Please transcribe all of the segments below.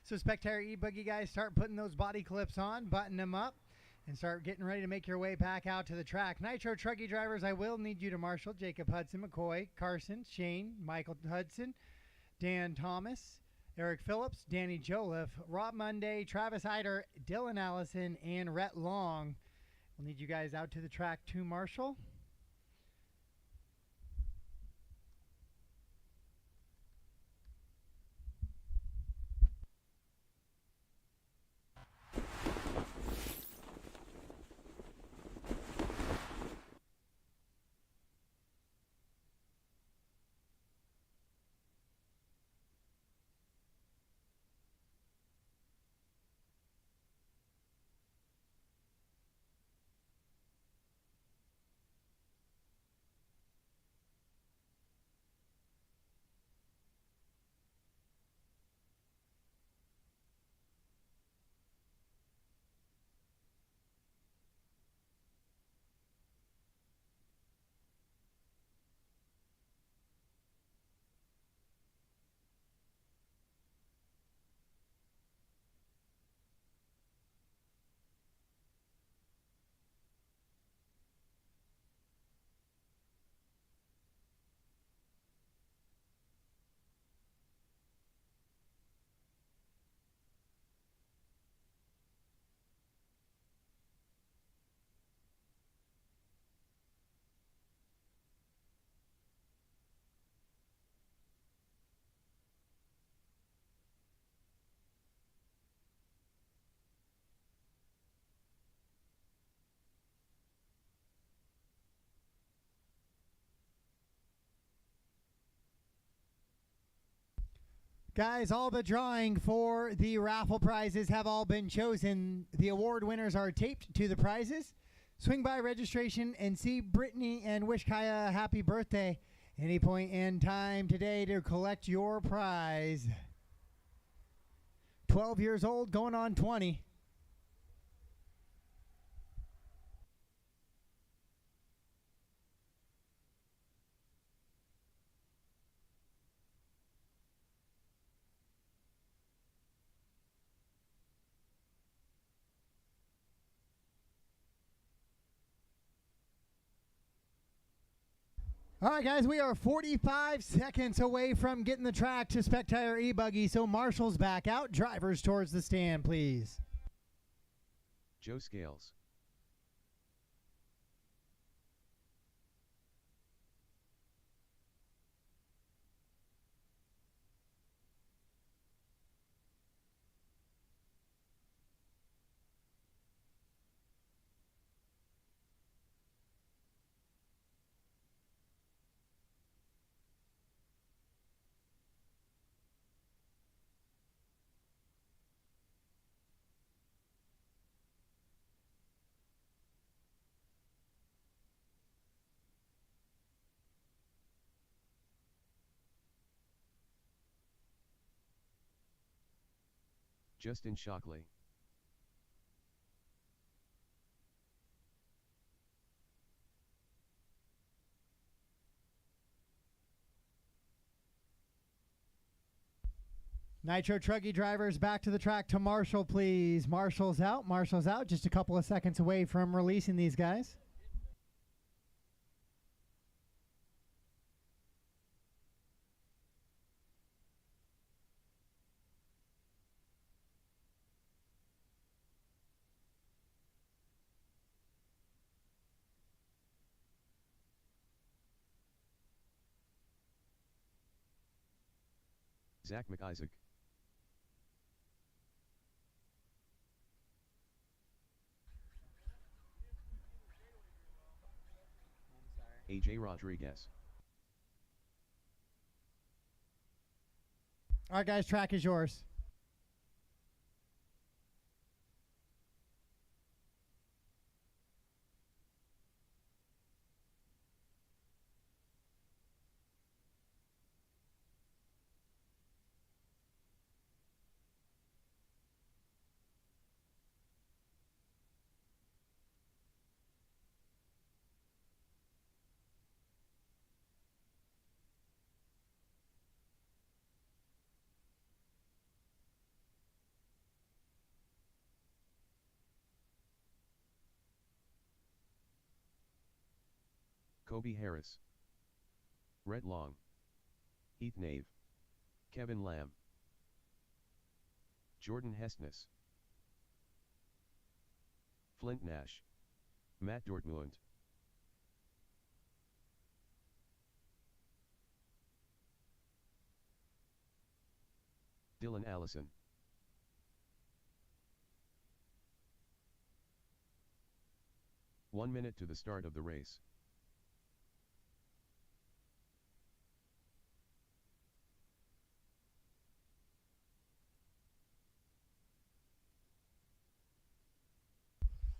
So Spectator E-Buggy guys, start putting those body clips on, button them up, and start getting ready to make your way back out to the track. Nitro Trucky drivers, I will need you to marshal Jacob Hudson McCoy, Carson, Shane, Michael Hudson, Dan Thomas, Eric Phillips, Danny Joliffe, Rob Monday, Travis Eider, Dylan Allison, and Rhett Long. We'll need you guys out to the track to marshal. Guys, all the drawing for the raffle prizes have all been chosen. The award winners are taped to the prizes. Swing by registration and see Brittany and wish Kaya a happy birthday any point in time today to collect your prize. 12 years old, going on 20. All right, guys, we are 45 seconds away from getting the track to Spectator E-Buggy, so marshals back out. Drivers towards the stand, please. Joe Scales. Justin Shockley. Nitro Trucky drivers back to the track to marshal, please. Marshals out, marshals out. Just a couple of seconds away from releasing these guys. Zach McIsaac. AJ Rodriguez. All right, guys, track is yours. Kobe Harris, Rhett Long, Heath Nave, Kevin Lamb, Jordan Hestness, Flint Nash, Matt Dortmund, Dylan Allison, "1 minute to the start of the race.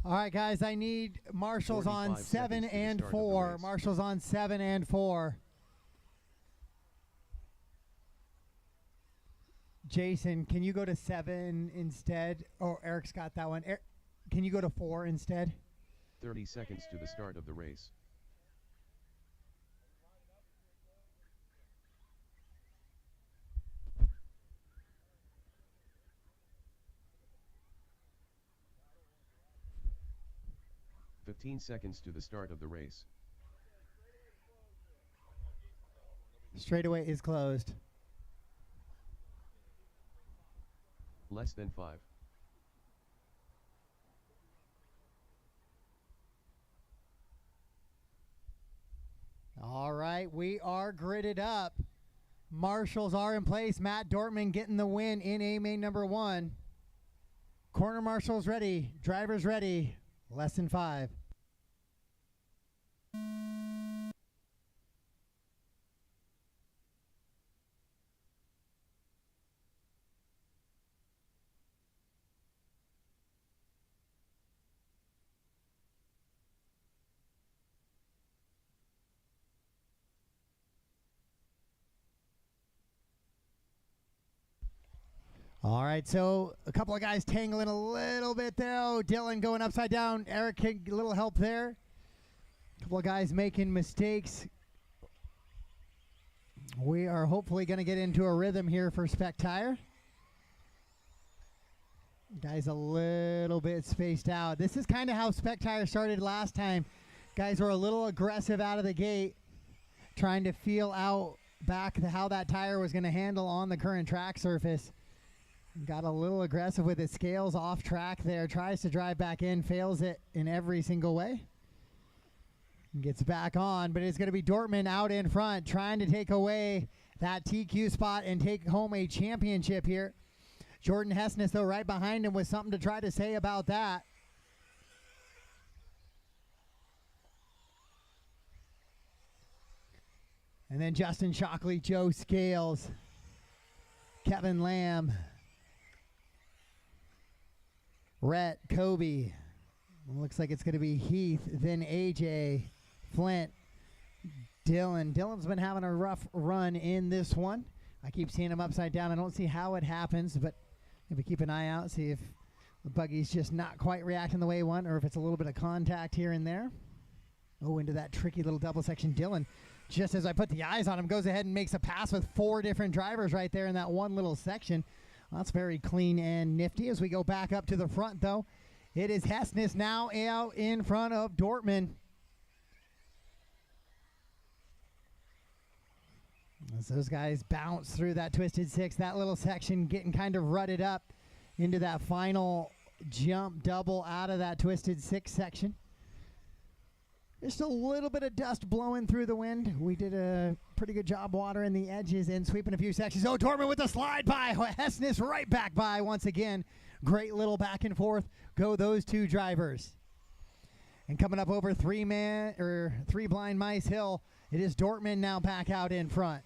All right, guys, I need marshals on 45 7 seconds to the and start of the 4. race. Marshals on 7 and 4. Jason, can you go to 7 instead? Oh, Eric's got that one. Can you go to 4 instead? 30 seconds to the start of the race. "15 seconds to the start of the race. Straightaway is closed. Less than 5. All right, we are gridded up. Marshals are in place. Matt Dortmund getting the win in A main number 1. Corner marshals ready. Drivers ready. Less than 5. All right, so a couple of guys tangling a little bit there. Oh, Dylan going upside down. Eric, a little help there. A couple of guys making mistakes. We are hopefully going to get into a rhythm here for Spec Tire. Guys a little bit spaced out. This is kind of how Spec Tire started last time. Guys were a little aggressive out of the gate, trying to feel out back how that tire was going to handle on the current track surface. Got a little aggressive with his scales off track there. Tries to drive back in, fails it in every single way. Gets back on, but it's going to be Dortmund out in front, trying to take away that TQ spot and take home a championship here. Jordan Hestness, though, right behind him with something to try to say about that. And then Justin Shockley, Joe Scales, Kevin Lamb, Rhett, Kobe. Looks like it's going to be Heath, then AJ, Flint, Dylan. Dylan's been having a rough run in this one. I keep seeing him upside down. I don't see how it happens, but if we keep an eye out, see if the buggy's just not quite reacting the way he wants, or if it's a little bit of contact here and there. Oh, into that tricky little double section. Dylan, just as I put the eyes on him, goes ahead and makes a pass with 4 different drivers right there in that one little section. Well, that's very clean and nifty. As we go back up to the front, though, it is Hestness now out in front of Dortmund. As those guys bounce through that Twisted Six, that little section getting kind of rutted up into that final jump double out of that Twisted Six section. Just a little bit of dust blowing through the wind. We did a pretty good job watering the edges and sweeping a few sections. Oh, Dortmund with the slide by. Hestness right back by once again. Great little back and forth. Go those 2 drivers. And coming up over 3 Blind Mice Hill, it is Dortmund now back out in front.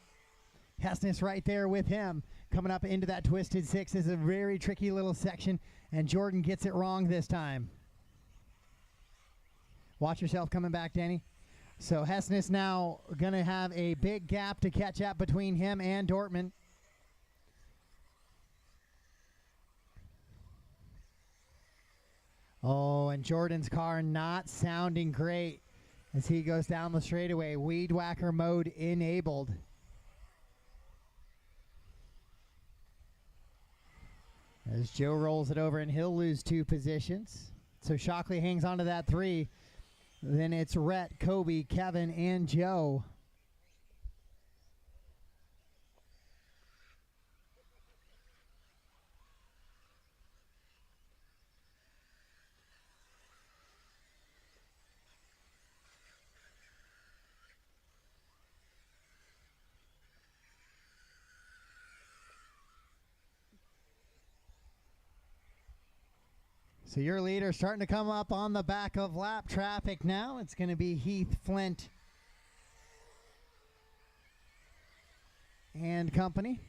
Hestness right there with him. Coming up into that Twisted Six is a very tricky little section, and Jordan gets it wrong this time. Watch yourself coming back, Danny. So Hestness now going to have a big gap to catch up between him and Dortmund. Oh, and Jordan's car not sounding great as he goes down the straightaway. Weed whacker mode enabled. As Joe rolls it over, and he'll lose 2 positions. So Shockley hangs on to that 3. Then it's Rhett, Kobe, Kevin, and Joe. So your leader starting to come up on the back of lap traffic now. It's going to be Heath, Flint, and company.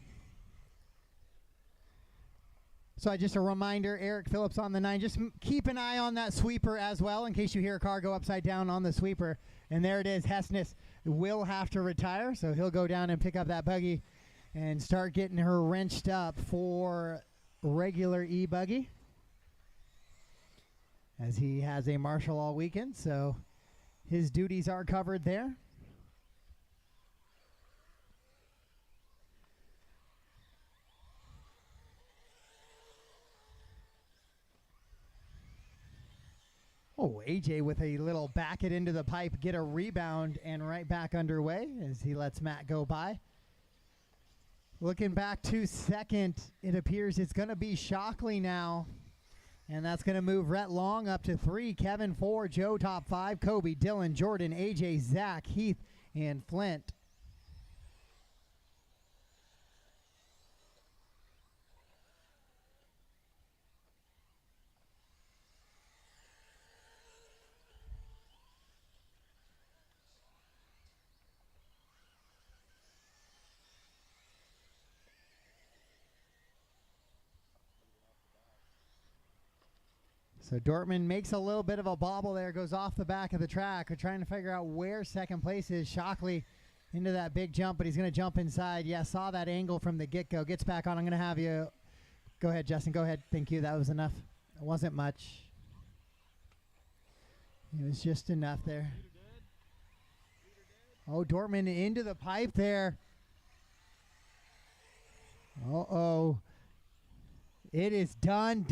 So just a reminder, Eric Phillips on the 9. Just keep an eye on that sweeper as well in case you hear a car go upside down on the sweeper. And there it is. Hessness will have to retire, so he'll go down and pick up that buggy and start getting her wrenched up for regular E-buggy, as he has a marshal all weekend, so his duties are covered there. Oh, AJ with a little back it into the pipe, get a rebound, and right back underway as he lets Matt go by. Looking back to second, it appears it's going to be Shockley now. And that's going to move Rhett Long up to 3, Kevin 4, Joe top 5, Kobe, Dylan, Jordan, AJ, Zach, Heath, and Flint. So Dortmund makes a little bit of a bobble there, goes off the back of the track. We're trying to figure out where second place is. Shockley into that big jump, but he's going to jump inside. Yeah, saw that angle from the get-go. Gets back on. I'm going to have you. Go ahead, Justin. Go ahead. Thank you. That was enough. It wasn't much. It was just enough there. Oh, Dortmund into the pipe there. Uh-oh. It is done.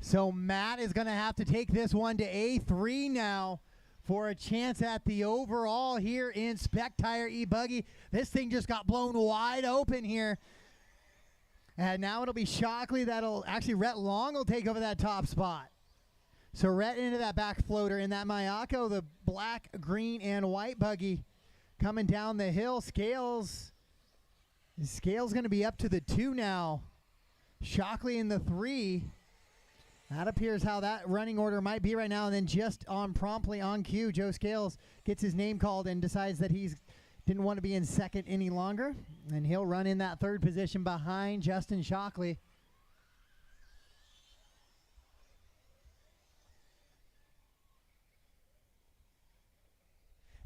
So Matt is going to have to take this one to A3 now for a chance at the overall here in Spec Tire E-Buggy. This thing just got blown wide open here. And now it'll be Shockley Rhett Long will take over that top spot. So Rhett into that back floater in that Mayako, the black, green, and white buggy coming down the hill. Scales going to be up to the 2 now. Shockley in the 3. That appears how that running order might be right now. And then just promptly on cue, Joe Scales gets his name called and decides that he didn't want to be in second any longer. And he'll run in that 3rd position behind Justin Shockley.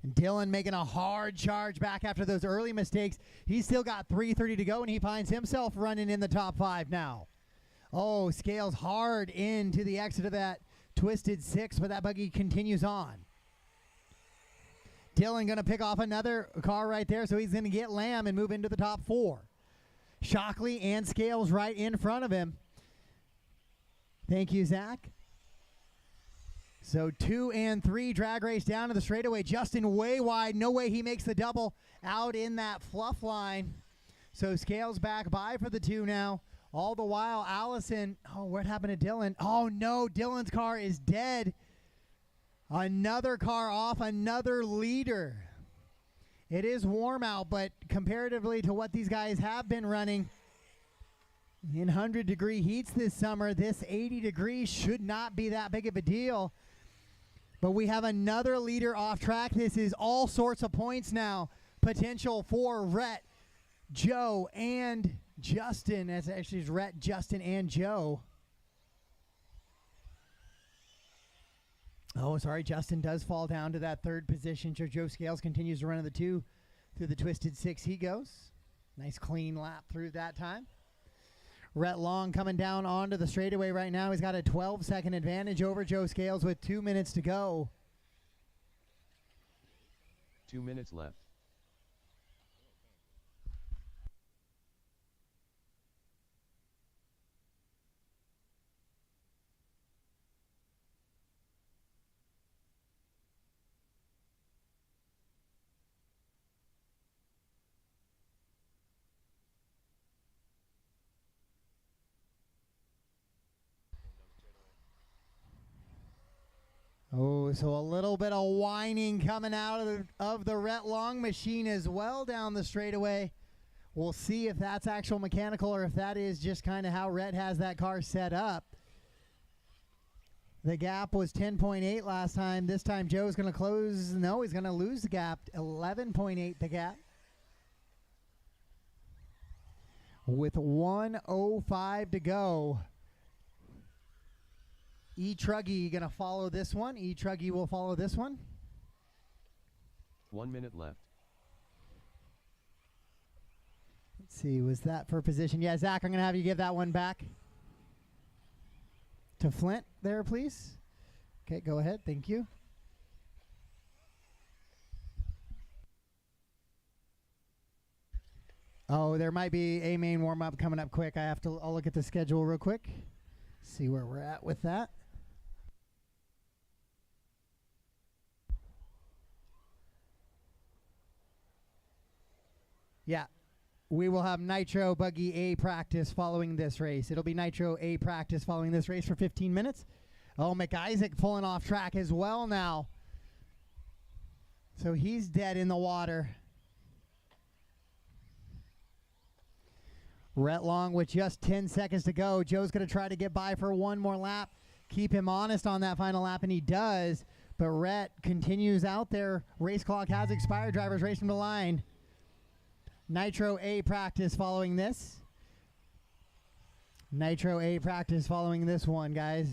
And Dylan making a hard charge back after those early mistakes. He's still got 3:30 to go, and he finds himself running in the top 5 now. Oh, Scales hard into the exit of that Twisted 6, but that buggy continues on. Dylan going to pick off another car right there, so he's going to get Lamb and move into the top 4. Shockley and Scales right in front of him. Thank you, Zach. So 2 and 3 drag race down to the straightaway. Justin way wide. No way he makes the double out in that fluff line. So Scales back by for the 2 now. All the while, Allison, what happened to Dylan? Oh, no, Dylan's car is dead. Another car off, another leader. It is warm out, but comparatively to what these guys have been running in 100-degree heats this summer, this 80 degrees should not be that big of a deal. But we have another leader off track. This is all sorts of points now. Potential for Rhett, Joe, and Justin. That's actually Rhett, Justin, and Joe. Oh, sorry, Justin does fall down to that 3rd position. Joe Scales continues to run in the 2 through the Twisted 6 he goes. Nice clean lap through that time. Rhett Long coming down onto the straightaway right now. He's got a 12-second advantage over Joe Scales with 2 minutes to go. 2 minutes left. go. So a little bit of whining coming out of the Rhett Long machine as well down the straightaway. We'll see if that's actual mechanical or if that is just kind of how Rhett has that car set up. The gap was 10.8 last time. This time Joe's going to close. No, he's going to lose the gap. 11.8 the gap. With 1:05 to go. E-Truggy going to follow this one. E-Truggy will follow this one. 1 minute left. Let's see, was that for position? Yeah, Zach, I'm going to have you give that one back to Flint there, please. Okay, go ahead. Thank you. Oh, there might be a main warm-up coming up quick. I'll look at the schedule real quick. See where we're at with that. Yeah, we will have Nitro Buggy A practice following this race. It'll be Nitro A practice following this race for 15 minutes. Oh, McIsaac pulling off track as well now. So he's dead in the water. Rhett Long with just 10 seconds to go. Joe's going to try to get by for one more lap. Keep him honest on that final lap, and he does. But Rhett continues out there. Race clock has expired. Drivers racing the line. Nitro A practice following this. Nitro A practice following this one, guys.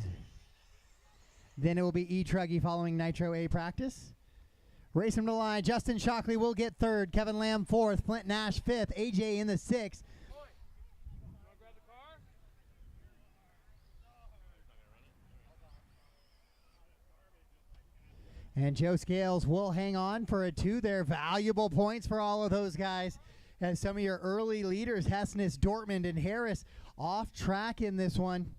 Then it will be E-Truggy following Nitro A practice. Racing to the line. Justin Shockley will get third. Kevin Lamb fourth. Flint Nash fifth. AJ in the sixth. And Joe Scales will hang on for a 2 there. Valuable points for all of those guys. As some of your early leaders, Hessness, Dortmund, and Harris off track in this one.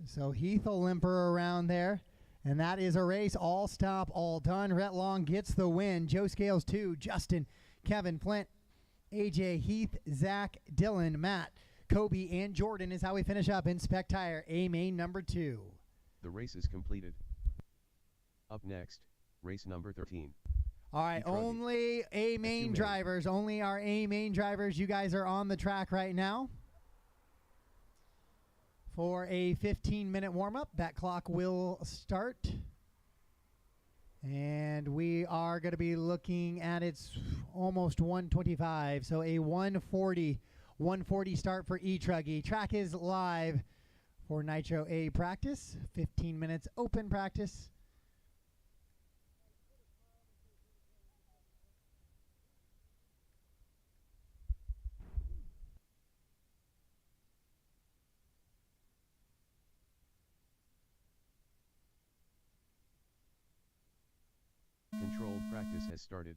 So Heath will limper around there. And that is a race. All stop, all done. Rhett Long gets the win. Joe Scales 2, Justin, Kevin, Flint, AJ, Heath, Zach, Dylan, Matt, Kobe, and Jordan is how we finish up in Spec Tire A main number 2. The race is completed. Up next, race number 13. All right, only A main drivers, only our A main drivers. You guys are on the track right now for a 15-minute warm-up. That clock will start. And we are going to be looking at it's almost 1:25, so a 1:40 start for E-Truggy. Track is live for Nitro A practice, 15 minutes open practice. Controlled practice has started.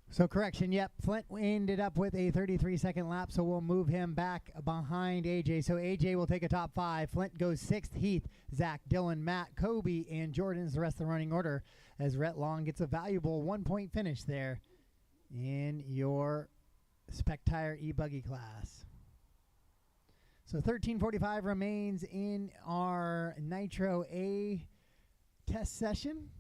So correction, yep, Flint ended up with a 33-second lap, so we'll move him back behind AJ. So AJ will take a top 5. Flint goes 6th, Heath, Zach, Dylan, Matt, Kobe, and Jordan's the rest of the running order as Rhett Long gets a valuable 1-point finish there in your Spec Tire E-Buggy class. So 13:45 remains in our Nitro A test session.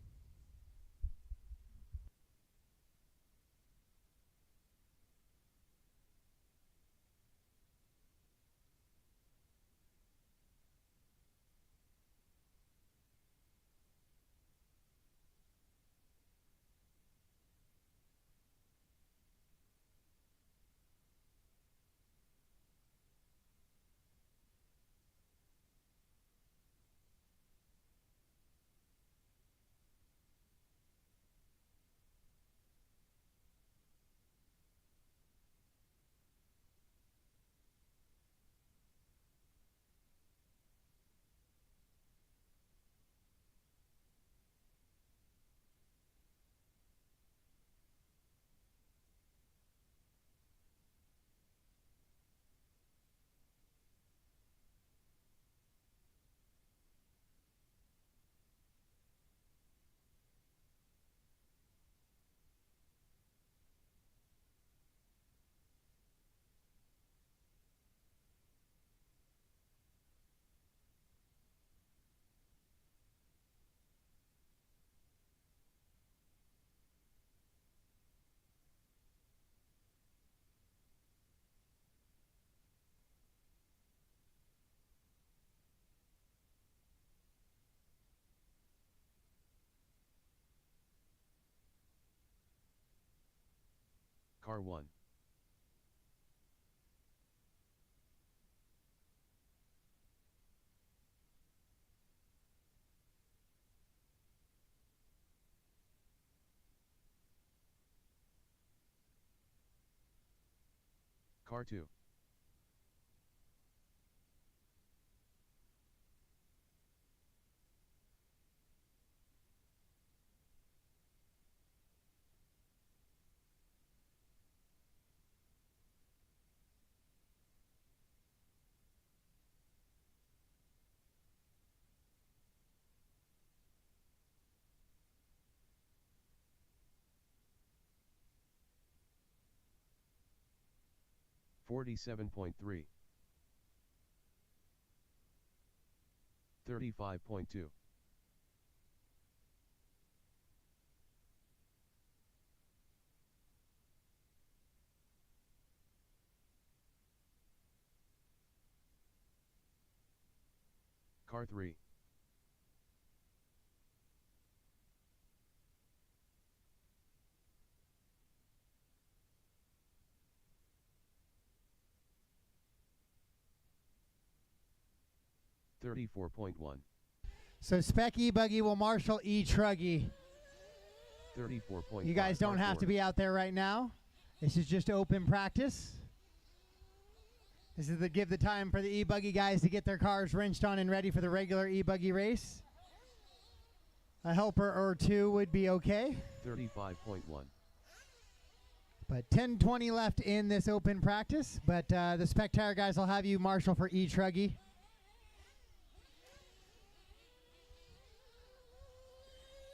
Car 1. Car 2. $47.3. 35.2. Car 3. $34.1. So Spec E-Buggy will marshal E-Truggy. 34.5. You guys don't have to be out there right now. This is just open practice. This is to give the time for the E-Buggy guys to get their cars wrenched on and ready for the regular E-Buggy race. A helper or two would be okay. 35.1. But 10:20 left in this open practice. But the Spec Tire guys will have you marshal for E-Truggy.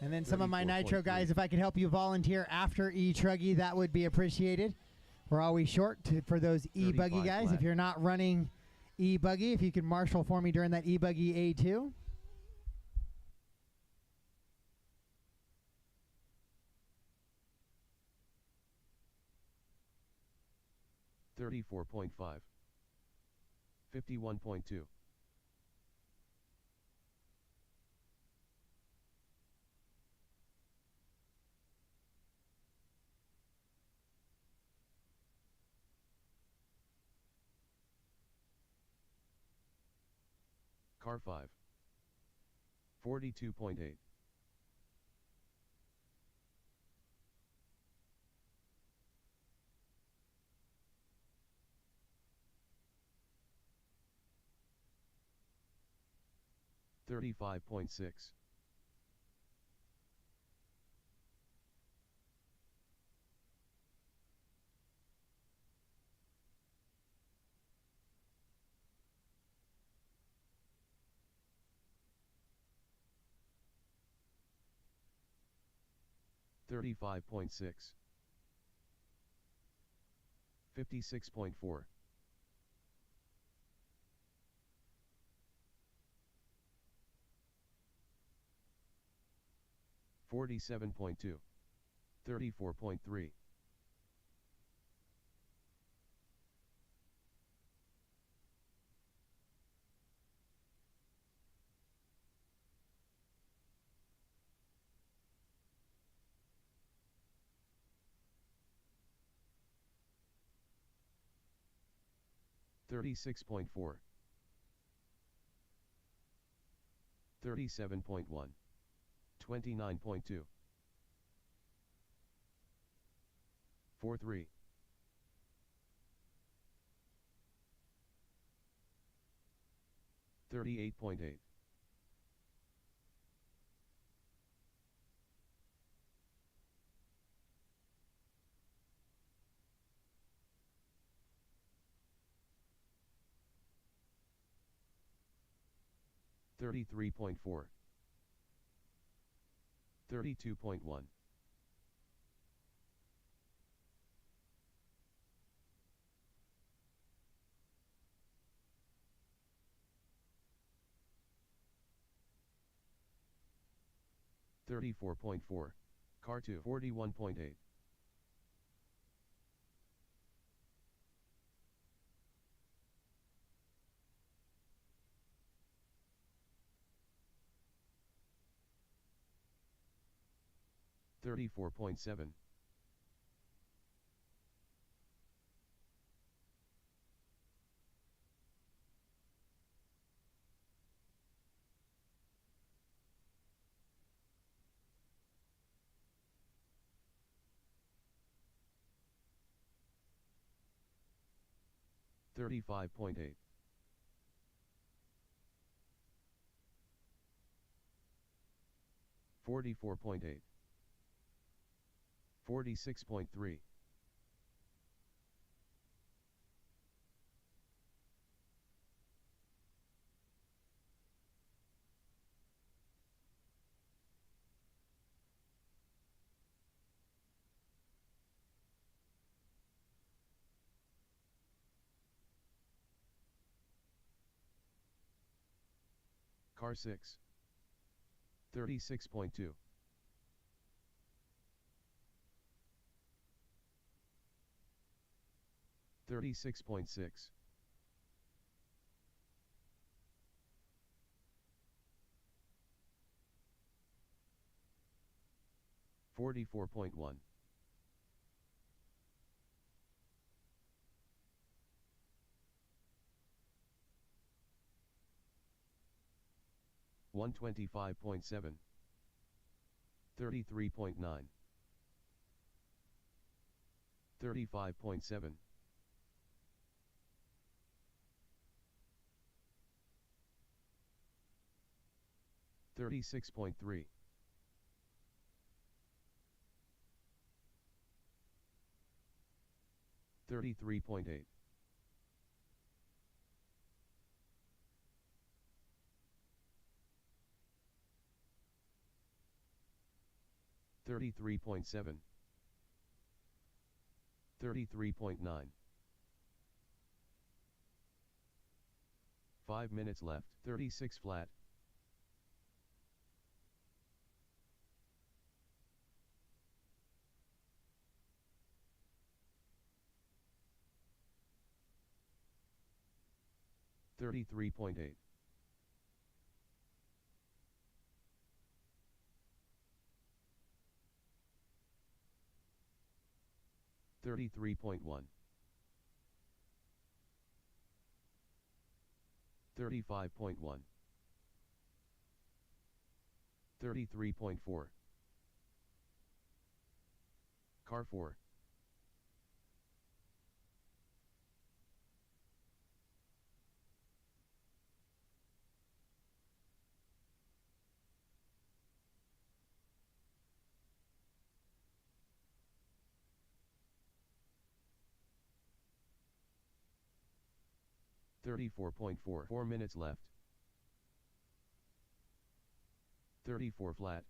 And then some of my Nitro guys, if I could help you volunteer after E-Truggy, that would be appreciated. We're always short for those E-Buggy guys. flat. If you're not running E-Buggy, if you could marshal for me during that E-Buggy A2. $34.5. 51.2. Car 5. 42.8. $35.6. $35.6. 56.4. $47.2. 34.3. $36.4. 37.1. 29.2. 43. 38.8. 33.4. 32.1. 34.4. Car 2. 41.8. $34.7. 35.8. 44.8. 46.3. 6. 36.2. 36.6. 44.1. 125.7. 33.9. 35.7. 36.3. 33.8. 33.7. 33.9. 5 minutes left. 36 flat. 33.8. 33.1. 35.1. 33.4. Car 4. 34.4. 4 minutes left. 34 flat.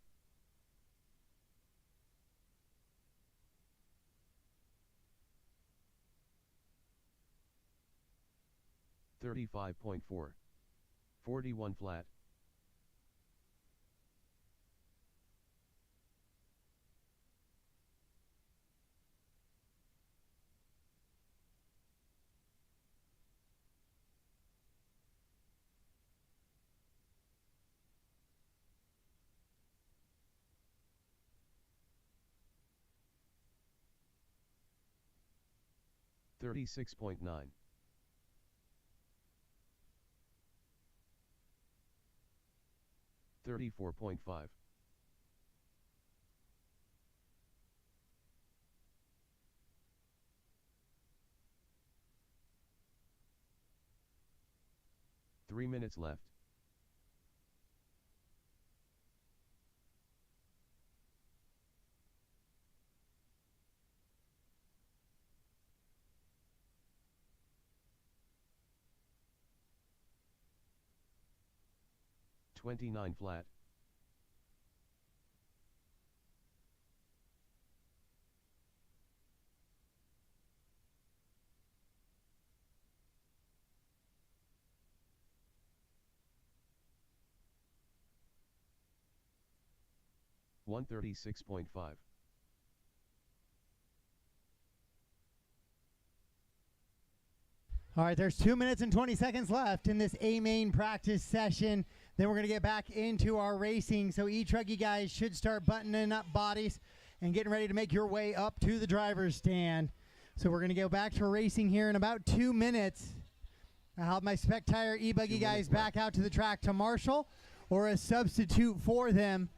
35.4. 41 flat. 36.9. 34.5. 3 minutes left. 29 flat. 136.5. All right, there's 2 minutes and 20 seconds left in this A main practice session. Then we're going to get back into our racing. So truck you guys should start buttoning up bodies and getting ready to make your way up to the driver's stand. So we're going to go back to racing here in about 2 minutes. I'll have my Spec Tire e-buggy guys back out to the track to marshal or a substitute for them.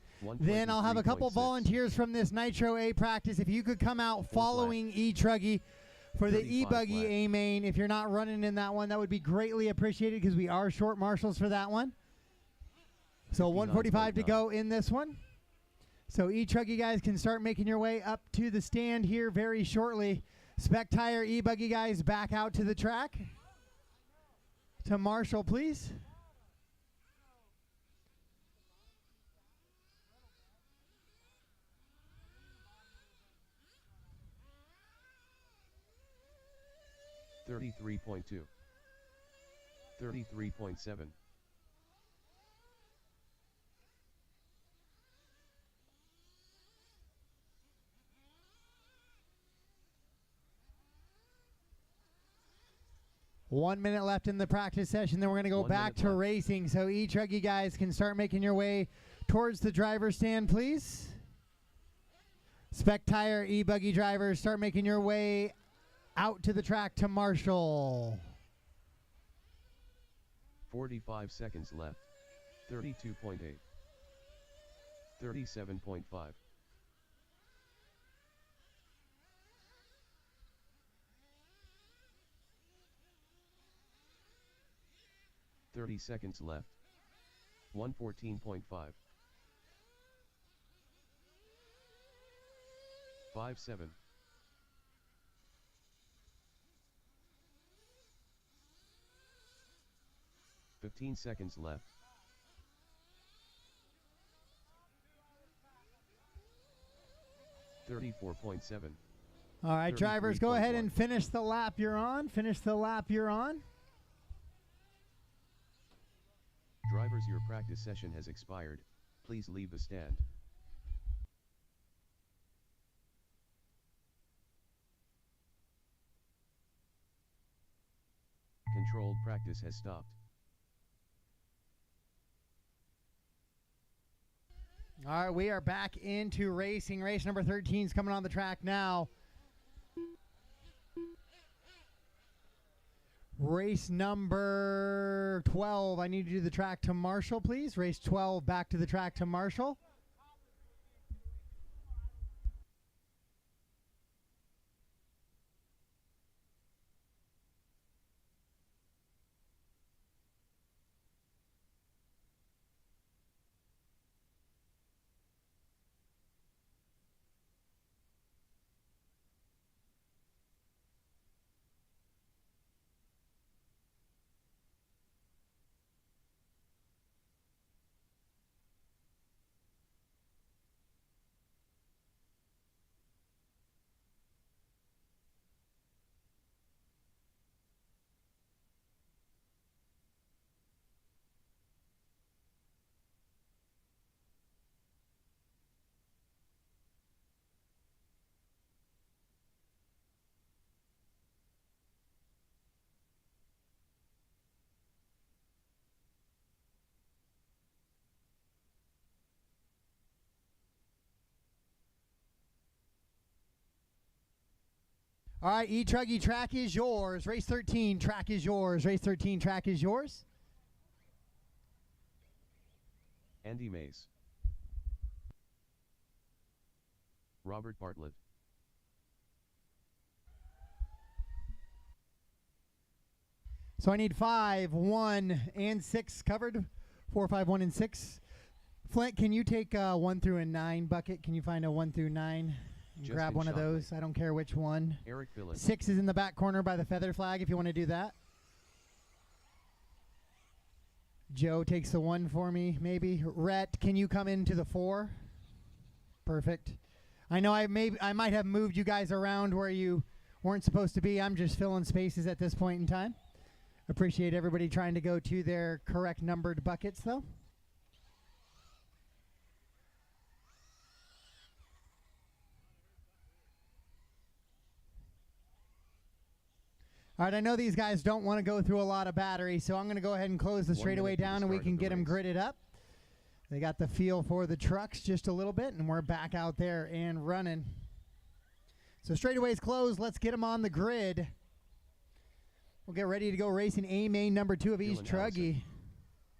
Then I'll have a couple volunteers from this Nitro A practice. If you could come out following E-Truggy For the 35 E-Buggy flat. A-Main, if you're not running in that one, that would be greatly appreciated because we are short marshals for that one. So 145 to go in this one. So E-Truggy guys can start making your way up to the stand here very shortly. Spec Tire E-Buggy guys back out to the track. To Marshall, please. $33.2. $33.7. One minute left in the practice session, then we're going to go 1 back minute to left. racing. So E-Truggy guys can start making your way towards the driver's stand, please. Spec Tire E-Buggy drivers, start making your way out to the track to Marshall. 45 seconds left. 32.8. 37.5. 30 seconds left. 114.5. 5.7. 15 seconds left. 34.7. All right, drivers, go ahead and finish the lap you're on. Finish the lap you're on. Drivers, your practice session has expired. Please leave the stand. Controlled practice has stopped. All right, we are back into racing. Race number 13 is coming on the track now. Race number 12, I need to do the track to Marshall, please. Race 12, back to the track to Marshall. All right, E-Truggy, track is yours. Race 13, track is yours. Race 13, track is yours. Andy Mays. Robert Bartlett. So I need 5, 1, and 6 covered. 4, 5, 1, and 6. Flint, can you take 1 through a 9 bucket? Can you find a 1 through 9? And grab one of those. I don't care which one. Eric Phillips. 6 is in the back corner by the feather flag if you want to do that. Joe takes the 1 for me, maybe. Rhett, can you come into the 4? Perfect. I know I might have moved you guys around where you weren't supposed to be. I'm just filling spaces at this point in time. Appreciate everybody trying to go to their correct numbered buckets, though. All right, I know these guys don't want to go through a lot of battery, so I'm going to go ahead and close the straightaway down and we can get them gridded up. They got the feel for the trucks just a little bit, and we're back out there and running. So straightaway's closed. Let's get them on the grid. We'll get ready to go racing A-Main number 2 of E-Truggy.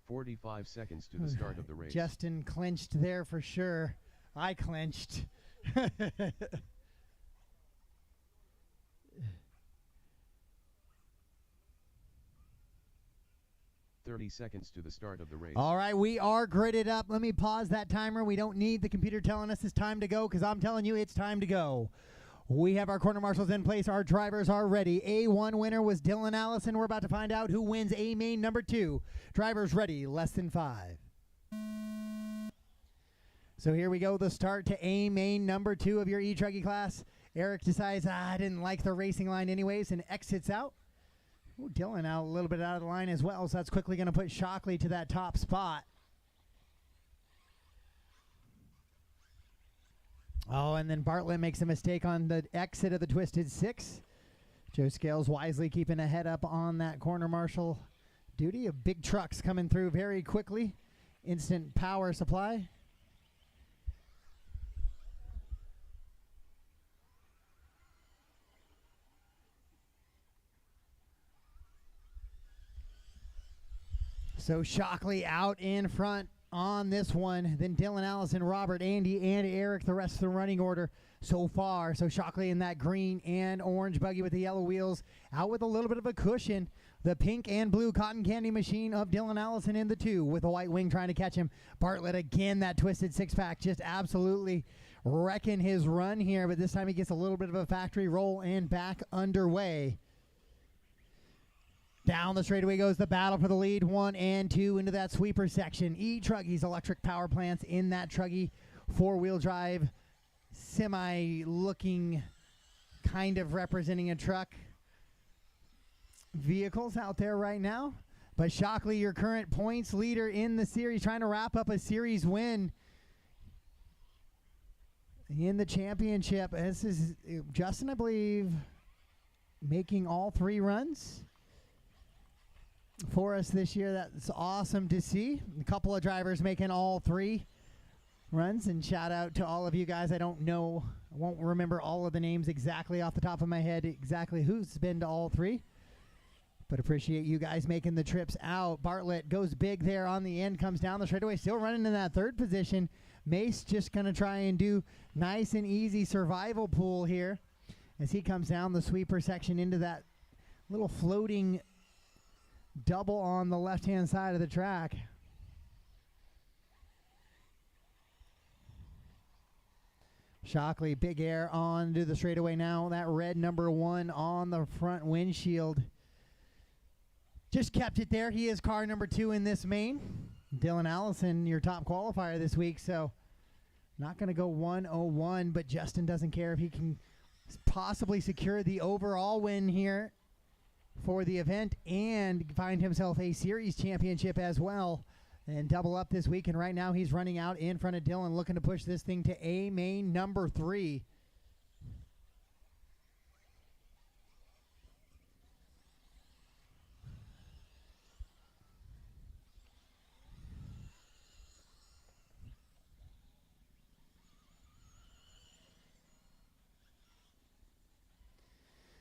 45 seconds to the start of the race. Justin clinched there for sure. I clinched. 30 seconds to the start of the race. All right, we are gridded up. Let me pause that timer. We don't need the computer telling us it's time to go because I'm telling you it's time to go. We have our corner marshals in place. Our drivers are ready. A1 winner was Dylan Allison. We're about to find out who wins A main number 2. Drivers ready, less than 5. So here we go, the start to A main number 2 of your E-Truggy class. Eric decides, I didn't like the racing line anyways, and exits out. Ooh, Dylan out a little bit out of the line as well, so that's quickly going to put Shockley to that top spot. Oh, and then Bartlett makes a mistake on the exit of the Twisted 6. Joe Scales wisely keeping a head up on that corner marshal duty of big trucks coming through very quickly. Instant power supply. So Shockley out in front on this one. Then Dylan Allison, Robert, Andy, and Eric, the rest of the running order so far. So Shockley in that green and orange buggy with the yellow wheels, out with a little bit of a cushion. The pink and blue cotton candy machine of Dylan Allison in the 2 with a white wing trying to catch him. Bartlett again, that Twisted 6-pack, just absolutely wrecking his run here, but this time he gets a little bit of a factory roll and back underway. Down the straightaway goes the battle for the lead, 1 and 2 into that sweeper section. E-Truggy's electric power plants in that Truggy 4-wheel drive, semi-looking, kind of representing a truck. Vehicles out there right now. But Shockley, your current points leader in the series, trying to wrap up a series win in the championship. This is Justin, I believe, making all 3 runs for us this year. That's awesome to see. A couple of drivers making all 3 runs, and shout out to all of you guys. I don't know, I won't remember all of the names exactly off the top of my head, exactly who's been to all 3, but appreciate you guys making the trips out. Bartlett goes big there on the end, comes down the straightaway, still running in that 3rd position. Mace just going to try and do nice and easy survival pool here as he comes down the sweeper section into that little floating double on the left-hand side of the track. Shockley, big air onto the straightaway now. That red number 1 on the front windshield. Just kept it there. He is car number 2 in this main. Dylan Allison, your top qualifier this week, so not going to go 101, but Justin doesn't care if he can possibly secure the overall win here for the event and find himself a series championship as well and double up this week. And right now he's running out in front of Dylan, looking to push this thing to A main number 3.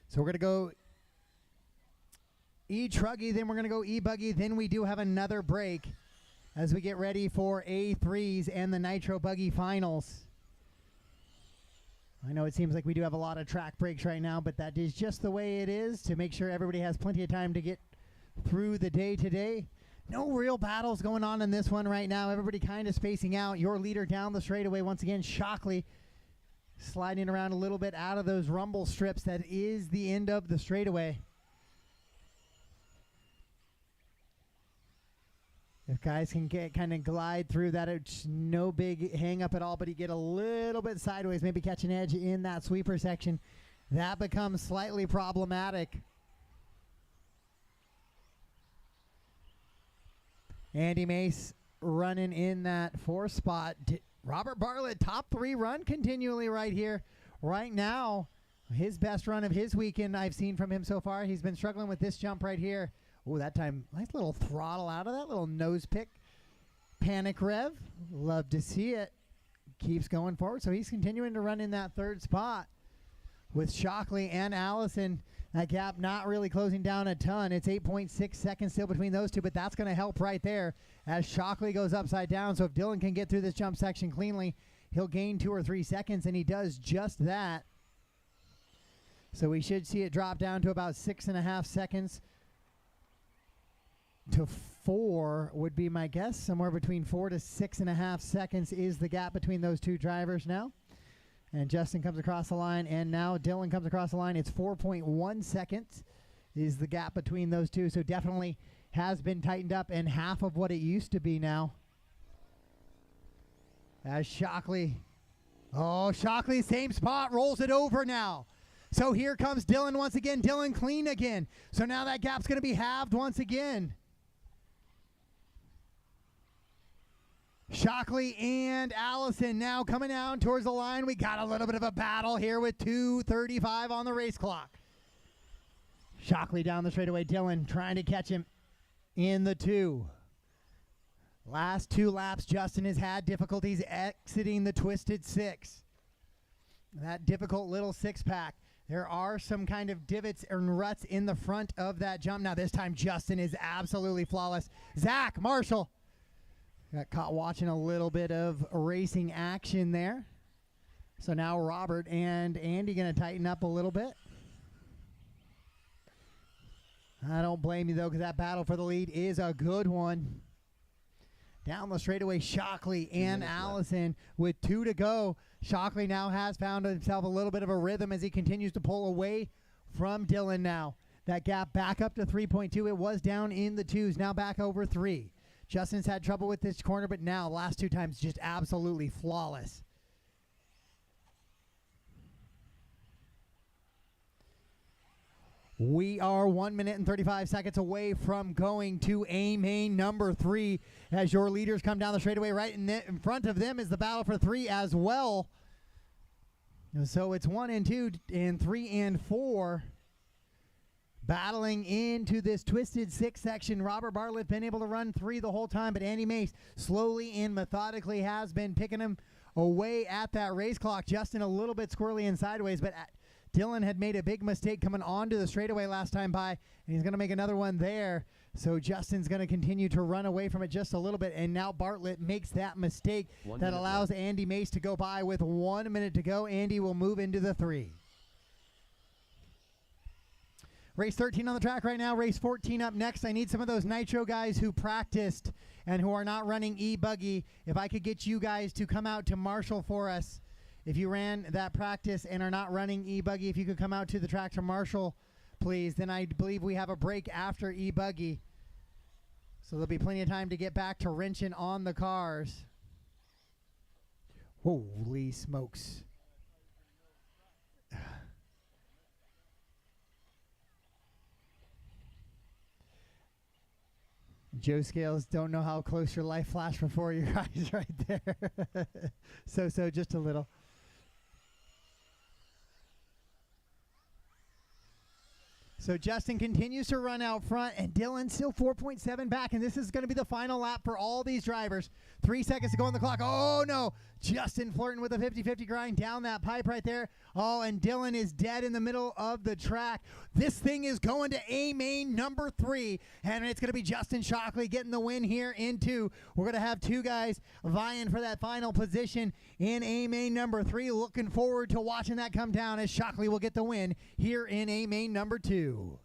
So we're going to go E-Truggy, then we're going to go E-Buggy, then we do have another break as we get ready for A3s and the Nitro Buggy Finals. I know it seems like we do have a lot of track breaks right now, but that is just the way it is to make sure everybody has plenty of time to get through the day today. No real battles going on in this one right now. Everybody kind of spacing out. Your leader down the straightaway once again, Shockley, sliding around a little bit out of those rumble strips. That is the end of the straightaway. If guys can get kind of glide through that, it's no big hang up at all, but you get a little bit sideways, maybe catch an edge in that sweeper section. That becomes slightly problematic. Andy Mace running in that 4th spot. Robert Bartlett, top 3 run continually right here. Right now, his best run of his weekend I've seen from him so far. He's been struggling with this jump right here. Oh, that time, nice little throttle out of that little nose pick. Panic rev, love to see it. Keeps going forward, so he's continuing to run in that 3rd spot with Shockley and Allison. That gap not really closing down a ton. It's 8.6 seconds still between those two, but that's going to help right there as Shockley goes upside down. So if Dylan can get through this jump section cleanly, he'll gain 2 or 3 seconds, and he does just that. So we should see it drop down to about 6.5 seconds to 4 would be my guess. Somewhere between 4 to 6.5 seconds is the gap between those two drivers now. And Justin comes across the line, and now Dylan comes across the line. It's 4.1 seconds is the gap between those two. So definitely has been tightened up, and half of what it used to be now. As Shockley, Shockley, same spot, rolls it over now. So here comes Dylan once again. Dylan clean again. So now that gap's going to be halved once again. Shockley and Allison now coming down towards the line. We got a little bit of a battle here with 2:35 on the race clock. Shockley down the straightaway. Dylan trying to catch him in the 2. Last 2 laps, Justin has had difficulties exiting the Twisted 6. That difficult little 6-pack. There are some kind of divots and ruts in the front of that jump. Now this time Justin is absolutely flawless. Zach Marshall got caught watching a little bit of racing action there. So now Robert and Andy going to tighten up a little bit. I don't blame you, though, because that battle for the lead is a good one. Down the straightaway, Shockley and Allison with 2 to go. Shockley now has found himself a little bit of a rhythm as he continues to pull away from Dylan now. That gap back up to 3.2. It was down in the 2s, now back over 3. Justin's had trouble with this corner, but now last 2 times just absolutely flawless. We are 1 minute and 35 seconds away from going to A-main number 3 as your leaders come down the straightaway. Right in front of them is the battle for 3 as well. So it's 1 and 2 and 3 and 4 battling into this Twisted 6 section. Robert Bartlett been able to run 3 the whole time, but Andy Mace slowly and methodically has been picking him away at that race clock. Justin a little bit squirrely and sideways, but Dylan had made a big mistake coming onto the straightaway last time by, and he's going to make another one there. So Justin's going to continue to run away from it just a little bit, and now Bartlett makes that mistake that allows Andy Mace to go by with 1 minute to go. Andy will move into the 3. Race 13 on the track right now. Race 14 up next. I need some of those Nitro guys who practiced and who are not running e-buggy. If I could get you guys to come out to Marshall for us. If you ran that practice and are not running e-buggy, if you could come out to the track to Marshall, please. Then I believe we have a break after e-buggy. So there'll be plenty of time to get back to wrenching on the cars. Holy smokes. Joe Scales, don't know how close your life flashed before your eyes right there. so just a little. So Justin continues to run out front, and Dylan still 4.7 back, and this is going to be the final lap for all these drivers. 3 seconds to go on the clock. Oh, no. Justin flirting with a 50-50 grind down that pipe right there. Oh, and Dylan is dead in the middle of the track. This thing is going to A-main number 3, and it's going to be Justin Shockley getting the win here in 2. We're going to have 2 guys vying for that final position in A-main number 3. Looking forward to watching that come down as Shockley will get the win here in A-main number 2.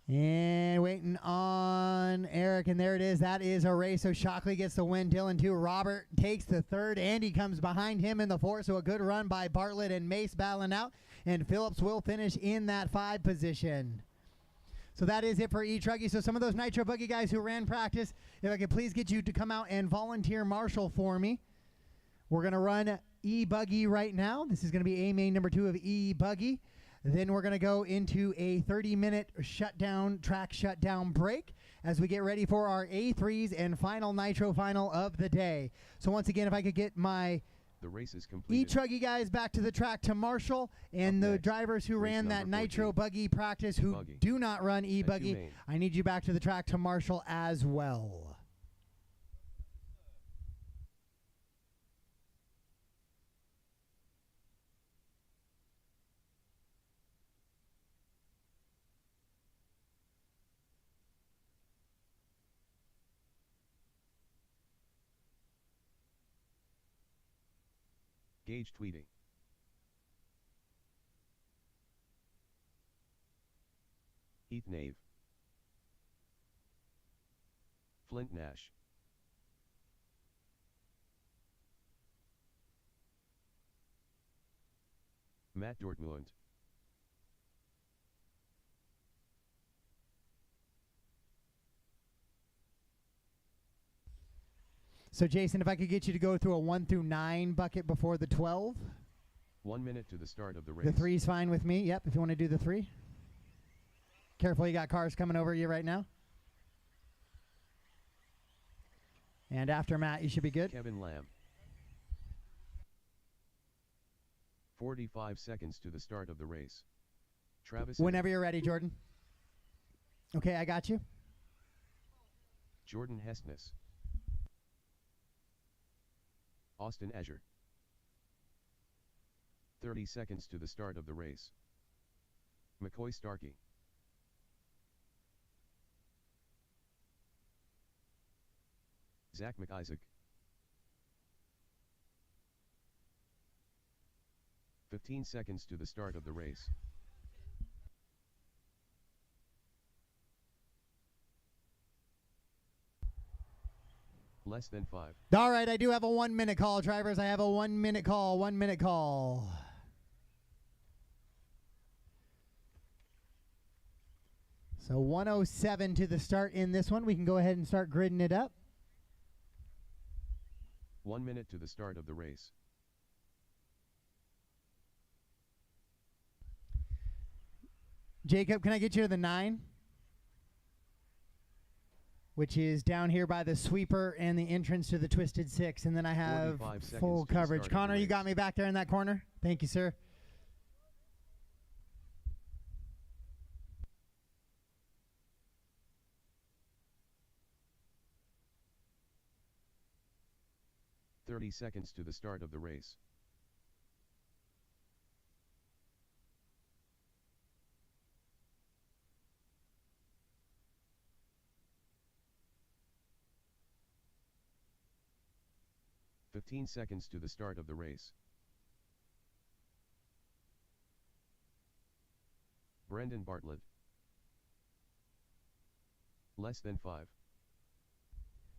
And waiting on Eric, and there it is. That is a race. So Shockley gets the win. Dylan 2. Robert takes the 3rd. Andy comes behind him in the 4th. So a good run by Bartlett and Mace battling out. And Phillips will finish in that 5 position. So that is it for E-Truggy. So some of those Nitro Buggy guys who ran practice, if I could please get you to come out and volunteer Marshall for me. We're going to run E-Buggy right now. This is going to be A-main number 2 of E-Buggy. Then we're going to go into a 30-minute track shutdown break as we get ready for our A3s and final Nitro final of the day. So once again, if I could get my The race is completed. E-Truggy guys back to the track to Marshall, and the drivers who ran that Nitro Buggy practice who do not run E-Buggy, I need you back to the track to Marshall as well. Gage Tweedy. Heath Nave. Flint Nash. Matt Dortmund. So Jason, if I could get you to go through a 1 through 9 bucket before the 12. 1 minute to the start of the race. The 3's fine with me. Yep, if you want to do the 3. Careful, you got cars coming over you right now. And after Matt, you should be good. Kevin Lamb. 45 seconds to the start of the race. Travis. Whenever you're ready, Jordan. Okay, I got you. Jordan Hestness. Austin Azure. 30 seconds to the start of the race. McCoy Starkey. Zach McIsaac. 15 seconds to the start of the race. Less than 5. All right, I do have a 1 minute call, drivers. I have a 1 minute call, 1 minute call. So 1:07 to the start in this one. We can go ahead and start gridding it up. 1 minute to the start of the race. Jacob, can I get you to the 9? Which is down here by the sweeper and the entrance to the Twisted 6. And then I have full coverage. Connor, you got me back there in that corner? Thank you, sir. "30 seconds to the start of the race. "15 seconds to the start of the race. Brendan Bartlett. Less than 5.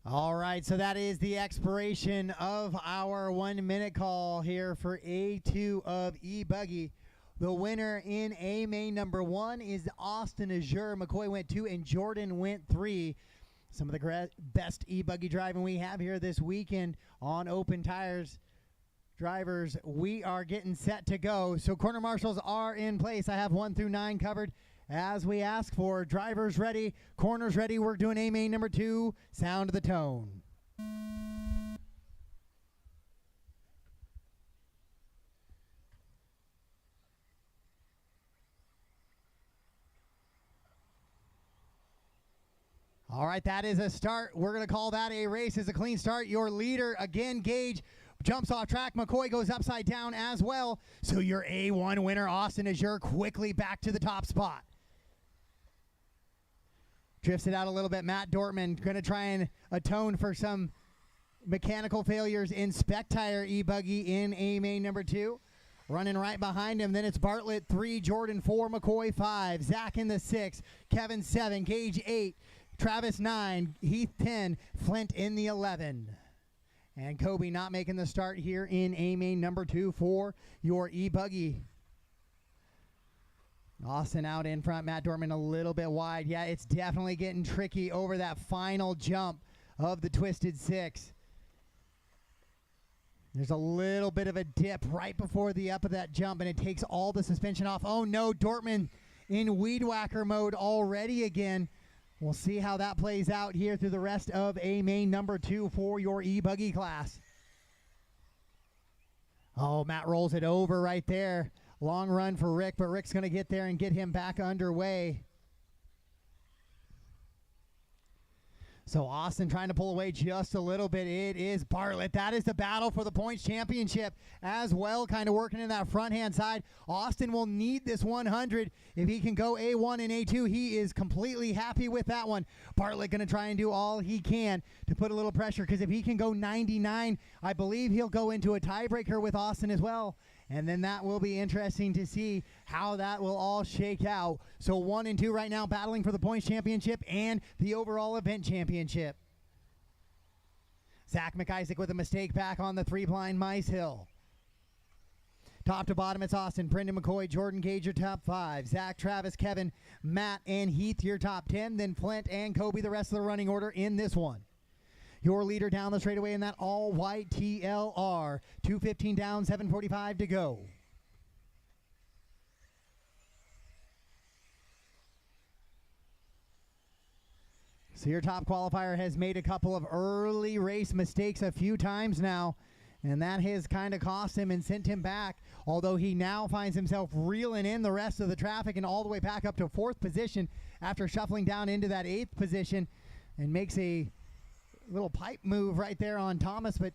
All right, so that is the expiration of our 1 minute call here for A2 of E-Buggy. The winner in A main number 1 is Austin Azure. McCoy went 2 and Jordan went 3. Some of the best E-Buggy driving we have here this weekend on Open Tires. Drivers, we are getting set to go. So corner marshals are in place. I have 1 through 9 covered as we ask for. Drivers ready, corners ready. We're doing A main number 2. Sound of the tone. All right, that is a start. We're going to call that a race. Is a clean start. Your leader, again, Gage, jumps off track. McCoy goes upside down as well. So your A1 winner, Austin Azure, quickly back to the top spot. Drifts it out a little bit. Matt Dortmund going to try and atone for some mechanical failures in Spec Tire E-Buggy in A main number 2. Running right behind him. Then it's Bartlett 3, Jordan 4, McCoy 5, Zach in the 6, Kevin 7, Gage 8, Travis 9, Heath 10, Flint in the 11. And Kobe not making the start here in A main number 2 for your E-Buggy. Austin out in front, Matt Dortmund a little bit wide. Yeah, it's definitely getting tricky over that final jump of the Twisted 6. There's a little bit of a dip right before the up of that jump, and it takes all the suspension off. Oh no, Dortmund in weed whacker mode already again. We'll see how that plays out here through the rest of A main number 2 for your E-Buggy class. Oh, Matt rolls it over right there. Long run for Rick, but Rick's going to get there and get him back underway. So Austin trying to pull away just a little bit. It is Bartlett. That is the battle for the points championship as well, kind of working in that front-hand side. Austin will need this 100. If he can go A1 and A2, he is completely happy with that one. Bartlett going to try and do all he can to put a little pressure, because if he can go 99, I believe he'll go into a tiebreaker with Austin as well. And then that will be interesting to see how that will all shake out. So 1 and 2 right now battling for the points championship and the overall event championship. Zach McIsaac with a mistake back on the 3-blind Mice Hill. Top to bottom, it's Austin, Brendan McCoy, Jordan Gage, your top 5. Zach, Travis, Kevin, Matt, and Heath, your top 10. Then Flint and Kobe, the rest of the running order in this one. Your leader down the straightaway in that all-white TLR. 2:15 down, 7:45 to go. So your top qualifier has made a couple of early race mistakes a few times now, and that has kind of cost him and sent him back, although he now finds himself reeling in the rest of the traffic and all the way back up to 4th position after shuffling down into that 8th position, and makes a little pipe move right there on Thomas, but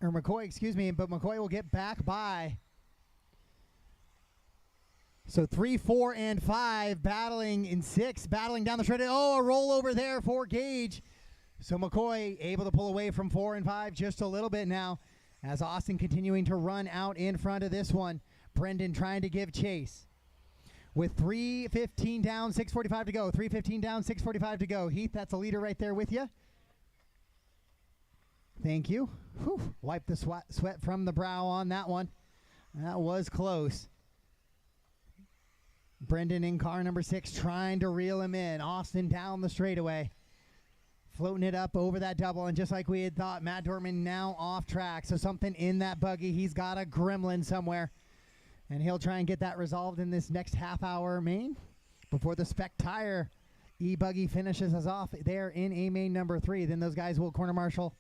McCoy, excuse me, but McCoy will get back by. So 3, 4, and 5 battling in 6, battling down the stretch. Oh, a rollover there for Gage. So McCoy able to pull away from 4 and 5 just a little bit now, as Austin continuing to run out in front of this one. Brendan trying to give chase. With 3:15 down, 6:45 to go. 3:15 down, 6:45 to go. Heath, that's a leader right there with you. Thank you. Whew. Wipe the sweat from the brow on that one. That was close. Brendan in car number 6 trying to reel him in. Austin down the straightaway, floating it up over that double. And just like we had thought, Matt Dortman now off track. So something in that buggy. He's got a gremlin somewhere. And he'll try and get that resolved in this next half-hour main before the Spec Tire e-buggy finishes us off there in a main number 3. Then those guys will corner marshal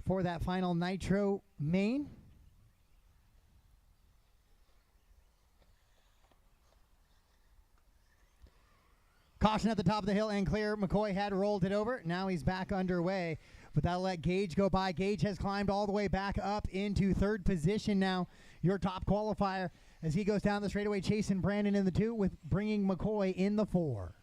for that final Nitro main. Caution at the top of the hill and clear. McCoy had rolled it over. Now he's back underway, but that'll let Gage go by. Gage has climbed all the way back up into 3rd position now, your top qualifier, as he goes down the straightaway, chasing Brandon in the 2, with bringing McCoy in the 4.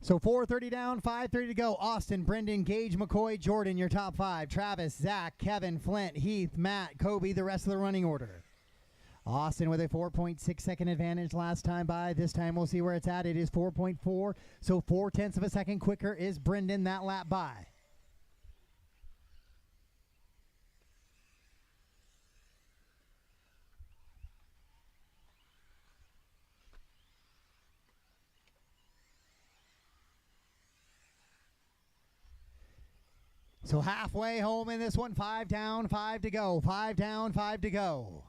So 4:30 down, 5:30 to go. Austin, Brendan, Gage, McCoy, Jordan, your top 5. Travis, Zach, Kevin, Flint, Heath, Matt, Kobe, the rest of the running order. Austin with a 4.6 second advantage last time by. This time we'll see where it's at. It is 4.4, so 0.4 of a second quicker is Brendan that lap by. So halfway home in this one, 5 down, 5 to go. 5 down, 5 to go.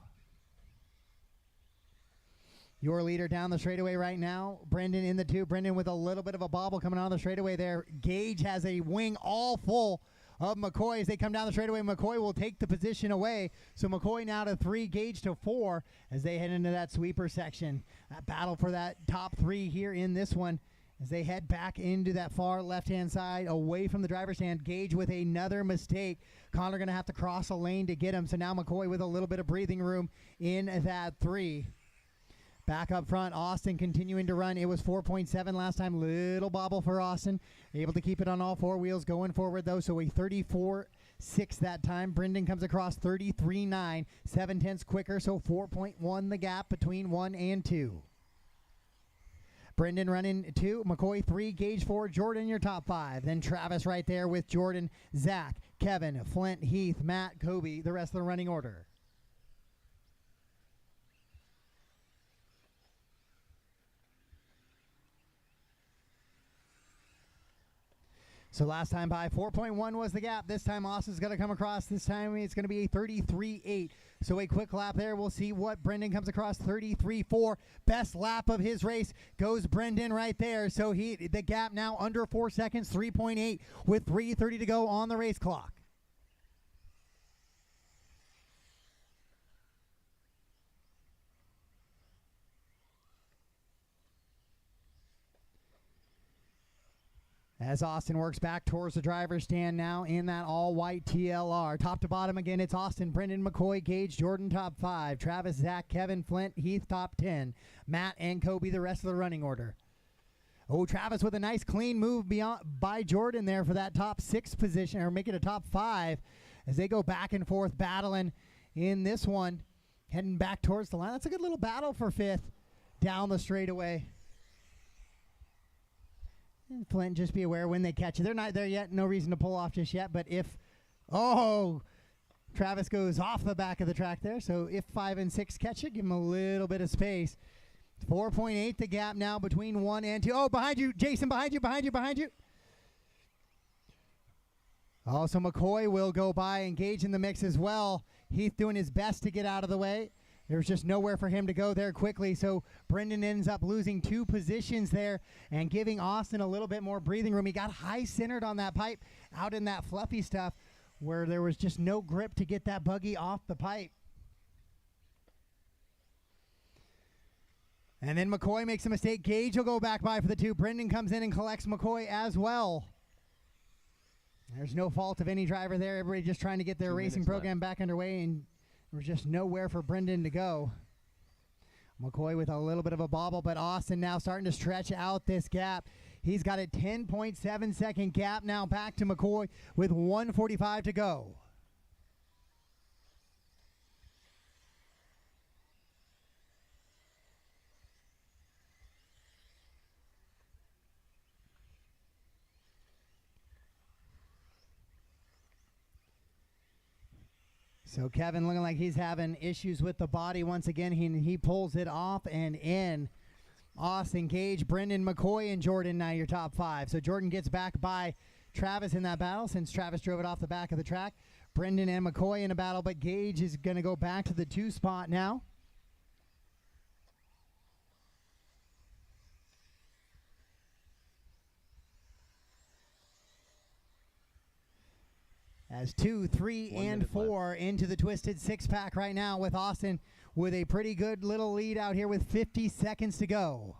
Your leader down the straightaway right now, Brendan in the 2. Brendan with a little bit of a bobble coming on the straightaway there. Gage has a wing all full of McCoy as they come down the straightaway. McCoy will take the position away. So McCoy now to 3, Gage to 4 as they head into that sweeper section. That battle for that top 3 here in this one as they head back into that far left-hand side away from the driver's stand. Gage with another mistake. Connor going to have to cross a lane to get him. So now McCoy with a little bit of breathing room in that 3. Back up front, Austin continuing to run. It was 4.7 last time. Little bobble for Austin. Able to keep it on all 4 wheels going forward, though. So a 34.6 that time. Brendan comes across 33.9. 7/10 quicker, so 4.1 the gap between 1 and 2. Brendan running 2, McCoy 3, Gage 4, Jordan your top 5. Then Travis right there with Jordan, Zach, Kevin, Flint, Heath, Matt, Kobe, the rest of the running order. So last time by, 4.1 was the gap. This time Austin's going to come across. This time it's going to be a 33.8. So a quick lap there. We'll see what Brendan comes across. 33.4. Best lap of his race goes Brendan right there. So the gap now under 4 seconds, 3.8 with 3:30 to go on the race clock. As Austin works back towards the driver's stand now in that all-white TLR. Top to bottom again, it's Austin, Brendan, McCoy, Gage, Jordan top 5, Travis, Zach, Kevin, Flint, Heath top 10, Matt, and Kobe the rest of the running order. Oh, Travis with a nice clean move by Jordan there for that top 6 position, or make it a top 5 as they go back and forth battling in this one, heading back towards the line. That's a good little battle for 5th down the straightaway. And Flint, just be aware when they catch you. They're not there yet. No reason to pull off just yet. But if, Travis goes off the back of the track there. So if 5 and 6 catch you, give them a little bit of space. 4.8 the gap now between 1 and 2. Oh, behind you, Jason, behind you. Also, McCoy will go by, engage in the mix as well. Heath doing his best to get out of the way. There's just nowhere for him to go there quickly, so Brendan ends up losing 2 positions there and giving Austin a little bit more breathing room. He got high-centered on that pipe out in that fluffy stuff where there was just no grip to get that buggy off the pipe. And then McCoy makes a mistake. Gage will go back by for the 2. Brendan comes in and collects McCoy as well. There's no fault of any driver there. Everybody just trying to get their racing program back underway, and there was just nowhere for Brendan to go. McCoy with a little bit of a bobble, but Austin now starting to stretch out this gap. He's got a 10.7 second gap now back to McCoy with 1:45 to go. So Kevin looking like he's having issues with the body once again. He pulls it off and in. Austin, Gage, Brendan, McCoy, and Jordan now your top 5. So Jordan gets back by Travis in that battle since Travis drove it off the back of the track. Brendan and McCoy in a battle, but Gage is going to go back to the 2 spot now. As 2, 3, and 4 into the Twisted 6-pack right now with Austin with a pretty good little lead out here with 50 seconds to go.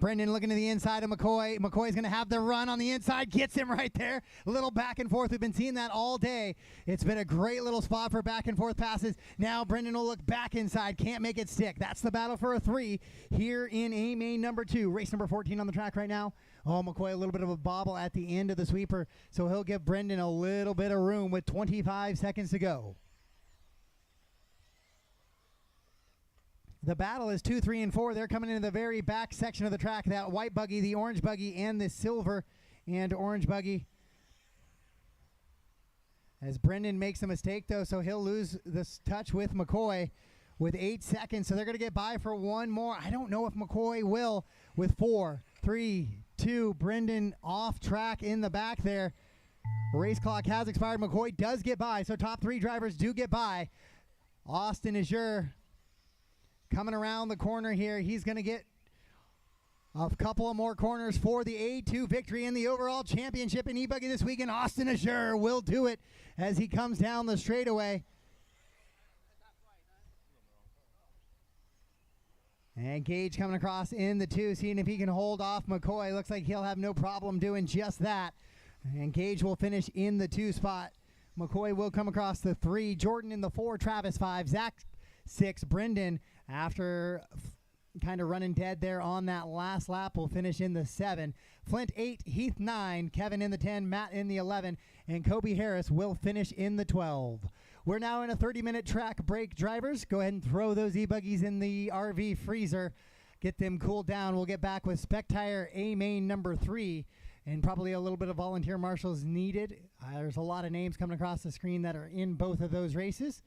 Brendan looking to the inside of McCoy. McCoy's going to have the run on the inside. Gets him right there. A little back and forth. We've been seeing that all day. It's been a great little spot for back and forth passes. Now Brendan will look back inside. Can't make it stick. That's the battle for a 3 here in A main number 2. Race number 14 on the track right now. Oh, McCoy a little bit of a bobble at the end of the sweeper. So he'll give Brendan a little bit of room with 25 seconds to go. The battle is 2, 3, and 4. They're coming into the very back section of the track. That white buggy, the orange buggy, and the silver and orange buggy. As Brendan makes a mistake, though, so he'll lose this touch with McCoy with 8 seconds. So they're going to get by for one more. I don't know if McCoy will with 4, 3, 2. Brendan off track in the back there. Race clock has expired. McCoy does get by, so top 3 drivers do get by. Austin Azure coming around the corner here. He's going to get a couple of more corners for the A2 victory in the overall championship in e-buggy this weekend. Austin Azure will do it as he comes down the straightaway. And Gage coming across in the 2, seeing if he can hold off McCoy. Looks like he'll have no problem doing just that. And Gage will finish in the 2 spot. McCoy will come across the 3. Jordan in the 4. Travis 5. Zach 6. Brendan, after kind of running dead there on that last lap, will finish in the 7. Flint 8. Heath 9. Kevin in the 10. Matt in the 11. And Kobe Harris will finish in the 12. We're now in a 30-minute track break. Drivers, go ahead and throw those e-buggies in the RV freezer. Get them cooled down. We'll get back with Spec Tire A main number 3. And probably a little bit of volunteer marshals needed. There's a lot of names coming across the screen that are in both of those races.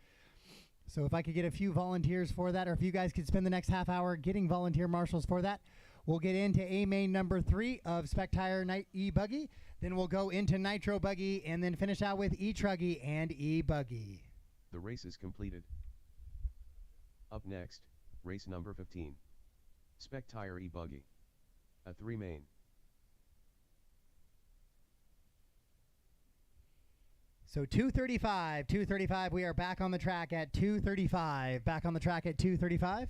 So if I could get a few volunteers for that, or if you guys could spend the next half hour getting volunteer marshals for that, We'll get into A main number 3 of Spec Tire E-Buggy. Then we'll go into Nitro Buggy and then finish out with E-Truggy and E-Buggy. The race is completed. Up next, race number 15. Spec Tire E-Buggy. A 3 main. So 235, we are back on the track at 235. Back on the track at 235.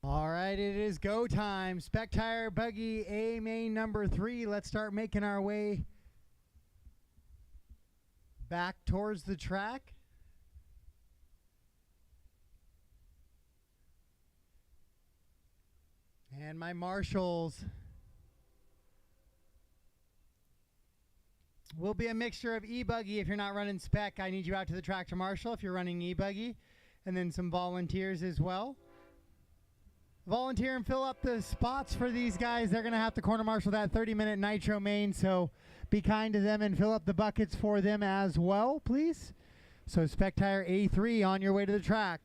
All right, it is go time. Spec Tire Buggy A main number 3. Let's start making our way back towards the track. And my marshals will be a mixture of e-buggy. If you're not running spec, I need you out to the track to marshal if you're running e-buggy. And then some volunteers as well. Volunteer and fill up the spots for these guys. They're going to have to corner marshal that 30-minute nitro main, so be kind to them and fill up the buckets for them as well, please. So Spec Tire A3 on your way to the track.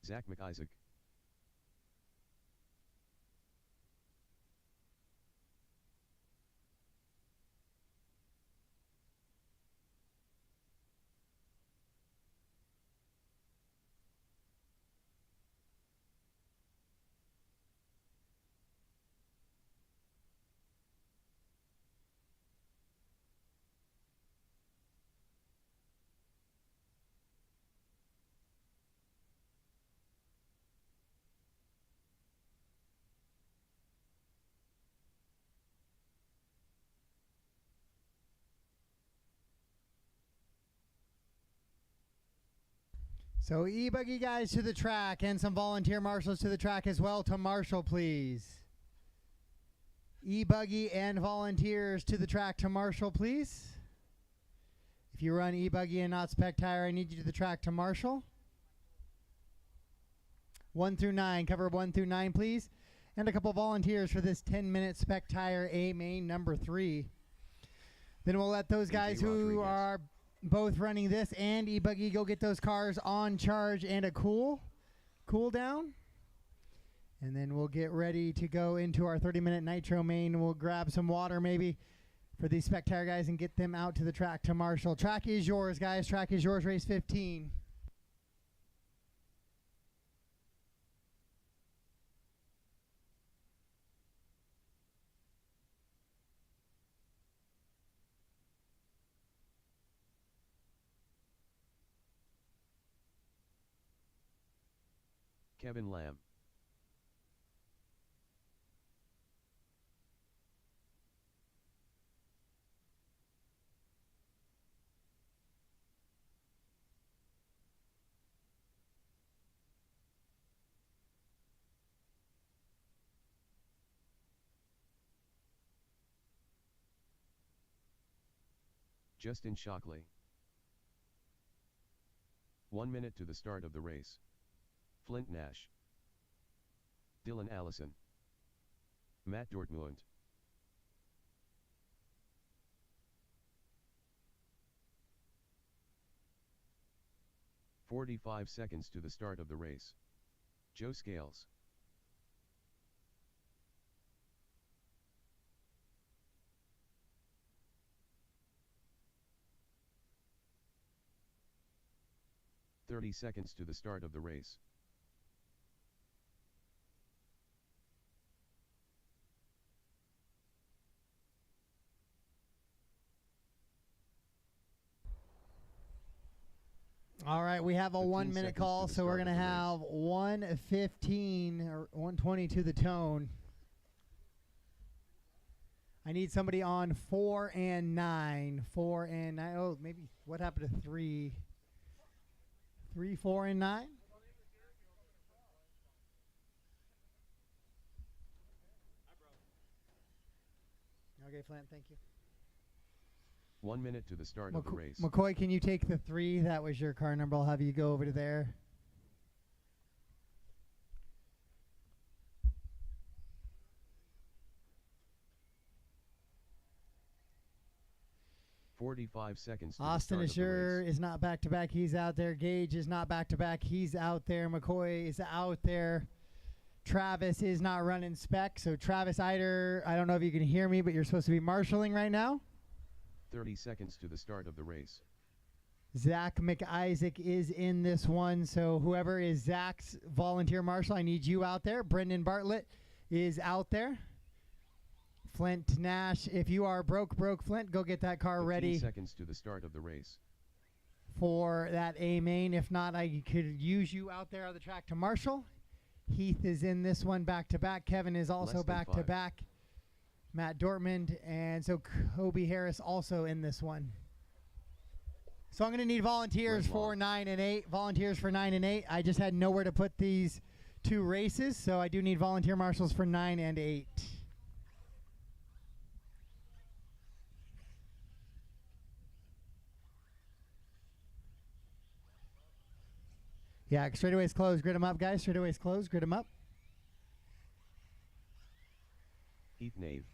Zach McIsaac. So e-buggy guys to the track and some volunteer marshals to the track as well to marshal, please. E-buggy and volunteers to the track to marshal, please. If you run e-buggy and not spec tire, I need you to the track to marshal. 1 through 9, cover 1 through 9, please. And a couple volunteers for this 10-minute spec tire A main number 3. Then we'll let those guys who are both running this and e-buggy go get those cars on charge and a cool down. And then we'll get ready to go into our 30-minute nitro main. We'll grab some water maybe for these spec tire guys and get them out to the track to marshal. Track is yours, guys. Track is yours, race 15. Kevin Lamb. Justin Shockley. 1 minute to the start of the race. Flint Nash. Dylan Allison. Matt Dortmund. "45 seconds to the start of the race. Joe Scales. "30 seconds to the start of the race. All right, we have a 1 minute seconds call, to the so we're start going to of the have 1:15 or 1:20 to the tone. I need somebody on 4 and 9. 4 and 9. Oh, maybe what happened to 3? 3, 4, and 9? Okay, Flint, thank you. 1 minute to the start of the race. McCoy, can you take the 3? That was your car number. I'll have you go over to there. 45 seconds. Austin Assure is not back-to-back. He's out there. Gage is not back-to-back. He's out there. McCoy is out there. Travis is not running spec. So Travis Eider, I don't know if you can hear me, but you're supposed to be marshaling right now. 30 seconds to the start of the race. Zach McIsaac is in this one. So whoever is Zach's volunteer marshal, I need you out there. Brendan Bartlett is out there. Flint Nash, if you are broke Flint, go get that car ready. 15 seconds to the start of the race. For that A main. If not, I could use you out there on the track to marshal. Heath is in this one back-to-back. Kevin is also back-to-back. Matt Dortmund, and so Kobe Harris also in this one. So I'm going to need volunteers for 9 and 8. Volunteers for 9 and 8. I just had nowhere to put these two races, so I do need volunteer marshals for 9 and 8. Yeah, straightaway's closed. Grid them up, guys. Straightaway's closed. Grid them up. Heath Nave.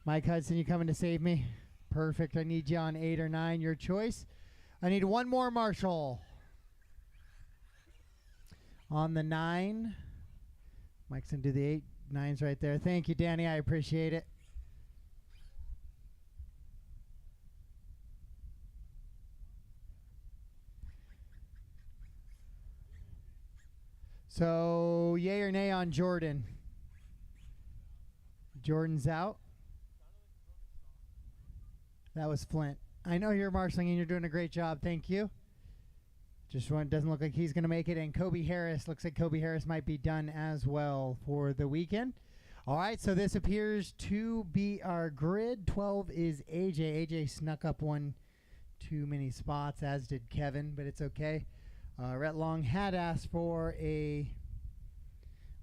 Mike Hudson, you coming to save me? Perfect. I need you on 8 or 9. Your choice. I need one more marshal. On the 9. Mike's going to do the 8. 9's right there. Thank you, Danny. I appreciate it. So, yay or nay on Jordan? Jordan's out. That was Flint. I know you're marshaling and you're doing a great job. Thank you. Just one doesn't look like he's going to make it. And Kobe Harris, looks like Kobe Harris might be done as well for the weekend. All right, so this appears to be our grid. 12 is AJ. AJ snuck up one too many spots, as did Kevin, but it's okay. Rhett Long had asked for a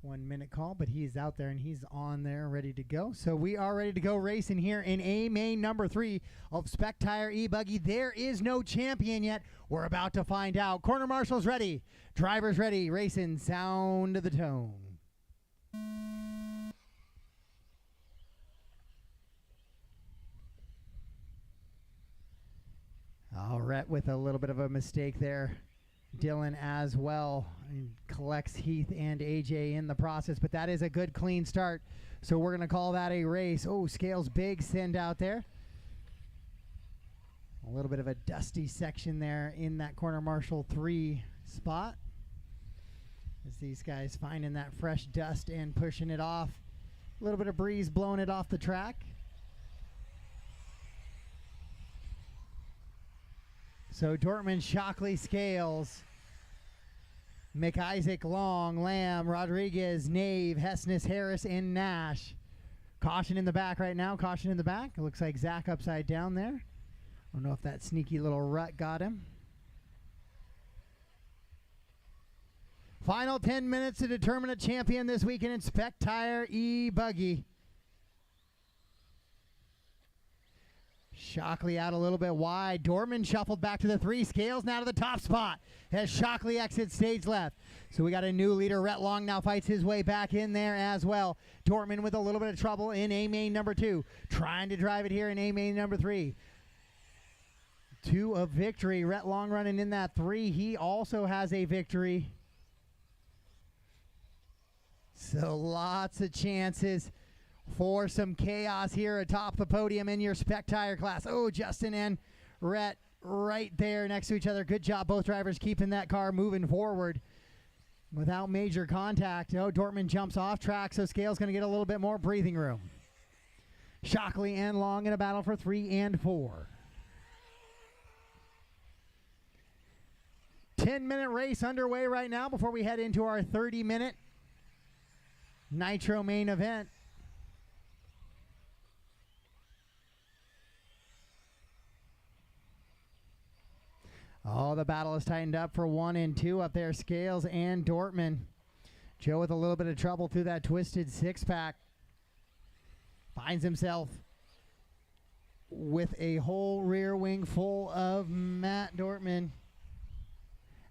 1-minute call, but he's out there and he's on there ready to go. So we are ready to go racing here in A main number 3 of Spec Tire E-Buggy. There is no champion yet. We're about to find out. Corner marshals ready. Drivers ready. Racing, sound of the tone. All right, with a little bit of a mistake there. Dylan as well, and collects Heath and AJ in the process, but that is a good clean start. So we're going to call that a race. Oh, Scales big send out there. A little bit of a dusty section there in that corner marshal 3 spot. As these guys finding that fresh dust and pushing it off. A little bit of breeze blowing it off the track. So Dortmund, Shockley, Scales, McIsaac, Long, Lamb, Rodriguez, Nave, Hessness, Harris, and Nash. Caution in the back right now. Caution in the back. It looks like Zach upside down there. I don't know if that sneaky little rut got him. Final 10 minutes to determine a champion this weekend in Spec Tire E-Buggy. Shockley out a little bit wide. Dorman shuffled back to the 3. Scales now to the top spot as Shockley exits stage left. So we got a new leader. Rhett Long now fights his way back in there as well. Dorman with a little bit of trouble in A main number 2. Trying to drive it here in A main number 3. 2 of victory. Rhett Long running in that 3. He also has a victory. So lots of chances for some chaos here atop the podium in your Spec Tire class. Oh, Justin and Rhett right there next to each other. Good job, both drivers, keeping that car moving forward without major contact. Oh, Dortmund jumps off track, so Scales going to get a little bit more breathing room. Shockley and Long in a battle for 3 and 4. 10-minute race underway right now before we head into our 30-minute Nitro main event. Oh, the battle is tightened up for 1 and 2 up there. Scales and Dortmund. Joe with a little bit of trouble through that twisted 6-pack. Finds himself with a whole rear wing full of Matt Dortmund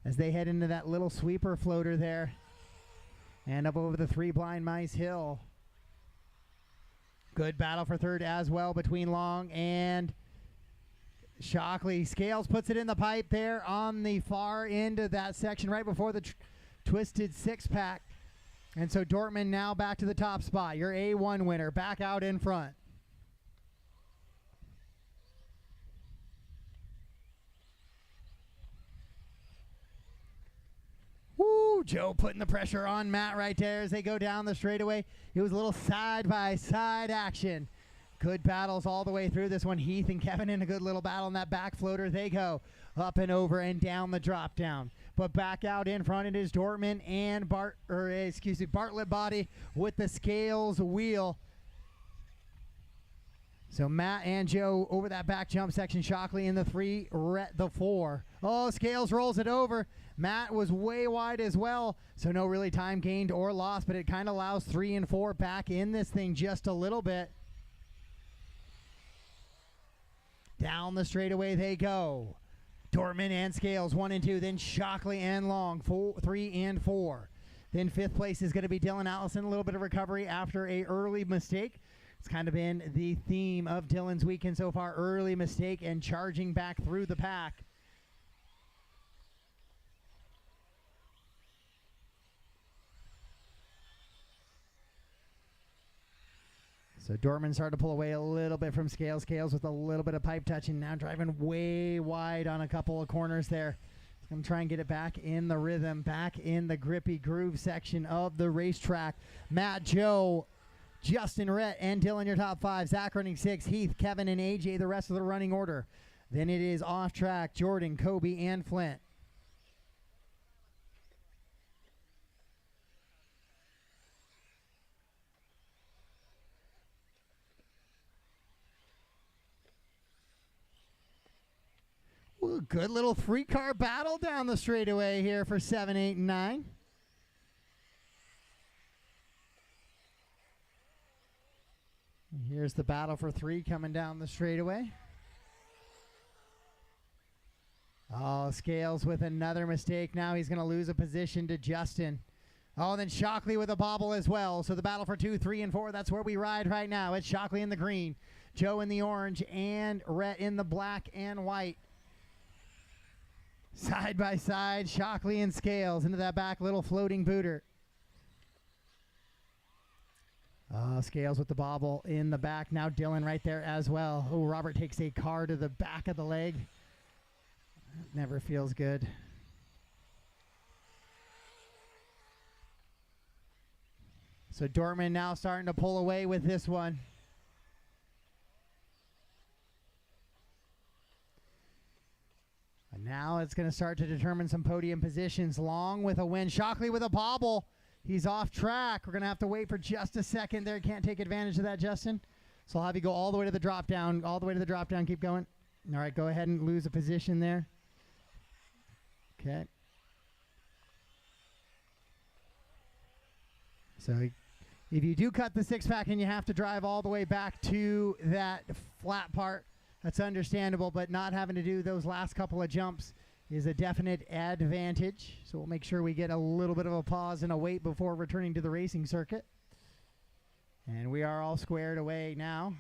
as they head into that little sweeper floater there. And up over the 3 Blind Mice Hill. Good battle for third as well between Long and Shockley. Scales puts it in the pipe there on the far end of that section right before the twisted six-pack. And so Dortmund now back to the top spot. Your A1 winner back out in front. Woo, Joe putting the pressure on Matt right there as they go down the straightaway. It was a little side-by-side action. Good battles all the way through this one. Heath and Kevin in a good little battle on that back floater. They go up and over and down the drop down. But back out in front it is Dortmund and Bartlett body with the Scales wheel. So Matt and Joe over that back jump section. Shockley in the 3, Rhett the 4. Oh, Scales rolls it over. Matt was way wide as well, so no really time gained or lost, but it kind of allows 3 and 4 back in this thing just a little bit. Down the straightaway they go. Dortmund and Scales 1 and 2, then Shockley and Long 3 and 4. Then 5th place is going to be Dylan Allison. A little bit of recovery after a early mistake. It's kind of been the theme of Dylan's weekend so far. Early mistake and charging back through the pack. So Dortmund started to pull away a little bit from Scales. Scales with a little bit of pipe touch and now driving way wide on a couple of corners there. He's going to try and get it back in the rhythm, back in the grippy groove section of the racetrack. Matt, Joe, Justin, Rhett, and Dylan, your top 5. Zach running 6, Heath, Kevin, and AJ, the rest of the running order. Then it is off track, Jordan, Kobe, and Flint. Ooh, good little 3-car battle down the straightaway here for 7, 8, and 9. Here's the battle for 3 coming down the straightaway. Oh, Scales with another mistake. Now he's going to lose a position to Justin. Oh, then Shockley with a bobble as well. So the battle for 2, 3, and 4, that's where we ride right now. It's Shockley in the green, Joe in the orange, and Rhett in the black and white. Side by side, Shockley and Scales into that back little floating booter. Scales with the bobble in the back. Now Dylan right there as well. Oh, Robert takes a car to the back of the leg. Never feels good. So Dortmund now starting to pull away with this one. And now it's going to start to determine some podium positions. Long with a win. Shockley with a bobble. He's off track. We're going to have to wait for just a second there. Can't take advantage of that, Justin. So I'll have you go all the way to the drop down. All the way to the drop down. Keep going. All right, go ahead and lose a position there. Okay. So if you do cut the 6-pack and you have to drive all the way back to that flat part, that's understandable, but not having to do those last couple of jumps is a definite advantage. So we'll make sure we get a little bit of a pause and a wait before returning to the racing circuit. And we are all squared away now.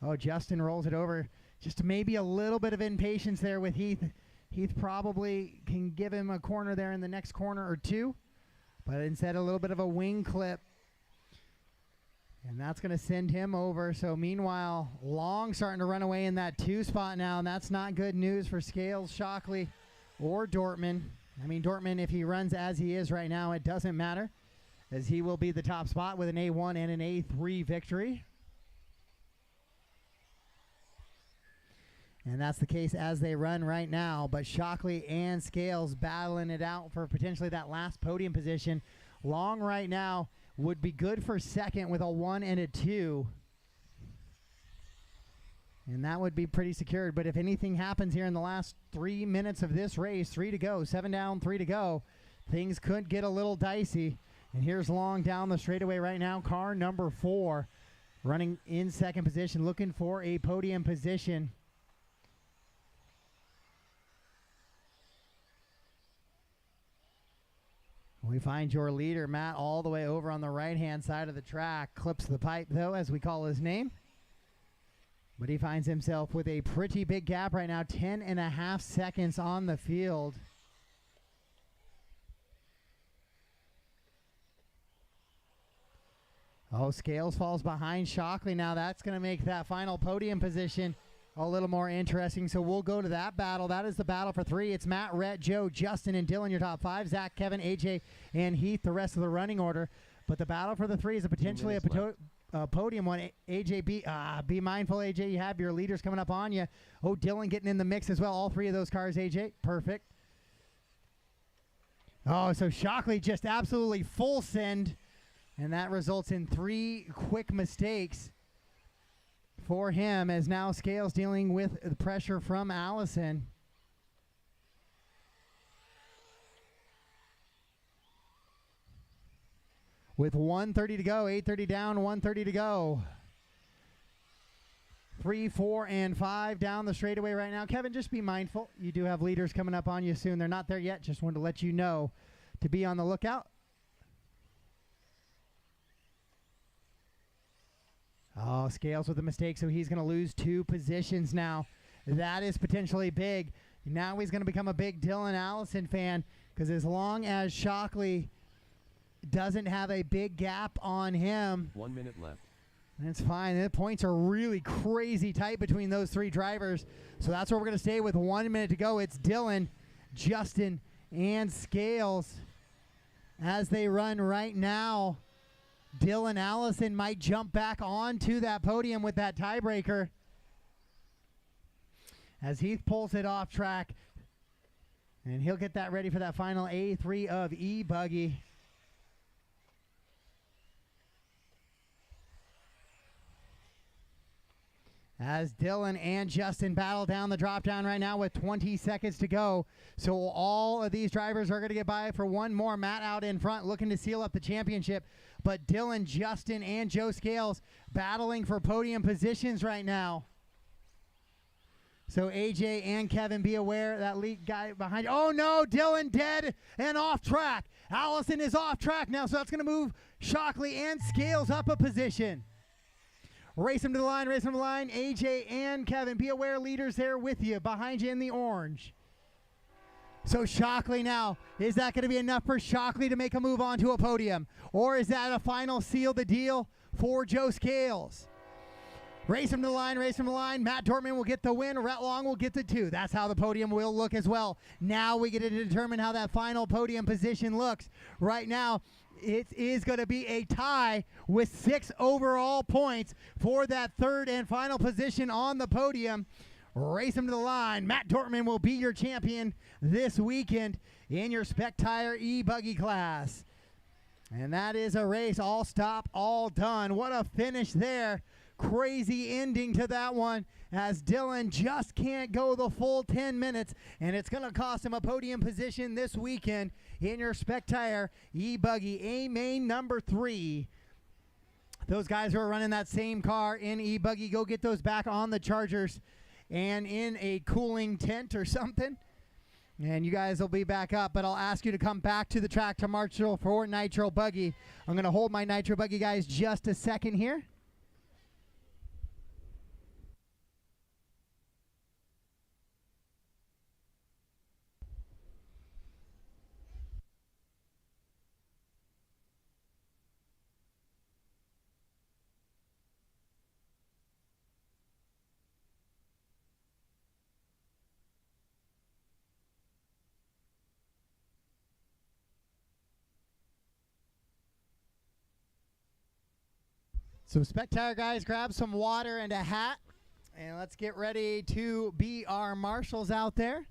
Oh, Justin rolls it over. Just maybe a little bit of impatience there with Heath. Heath probably can give him a corner there in the next corner or 2. But instead a little bit of a wing clip. And that's going to send him over. So meanwhile, Long starting to run away in that 2 spot now, and that's not good news for Scales, Shockley, or Dortmund. I mean, Dortmund, if he runs as he is right now, it doesn't matter, as he will be the top spot with an A1 and an A3 victory. And that's the case as they run right now. But Shockley and Scales battling it out for potentially that last podium position. Long right now would be good for second with a 1 and a 2. And that would be pretty secured. But if anything happens here in the last 3 minutes of this race, 3 to go, 7 down, 3 to go, things could get a little dicey. And here's Long down the straightaway right now, car number 4, running in second position, looking for a podium position. We find your leader, Matt, all the way over on the right-hand side of the track. Clips the pipe, though, as we call his name. But he finds himself with a pretty big gap right now, 10.5 seconds on the field. Oh, Scales falls behind Shockley now. That's going to make that final podium position a little more interesting. So we'll go to that battle. That is the battle for 3. It's Matt, Rhett, Joe, Justin, and Dylan, your top 5. Zach, Kevin, AJ, and Heath, the rest of the running order. But the battle for the 3 is potentially a podium one. AJ, be mindful, AJ. You have your leaders coming up on you. Oh, Dylan getting in the mix as well. All 3 of those cars, AJ. Perfect. Oh, so Shockley just absolutely full send. And that results in 3 quick mistakes for him, as now Scales dealing with the pressure from Allison. With 1:30 to go, 8:30 down, 1:30 to go. 3, 4, and 5 down the straightaway right now. Kevin, just be mindful. You do have leaders coming up on you soon. They're not there yet. Just wanted to let you know to be on the lookout. Oh, Scales with a mistake, so he's going to lose 2 positions now. That is potentially big. Now he's going to become a big Dylan Allison fan, because as long as Shockley doesn't have a big gap on him, 1 minute left. That's fine. The points are really crazy tight between those 3 drivers. So that's where we're going to stay with 1 minute to go. It's Dylan, Justin, and Scales as they run right now. Dylan Allison might jump back onto that podium with that tiebreaker as Heath pulls it off track. And he'll get that ready for that final A3 of E-Buggy. As Dylan and Justin battle down the drop down right now with 20 seconds to go. So all of these drivers are going to get by for one more. Matt out in front looking to seal up the championship. But Dylan, Justin, and Joe Scales battling for podium positions right now. So AJ and Kevin, be aware that lead guy behind you. Oh no, Dylan dead and off track. Allison is off track now, so that's going to move Shockley and Scales up a position. Race him to the line, race him to the line. AJ and Kevin, be aware, leaders there with you, behind you in the orange. So Shockley now, is that going to be enough for Shockley to make a move onto a podium? Or is that a final seal the deal for Joe Scales? Race him to the line, race him to the line. Matt Dortman will get the win. Rhett Long will get the 2. That's how the podium will look as well. Now we get to determine how that final podium position looks. Right now, it is going to be a tie with 6 overall points for that 3rd and final position on the podium. Race him to the line. Matt Dortman will be your champion this weekend in your Spec Tire E-Buggy class. And that is a race all stop, all done. What a finish there. Crazy ending to that one, as Dylan just can't go the full 10 minutes, and it's going to cost him a podium position this weekend in your Spec Tire E-Buggy A-Main number 3. Those guys who are running that same car in E-Buggy, go get those back on the chargers and in a cooling tent or something. And you guys will be back up, but I'll ask you to come back to the track to Marshall for Nitro Buggy. I'm going to hold my Nitro Buggy guys just a second here. So Spec Tire guys, grab some water and a hat, and let's get ready to be our marshals out there.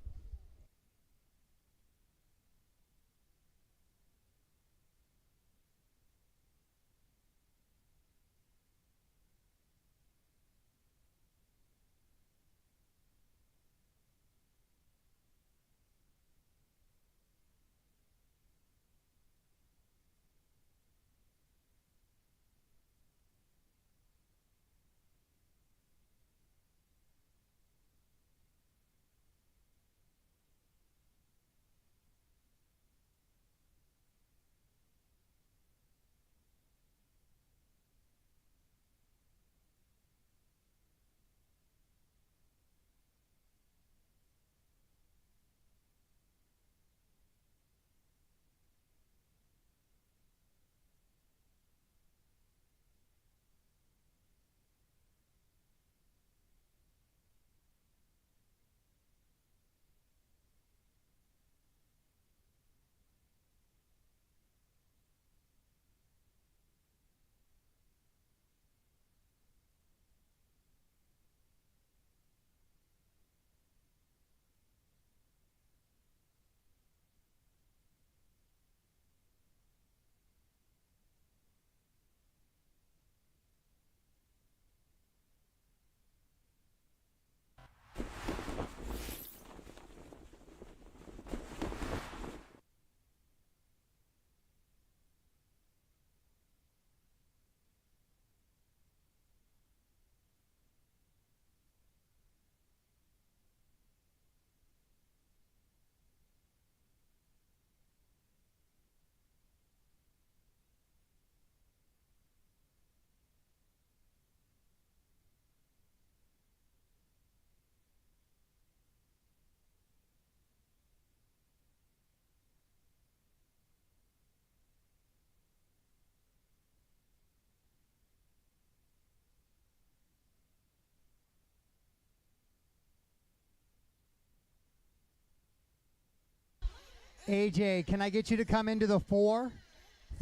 AJ, can I get you to come into the 4?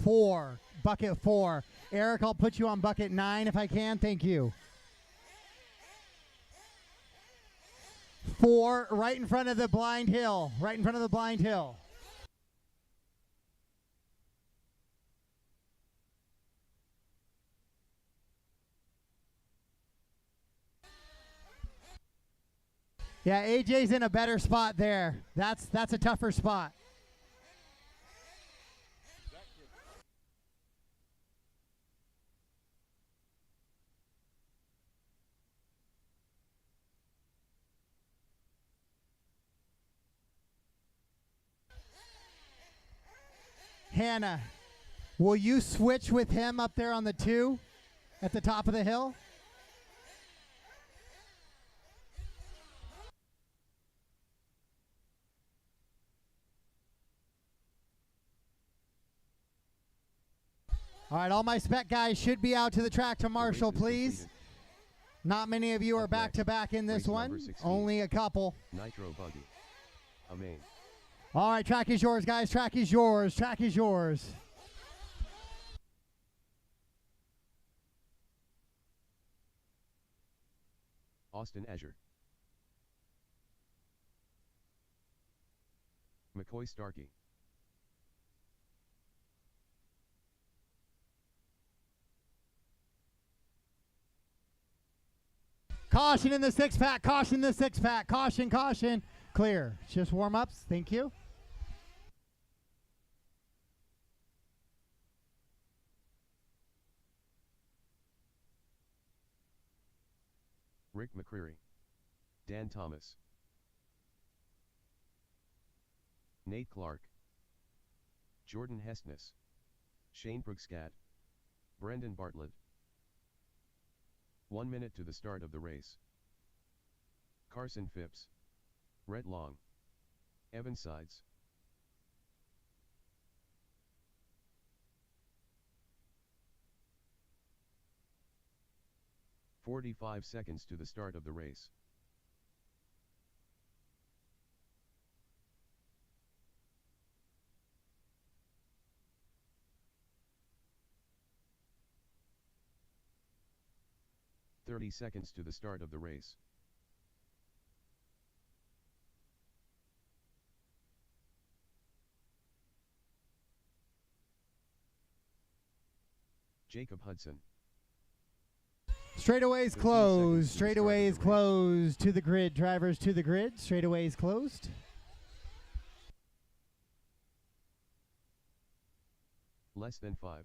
4. Bucket 4. Eric, I'll put you on bucket 9 if I can. Thank you. 4, right in front of the blind hill. Right in front of the blind hill. Yeah, AJ's in a better spot there. That's a tougher spot. Hannah, will you switch with him up there on the 2 at the top of the hill? All right, all my spec guys should be out to the track to marshal, please. Not many of you are back-to-back in this one. Only a couple. Nitro buggy. A main. All right, track is yours, guys. Track is yours. Track is yours. Austin Azure. McCoy Starkey. Caution in the 6-pack. Caution in the 6-pack. Caution, caution. Clear. Just warm-ups. Thank you. Rick McCreary. Dan Thomas. Nate Clark. Jordan Hestness. Shane Brookscat. Brendan Bartlett. 1 minute to the start of the race. Carson Phipps. Rhett Long. Evan Sides. "45 seconds to the start of the race. "30 seconds to the start of the race. Jacob Hudson. Straightaways closed. Straightaways closed. To the grid. Drivers to the grid. Straightaways closed. Less than 5.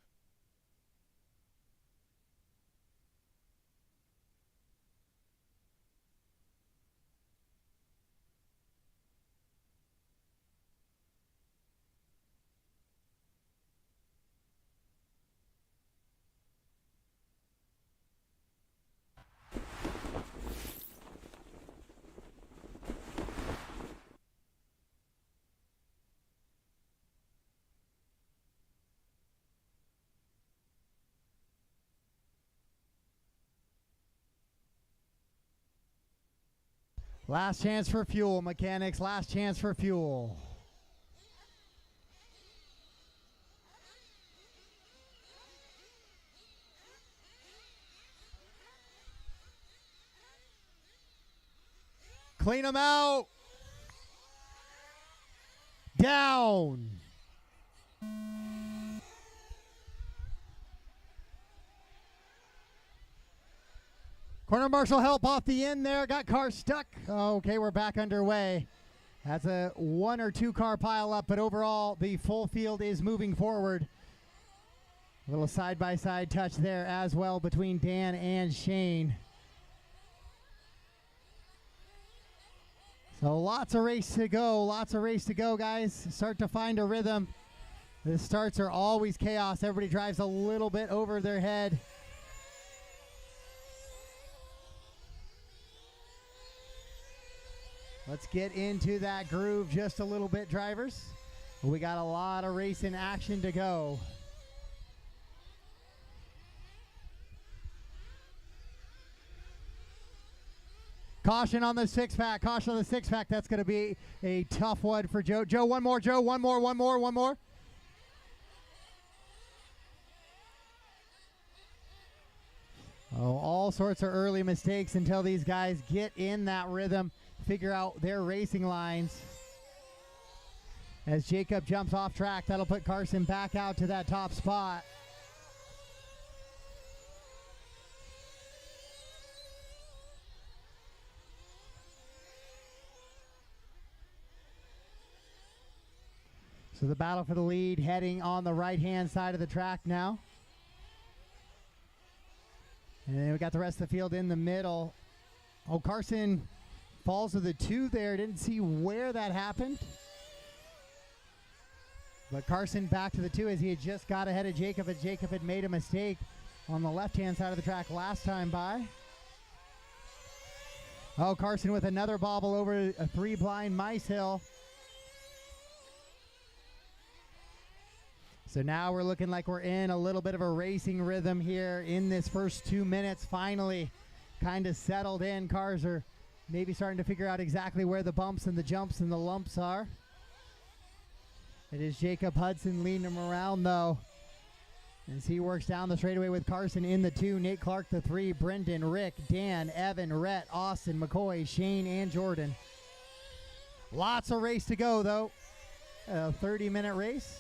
Last chance for fuel, mechanics. Last chance for fuel. Clean them out. Down. Corner marshal help off the end there. Got car stuck. Okay, we're back underway. That's a 1 or 2 car pile up, but overall the full field is moving forward. A little side-by-side touch there as well between Dan and Shane. So lots of race to go. Lots of race to go, guys. Start to find a rhythm. The starts are always chaos. Everybody drives a little bit over their head. Let's get into that groove just a little bit, drivers. We got a lot of racing action to go. Caution on the six-pack. Caution on the six-pack. That's going to be a tough one for Joe. Joe, one more. Joe, one more. Oh, all sorts of early mistakes until these guys get in that rhythm, figure out their racing lines. As Jacob jumps off track, that'll put Carson back out to that top spot. So the battle for the lead heading on the right-hand side of the track now. And then we got the rest of the field in the middle. Oh, Carson falls to the 2 there. Didn't see where that happened. But Carson back to the 2 as he had just got ahead of Jacob, and Jacob had made a mistake on the left-hand side of the track last time by. Oh, Carson with another bobble over a 3-blind Mice Hill. So now we're looking like we're in a little bit of a racing rhythm here in this first 2 minutes. Finally kind of settled in. Cars are maybe starting to figure out exactly where the bumps and the jumps and the lumps are. It is Jacob Hudson leading him around, though, as he works down the straightaway with Carson in the 2, Nate Clark the 3, Brendan, Rick, Dan, Evan, Rhett, Austin, McCoy, Shane, and Jordan. Lots of race to go, though. A 30-minute race.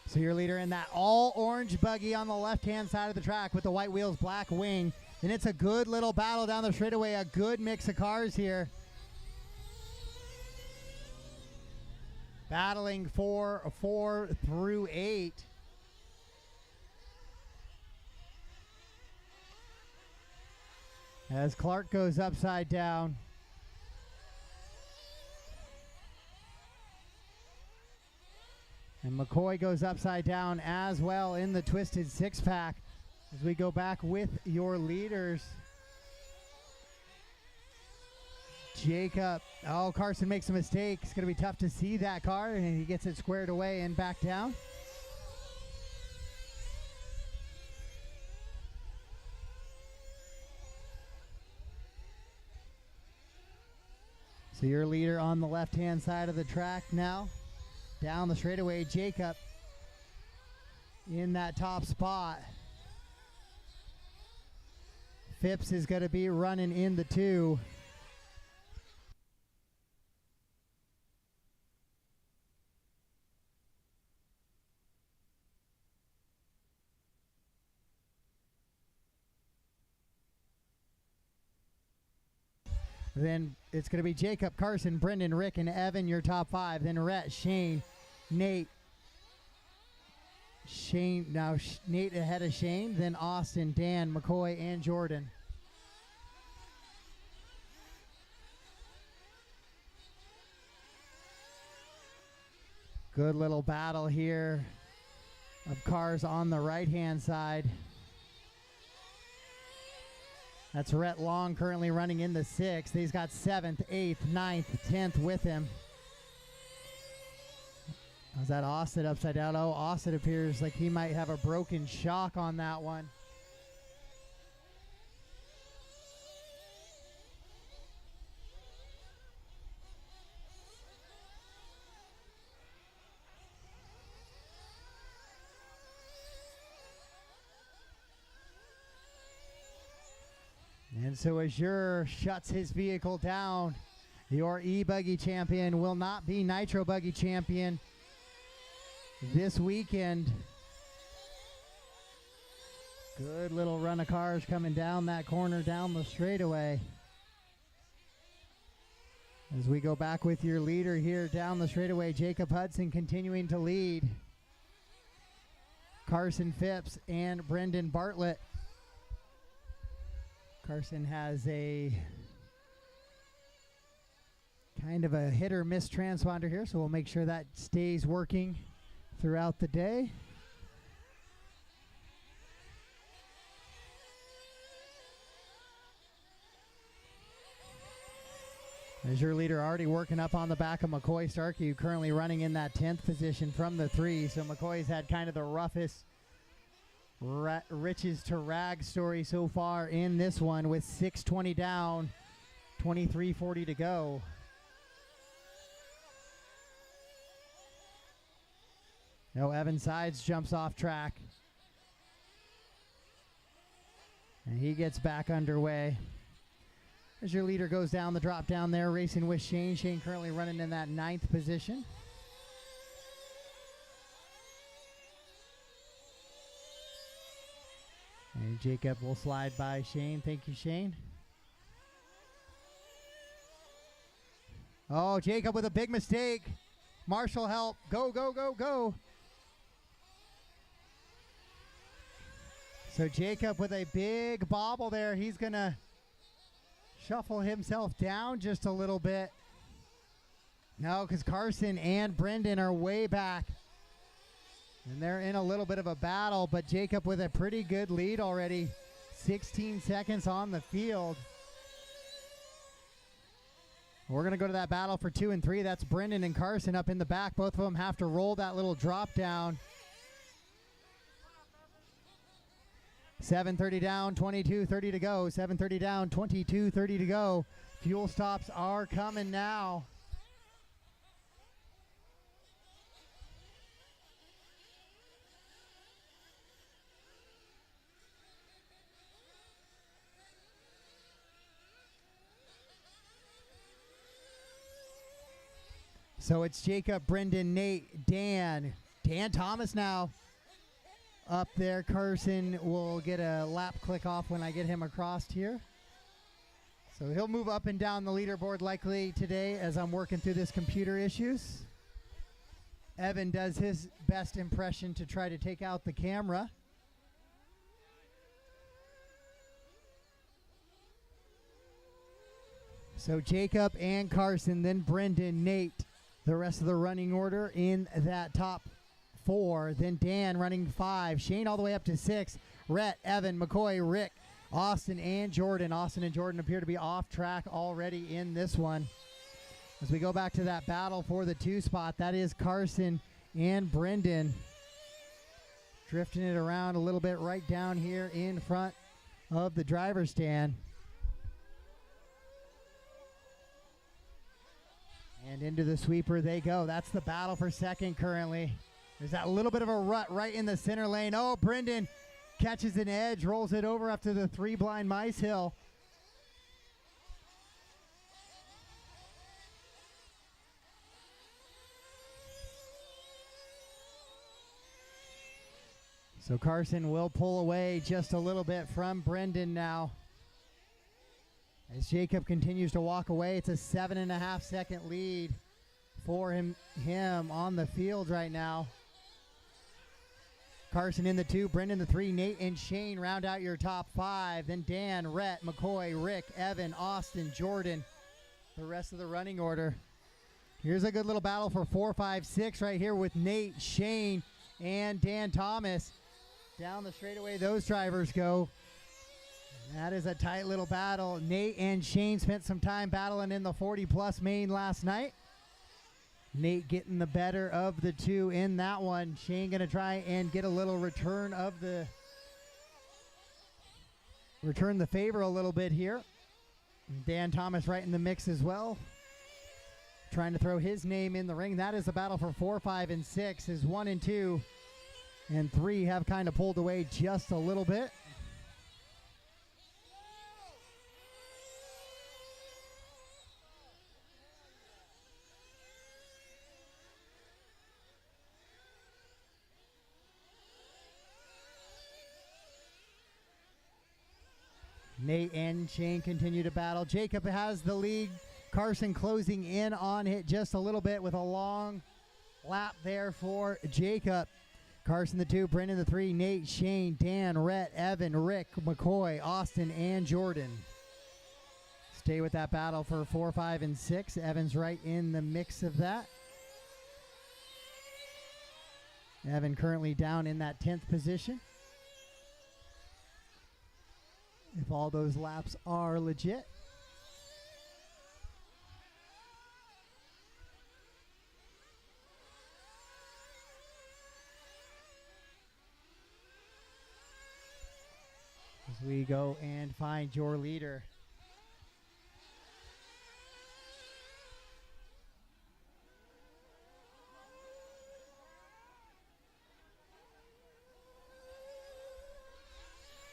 So your leader in that all-orange buggy on the left-hand side of the track with the white wheels, black wing. And it's a good little battle down the straightaway, a good mix of cars here. Battling for 4 through 8. As Clark goes upside down. And McCoy goes upside down as well in the twisted 6-pack as we go back with your leaders. Jacob, oh, Carson makes a mistake. It's going to be tough to see that car, and he gets it squared away and back down. So your leader on the left-hand side of the track now. Down the straightaway, Jacob in that top spot. Phipps is going to be running in the 2. Then it's going to be Jacob, Carson, Brendan, Rick, and Evan, your top 5. Then Rhett, Shane, Nate. Nate ahead of Shane. Then Austin, Dan, McCoy, and Jordan. Good little battle here of cars on the right-hand side. That's Rhett Long currently running in the 6th. He's got 7th, 8th, 9th, 10th with him. Was that Austin upside down? Oh, Austin appears like he might have a broken shock on that one. And so Azure shuts his vehicle down. Your e-buggy champion will not be Nitro Buggy champion this weekend. Good little run of cars coming down that corner, down the straightaway. As we go back with your leader here down the straightaway, Jacob Hudson continuing to lead. Carson Phipps and Brendan Bartlett. Carson has a Kind of a hit or miss transponder here, so we'll make sure that stays working throughout the day. There's your leader already working up on the back of McCoy Starkey, currently running in that 10th position from the 3. So McCoy's had kind of the roughest riches to rags story so far in this one, with 6:20 down, 23:40 to go. No, Evan Sides jumps off track. And he gets back underway. As your leader goes down the drop down there, racing with Shane. Shane currently running in that 9th position. And Jacob will slide by Shane. Thank you, Shane. Oh, Jacob with a big mistake. Marshall help. Go, go, go, go. So Jacob with a big bobble there. He's going to shuffle himself down just a little bit. No, because Carson and Brendan are way back. And they're in a little bit of a battle, but Jacob with a pretty good lead already. 16 seconds on the field. We're going to go to that battle for 2 and 3. That's Brendan and Carson up in the back. Both of them have to roll that little drop down. 7:30 down, 22:30 to go. 7:30 down, 22:30 to go. Fuel stops are coming now. So it's Jacob, Brendan, Nate, Dan Thomas now up there. Carson will get a lap click off when I get him across here. So he'll move up and down the leaderboard likely today as I'm working through this computer issues. Evan does his best impression to try to take out the camera. So Jacob and Carson, then Brendan, Nate, the rest of the running order in that top 4. Then Dan running 5. Shane all the way up to 6. Rhett, Evan, McCoy, Rick, Austin, and Jordan. Austin and Jordan appear to be off track already in this one. As we go back to that battle for the 2 spot, that is Carson and Brendan. Drifting it around a little bit right down here in front of the driver's stand. And into the sweeper they go. That's the battle for second currently. There's that little bit of a rut right in the center lane. Oh, Brendan catches an edge, rolls it over up to the 3 blind mice hill. So Carson will pull away just a little bit from Brendan now. As Jacob continues to walk away, it's a 7.5 second lead for him on the field right now. Carson in the 2, Brendan the 3, Nate and Shane round out your top 5. Then Dan, Rhett, McCoy, Rick, Evan, Austin, Jordan, the rest of the running order. Here's a good little battle for 4, 5, 6 right here with Nate, Shane, and Dan Thomas. Down the straightaway those drivers go. That is a tight little battle. Nate and Shane spent some time battling in the 40-plus main last night. Nate getting the better of the 2 in that one. Shane going to try and get a little return the favor a little bit here. Dan Thomas right in the mix as well, trying to throw his name in the ring. That is a battle for 4, 5, and 6. As 1 and 2 and 3 have kind of pulled away just a little bit. Nate and Shane continue to battle. Jacob has the lead. Carson closing in on it just a little bit with a long lap there for Jacob. Carson the 2, Brendan the 3, Nate, Shane, Dan, Rhett, Evan, Rick, McCoy, Austin, and Jordan. stay with that battle for 4, 5, and 6. Evan's right in the mix of that. Evan currently down in that 10th position. If all those laps are legit. As we go and find your leader.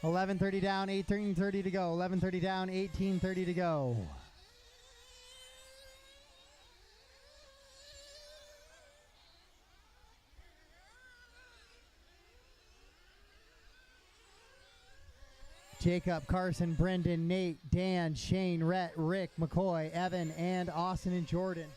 $11:30 down, 18:30 to go. 11:30 down, 18:30 to go. Jacob, Carson, Brendan, Nate, Dan, Shane, Rhett, Rick, McCoy, Evan, and Austin and Jordan.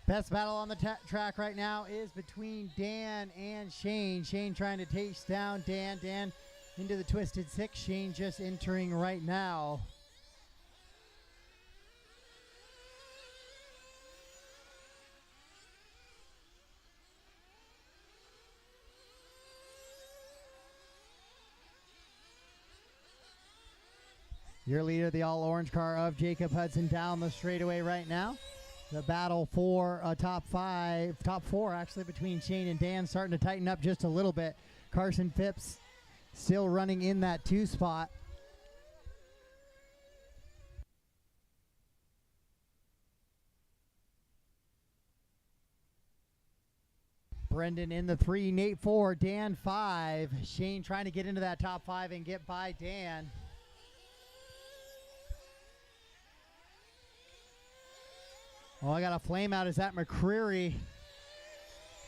Best battle on the track right now is between Dan and Shane. Shane trying to chase down Dan. Dan into the Twisted Six. Shane just entering right now. Your leader, the all-orange car of Jacob Hudson, down the straightaway right now. The battle for top four actually between Shane and Dan starting to tighten up just a little bit. Carson Phipps still running in that 2 spot. Brendan in the 3, Nate 4, Dan 5. Shane trying to get into that top 5 and get by Dan. Oh, I got a flame out. Is that McCreary?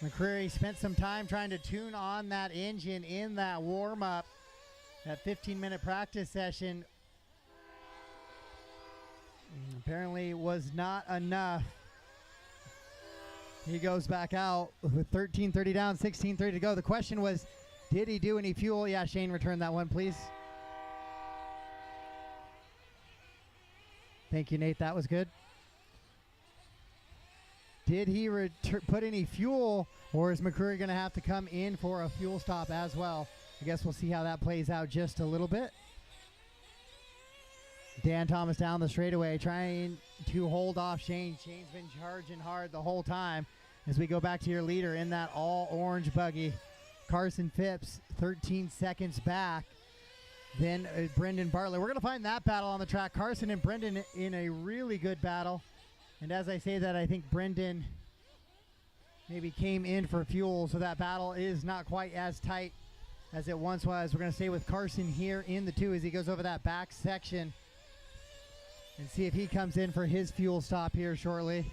McCreary spent some time trying to tune on that engine in that warm-up, that 15-minute practice session. Apparently was not enough. He goes back out with 13:30 down, 16:30 to go. The question was, did he do any fuel? Yeah, Shane, return that one, please. Thank you, Nate. That was good. Did he put any fuel, or is McCreary going to have to come in for a fuel stop as well? I guess we'll see how that plays out just a little bit. Dan Thomas down the straightaway trying to hold off Shane. Shane's been charging hard the whole time. As we go back to your leader in that all-orange buggy, Carson Phipps, 13 seconds back. Then Brendan Bartlett. We're going to find that battle on the track. Carson and Brendan in a really good battle. And as I say that, I think Brendan maybe came in for fuel, so that battle is not quite as tight as it once was. We're going to stay with Carson here in the 2 as he goes over that back section and see if he comes in for his fuel stop here shortly.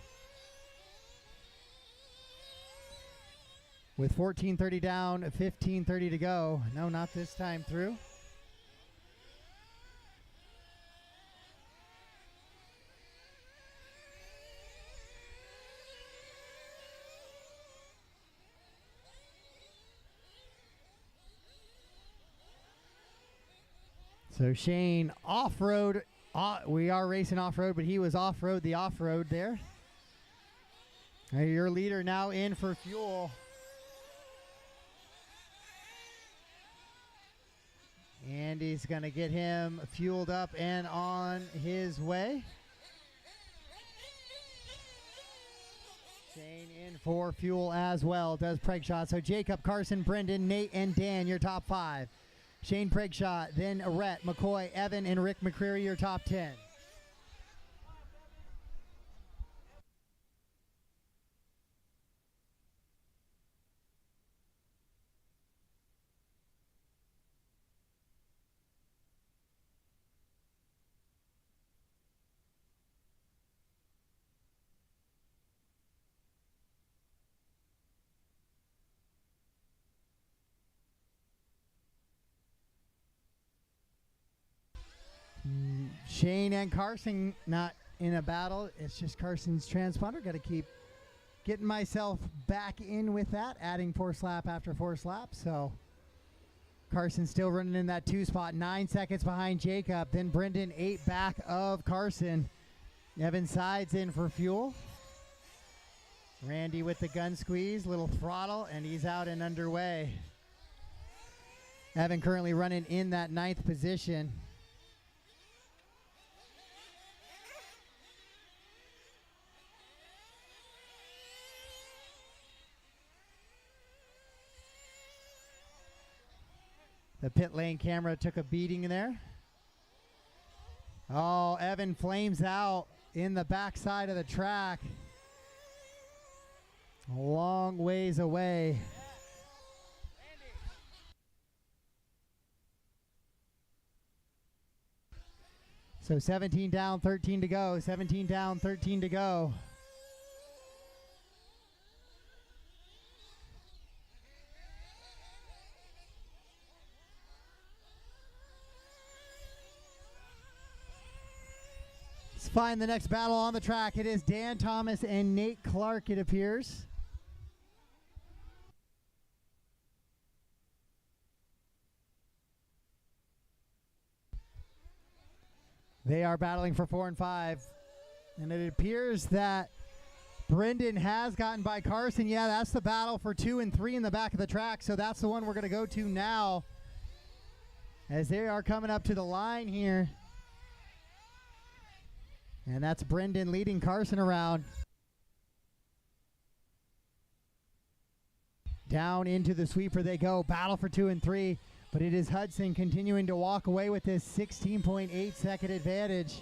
With 14:30 down, 15:30 to go. No, not this time through. So Shane off-road. We are racing off-road, but he was off-road the off-road there. Your leader now in for fuel. And he's going to get him fueled up and on his way. Shane in for fuel as well. Does Pregshaw. So Jacob, Carson, Brendan, Nate, and Dan, your top 5. Shane Pregshaw, then Rhett, McCoy, Evan, and Rick McCreary, your top 10. Shane and Carson not in a battle. It's just Carson's transponder. Got to keep getting myself back in with that, adding 4 slap after 4 slap. So Carson still running in that 2 spot, 9 seconds behind Jacob. Then Brendan 8 back of Carson. Evan sides in for fuel. Randy with the gun squeeze, little throttle, and he's out and underway. Evan currently running in that 9th position. The pit lane camera took a beating there. Oh, Evan flames out in the backside of the track. A long ways away. So 17 down, 13 to go. 17 down, 13 to go. Let's find the next battle on the track. It is Dan Thomas and Nate Clark, it appears. They are battling for 4 and 5. And it appears that Brendan has gotten by Carson. Yeah, that's the battle for 2 and 3 in the back of the track. So that's the one we're going to go to now, as they are coming up to the line here. And that's Brendan leading Carson around. Down into the sweeper they go. Battle for 2 and 3. But it is Hudson continuing to walk away with this 16.8 second advantage.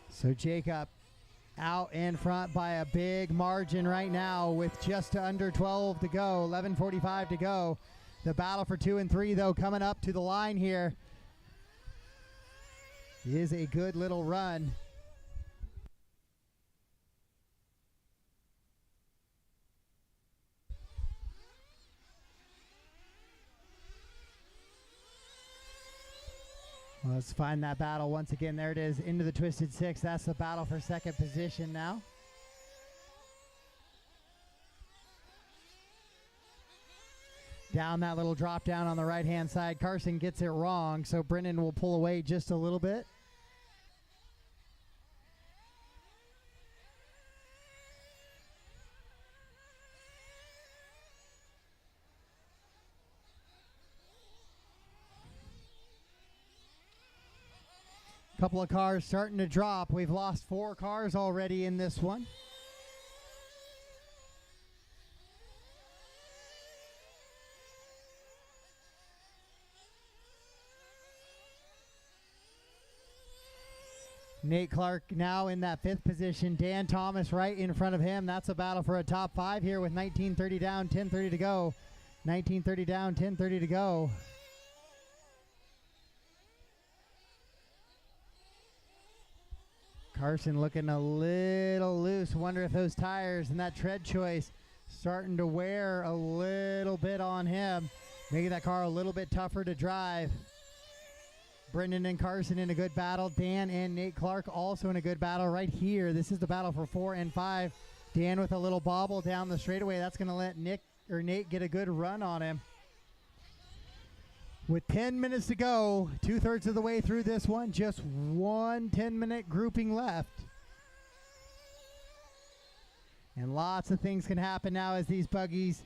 So Jacob out in front by a big margin right now with just under 12 to go, 11:45 to go. The battle for 2 and 3 though coming up to the line here. It is a good little run. Let's find that battle once again. There it is, into the Twisted Six. That's the battle for 2nd position now. Down that little drop down on the right-hand side. Carson gets it wrong, so Brendan will pull away just a little bit. Couple of cars starting to drop. We've lost 4 cars already in this one. Nate Clark now in that 5th position. Dan Thomas right in front of him. That's a battle for a top 5 here with 19:30 down, 10:30 to go. 19:30 down, 10:30 to go. Carson looking a little loose. Wonder if those tires and that tread choice starting to wear a little bit on him, making that car a little bit tougher to drive. Brendan and Carson in a good battle. Dan and Nate Clark also in a good battle right here. This is the battle for 4 and 5. Dan with a little bobble down the straightaway. That's going to let Nate get a good run on him. With 10 minutes to go, 2/3 of the way through this one, just one 10-minute grouping left. And lots of things can happen now as these buggies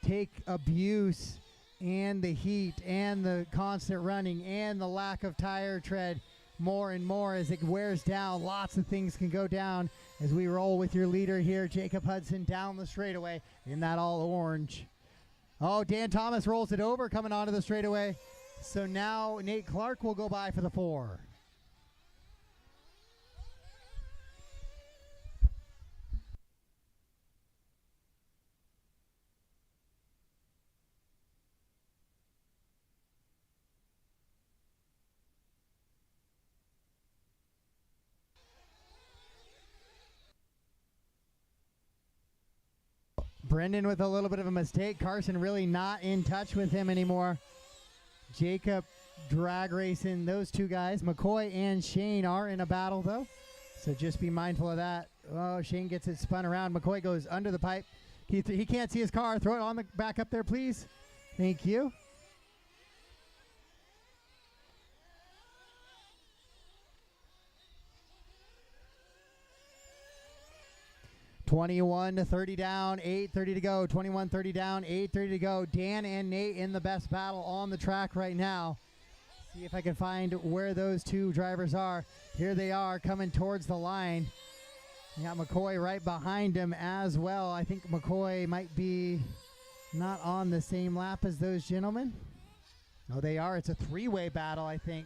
take abuse and the heat and the constant running and the lack of tire tread more and more as it wears down. Lots of things can go down as we roll with your leader here, Jacob Hudson, down the straightaway in that all orange. Oh, Dan Thomas rolls it over coming onto the straightaway. So now Nate Clark will go by for the 4. Brendan with a little bit of a mistake. Carson really not in touch with him anymore. Jacob drag racing those two guys. McCoy and Shane are in a battle though, so just be mindful of that. Oh, Shane gets it spun around. McCoy goes under the pipe. He can't see his car. Throw it on the back up there, please. Thank you. $21-30 down, 8:30 to go. 21-30 down, 8:30 to go. Dan and Nate in the best battle on the track right now. See if I can find where those two drivers are. Here they are coming towards the line. You got McCoy right behind him as well. I think McCoy might be not on the same lap as those gentlemen. Oh, they are. It's a three-way battle, I think.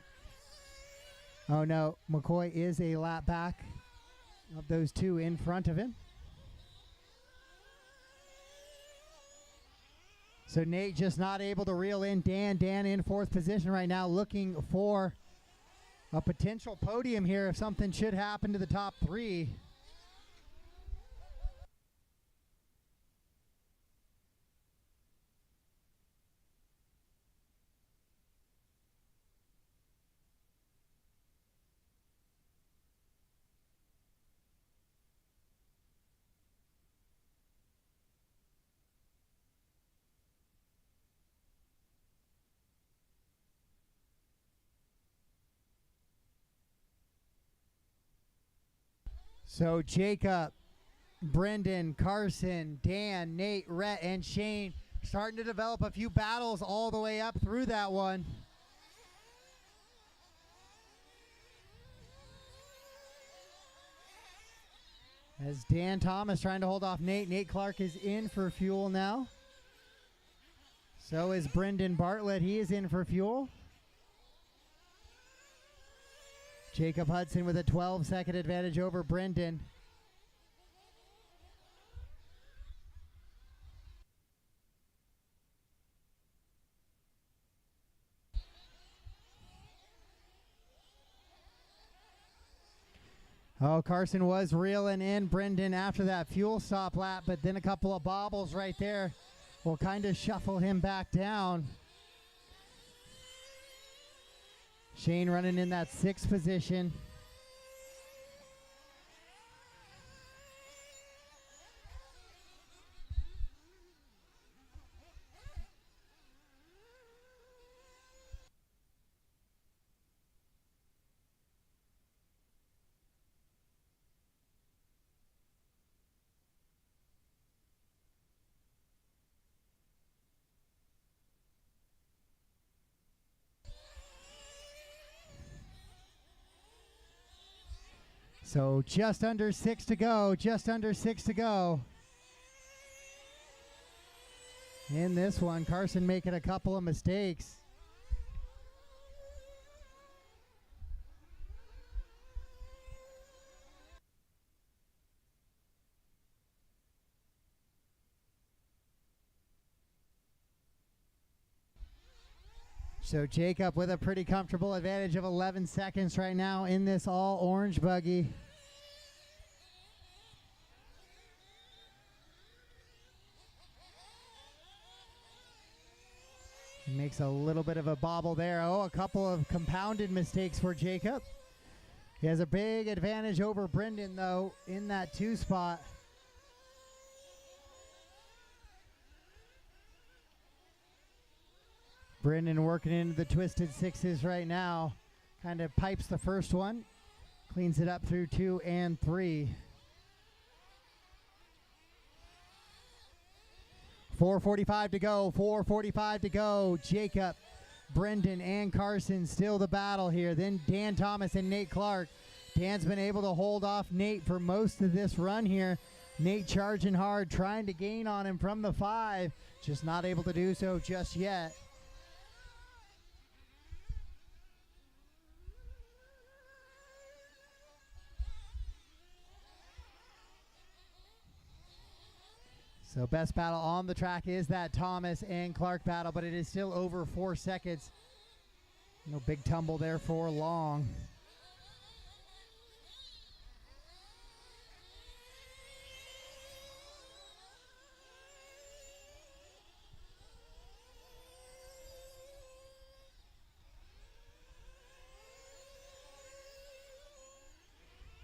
Oh, no. McCoy is a lap back of those two in front of him. So Nate just not able to reel in Dan. Dan in fourth position right now, looking for a potential podium here if something should happen to the top three. So Jacob, Brendan, Carson, Dan, Nate, Rhett, and Shane starting to develop a few battles all the way up through that one. As Dan Thomas trying to hold off Nate. Nate Clark is in for fuel now. So is Brendan Bartlett. He is in for fuel. Jacob Hudson with a 12-second advantage over Brendan. Oh, Carson was reeling in Brendan after that fuel stop lap, but then a couple of bobbles right there will kind of shuffle him back down. Shane running in that sixth position. So just under 6 to go, just under 6 to go. In this one, Carson making a couple of mistakes. So Jacob with a pretty comfortable advantage of 11 seconds right now in this all orange buggy. He makes a little bit of a bobble there. Oh, a couple of compounded mistakes for Jacob. He has a big advantage over Brendan, though, in that 2 spot. Brendan working into the twisted sixes right now. Kind of pipes the first one. Cleans it up through 2 and 3. 4:45 to go, 4:45 to go. Jacob, Brendan, and Carson still the battle here. Then Dan Thomas and Nate Clark. Dan's been able to hold off Nate for most of this run here. Nate charging hard, trying to gain on him from the 5. Just not able to do so just yet. So best battle on the track is that Thomas and Clark battle, but it is still over 4 seconds. No big tumble there for long.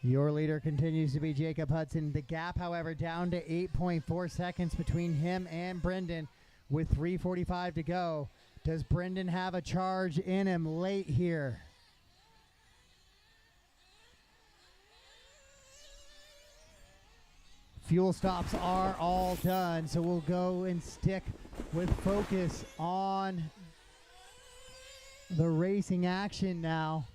Your leader continues to be Jacob Hudson. The gap, however, down to 8.4 seconds between him and Brendan with 3:45 to go. Does Brendan have a charge in him late here? Fuel stops are all done, so we'll go and stick with focus on the racing action now.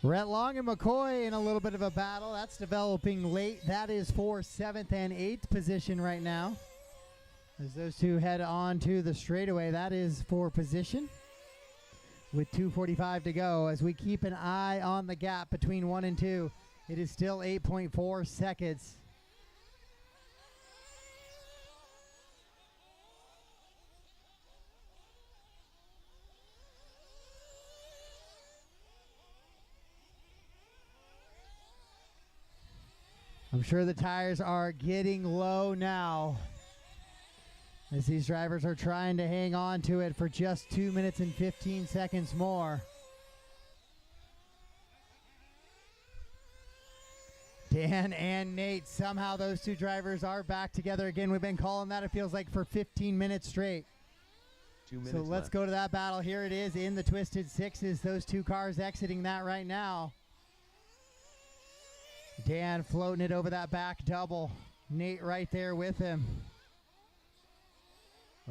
Rhett Long and McCoy in a little bit of a battle. That's developing late. That is for 7th and 8th position right now. As those two head on to the straightaway, that is for position with 2:45 to go. As we keep an eye on the gap between 1 and 2, it is still 8.4 seconds. I'm sure the tires are getting low now as these drivers are trying to hang on to it for just 2 minutes and 15 seconds more. Dan and Nate, somehow those two drivers are back together again. We've been calling that, it feels like, for 15 minutes straight. 2 minutes so let's left. go to that battle. Here it is in the Twisted Sixes. Those two cars exiting that right now. Dan floating it over that back double. Nate right there with him.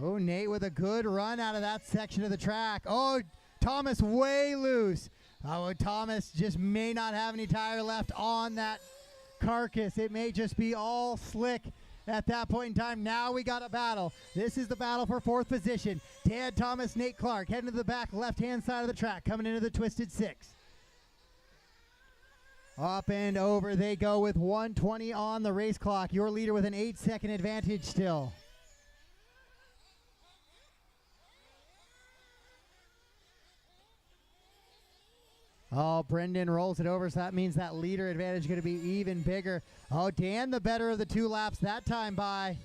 Oh, Nate with a good run out of that section of the track. Oh, Thomas way loose. Oh, Thomas just may not have any tire left on that carcass. It may just be all slick at that point in time. Now we got a battle. This is the battle for 4th position. Dan Thomas, Nate Clark heading to the back left-hand side of the track, coming into the Twisted Six. Up and over they go with 1:20 on the race clock. Your leader with an 8-second advantage still. Oh, Brendan rolls it over, so that means that leader advantage is going to be even bigger. Oh, Dan the better of the 2 laps that time by.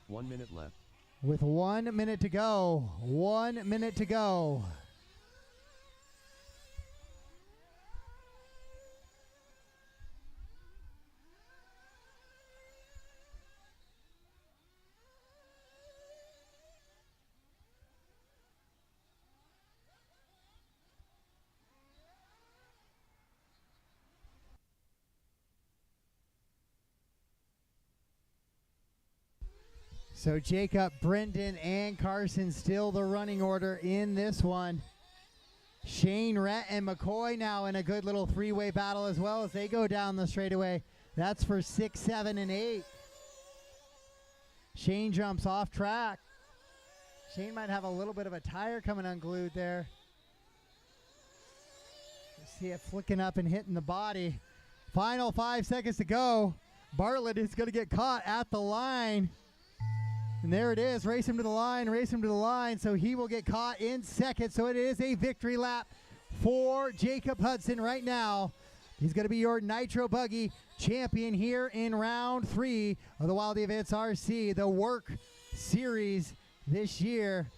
1 minute left. With 1 minute to go. 1 minute to go. So Jacob, Brendan, and Carson still the running order in this one. Shane, Rhett, and McCoy now in a good little 3-way battle as well as they go down the straightaway. That's for 6, 7, and 8. Shane jumps off track. Shane might have a little bit of a tire coming unglued there. You see it flicking up and hitting the body. Final 5 seconds to go. Bartlett is going to get caught at the line. And there it is. Race him to the line. Race him to the line. So he will get caught in second. So it is a victory lap for Jacob Hudson right now. He's going to be your Nitro Buggy champion here in round 3 of the Wild Events RC, the WERC series this year.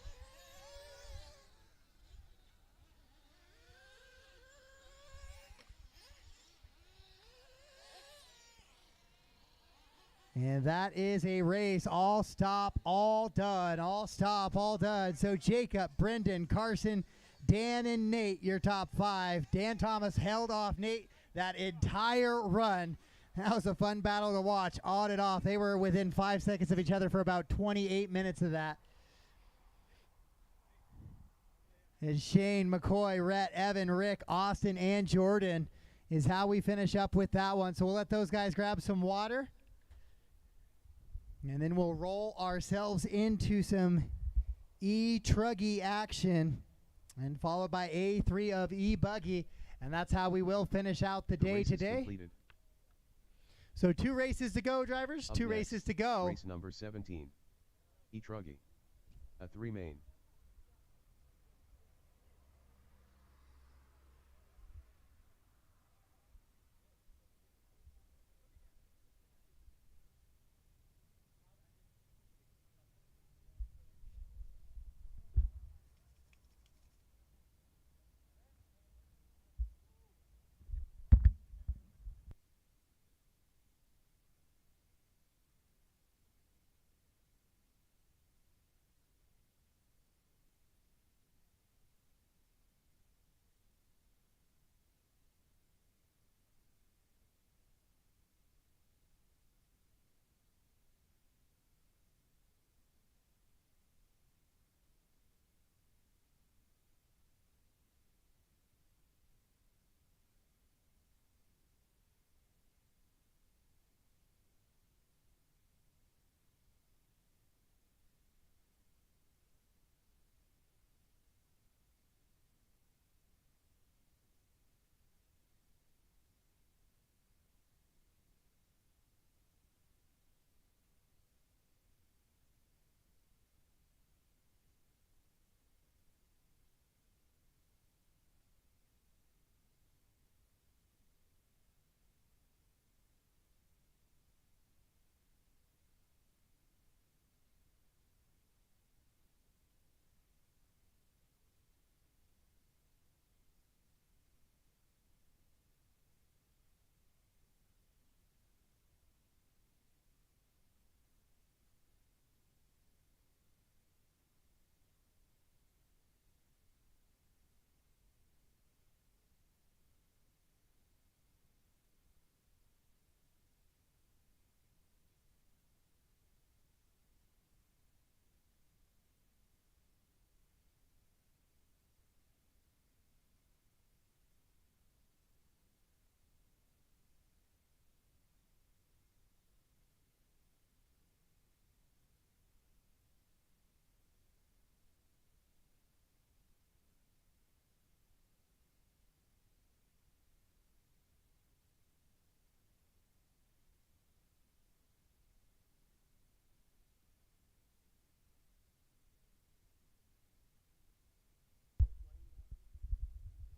And that is a race. All stop, all done. All stop, all done. So Jacob, Brendan, Carson, Dan, and Nate, your top 5. Dan Thomas held off Nate that entire run. That was a fun battle to watch, on and off. They were within 5 seconds of each other for about 28 minutes of that. And Shane, McCoy, Rhett, Evan, Rick, Austin, and Jordan is how we finish up with that one. So we'll let those guys grab some water. And then we'll roll ourselves into some E-Truggy action, and followed by A3 of E-Buggy. And that's how we will finish out the day today. Completed. So 2 races to go, drivers. Up 2 next, races to go. Race number 17. E-Truggy. A 3 main.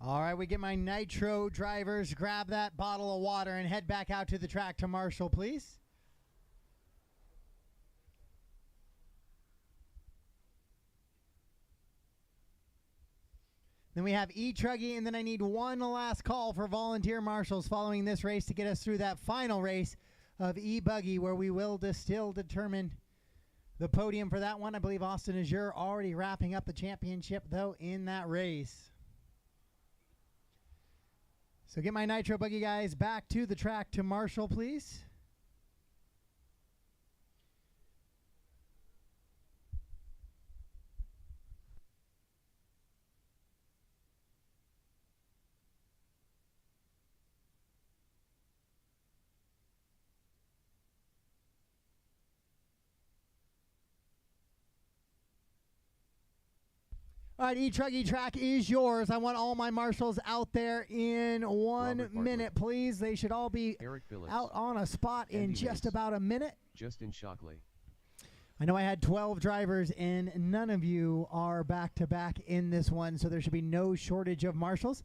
All right, we get my nitro drivers. Grab that bottle of water and head back out to the track to Marshall, please. Then we have E-Truggy, and then I need one last call for volunteer marshals following this race to get us through that final race of E-Buggy, where we will still determine the podium for that one. I believe Austin Azure already wrapping up the championship, though, in that race. So get my Nitro Buggy guys back to the track to Marshall, please. All right, E-Truggy track is yours. I want all my marshals out there in 1 minute, please. They should all be out on a spot in just about a minute. Justin Shockley. I know I had 12 drivers, and none of you are back-to-back in this one, so there should be no shortage of marshals.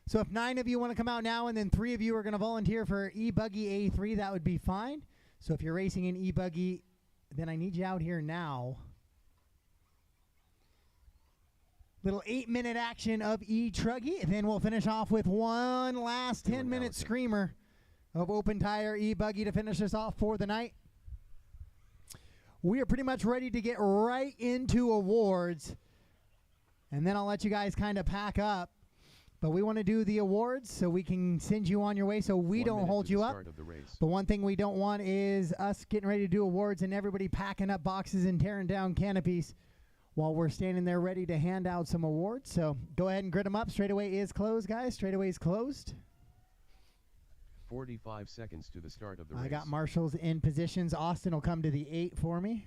So if 9 of you want to come out now and then 3 of you are going to volunteer for E-Buggy A3, that would be fine. So if you're racing in E-Buggy, then I need you out here now. Little 8-minute action of E-Truggy. Then we'll finish off with one last 10-minute screamer of open tire E-Buggy to finish us off for the night. We are pretty much ready to get right into awards. And then I'll let you guys kind of pack up. But we want to do the awards so we can send you on your way so we don't hold you up. But one thing we don't want is us getting ready to do awards and everybody packing up boxes and tearing down canopies while we're standing there ready to hand out some awards. So go ahead and grid them up. Straightaway is closed, guys. Straightaway is closed. 45 seconds to the start of the race. I got marshals in positions. Austin will come to the 8 for me.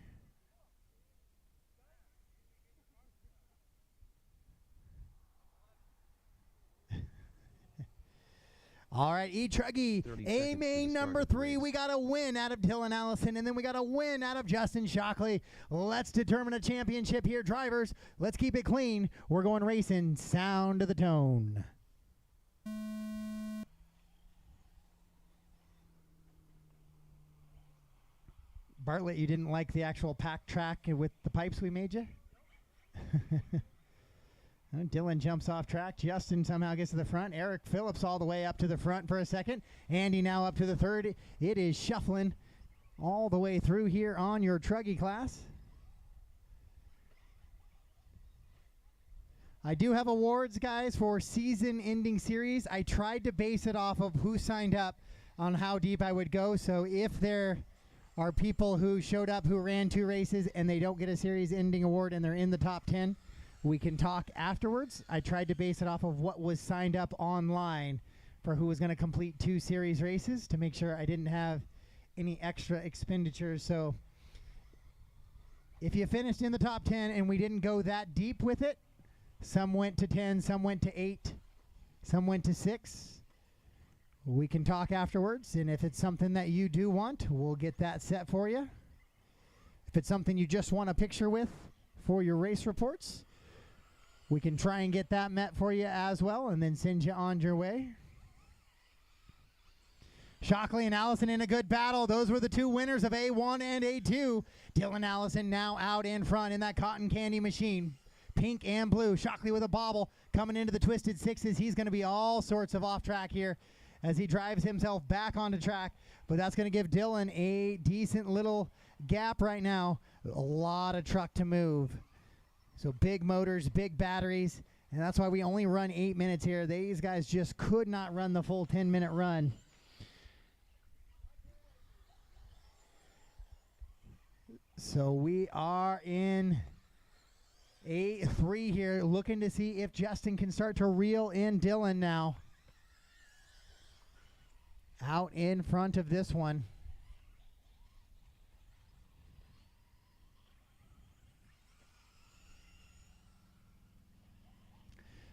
All right, E-Truggy, A-Main number 3. We got a win out of Dylan Allison, and then we got a win out of Justin Shockley. Let's determine a championship here, drivers. Let's keep it clean. We're going racing. Sound to the tone. Bartlett, you didn't like the actual pack track with the pipes we made you? Dylan jumps off track. Justin somehow gets to the front. Eric Phillips all the way up to the front for a second. Andy now up to the third. It is shuffling all the way through here on your Truggy class. I do have awards, guys, for season-ending series. I tried to base it off of who signed up on how deep I would go. So if there are people who showed up who ran 2 races and they don't get a series-ending award and they're in the top 10, we can talk afterwards. I tried to base it off of what was signed up online for who was going to complete 2 series races to make sure I didn't have any extra expenditures. So if you finished in the top 10 and we didn't go that deep with it, some went to 10, some went to 8, some went to 6. We can talk afterwards, and if it's something that you do want, we'll get that set for you. If it's something you just want a picture with for your race reports, we can try and get that met for you as well and then send you on your way. Shockley and Allison in a good battle. Those were the 2 winners of A1 and A2. Dylan Allison now out in front in that cotton candy machine. Pink and blue. Shockley with a bobble coming into the twisted 6s. He's going to be all sorts of off track here as he drives himself back onto track. But that's going to give Dylan a decent little gap right now. A lot of truck to move. So big motors, big batteries, and that's why we only run 8 minutes here. These guys just could not run the full 10-minute run. So we are in A3 here, looking to see if Justin can start to reel in Dylan now. Out in front of this one.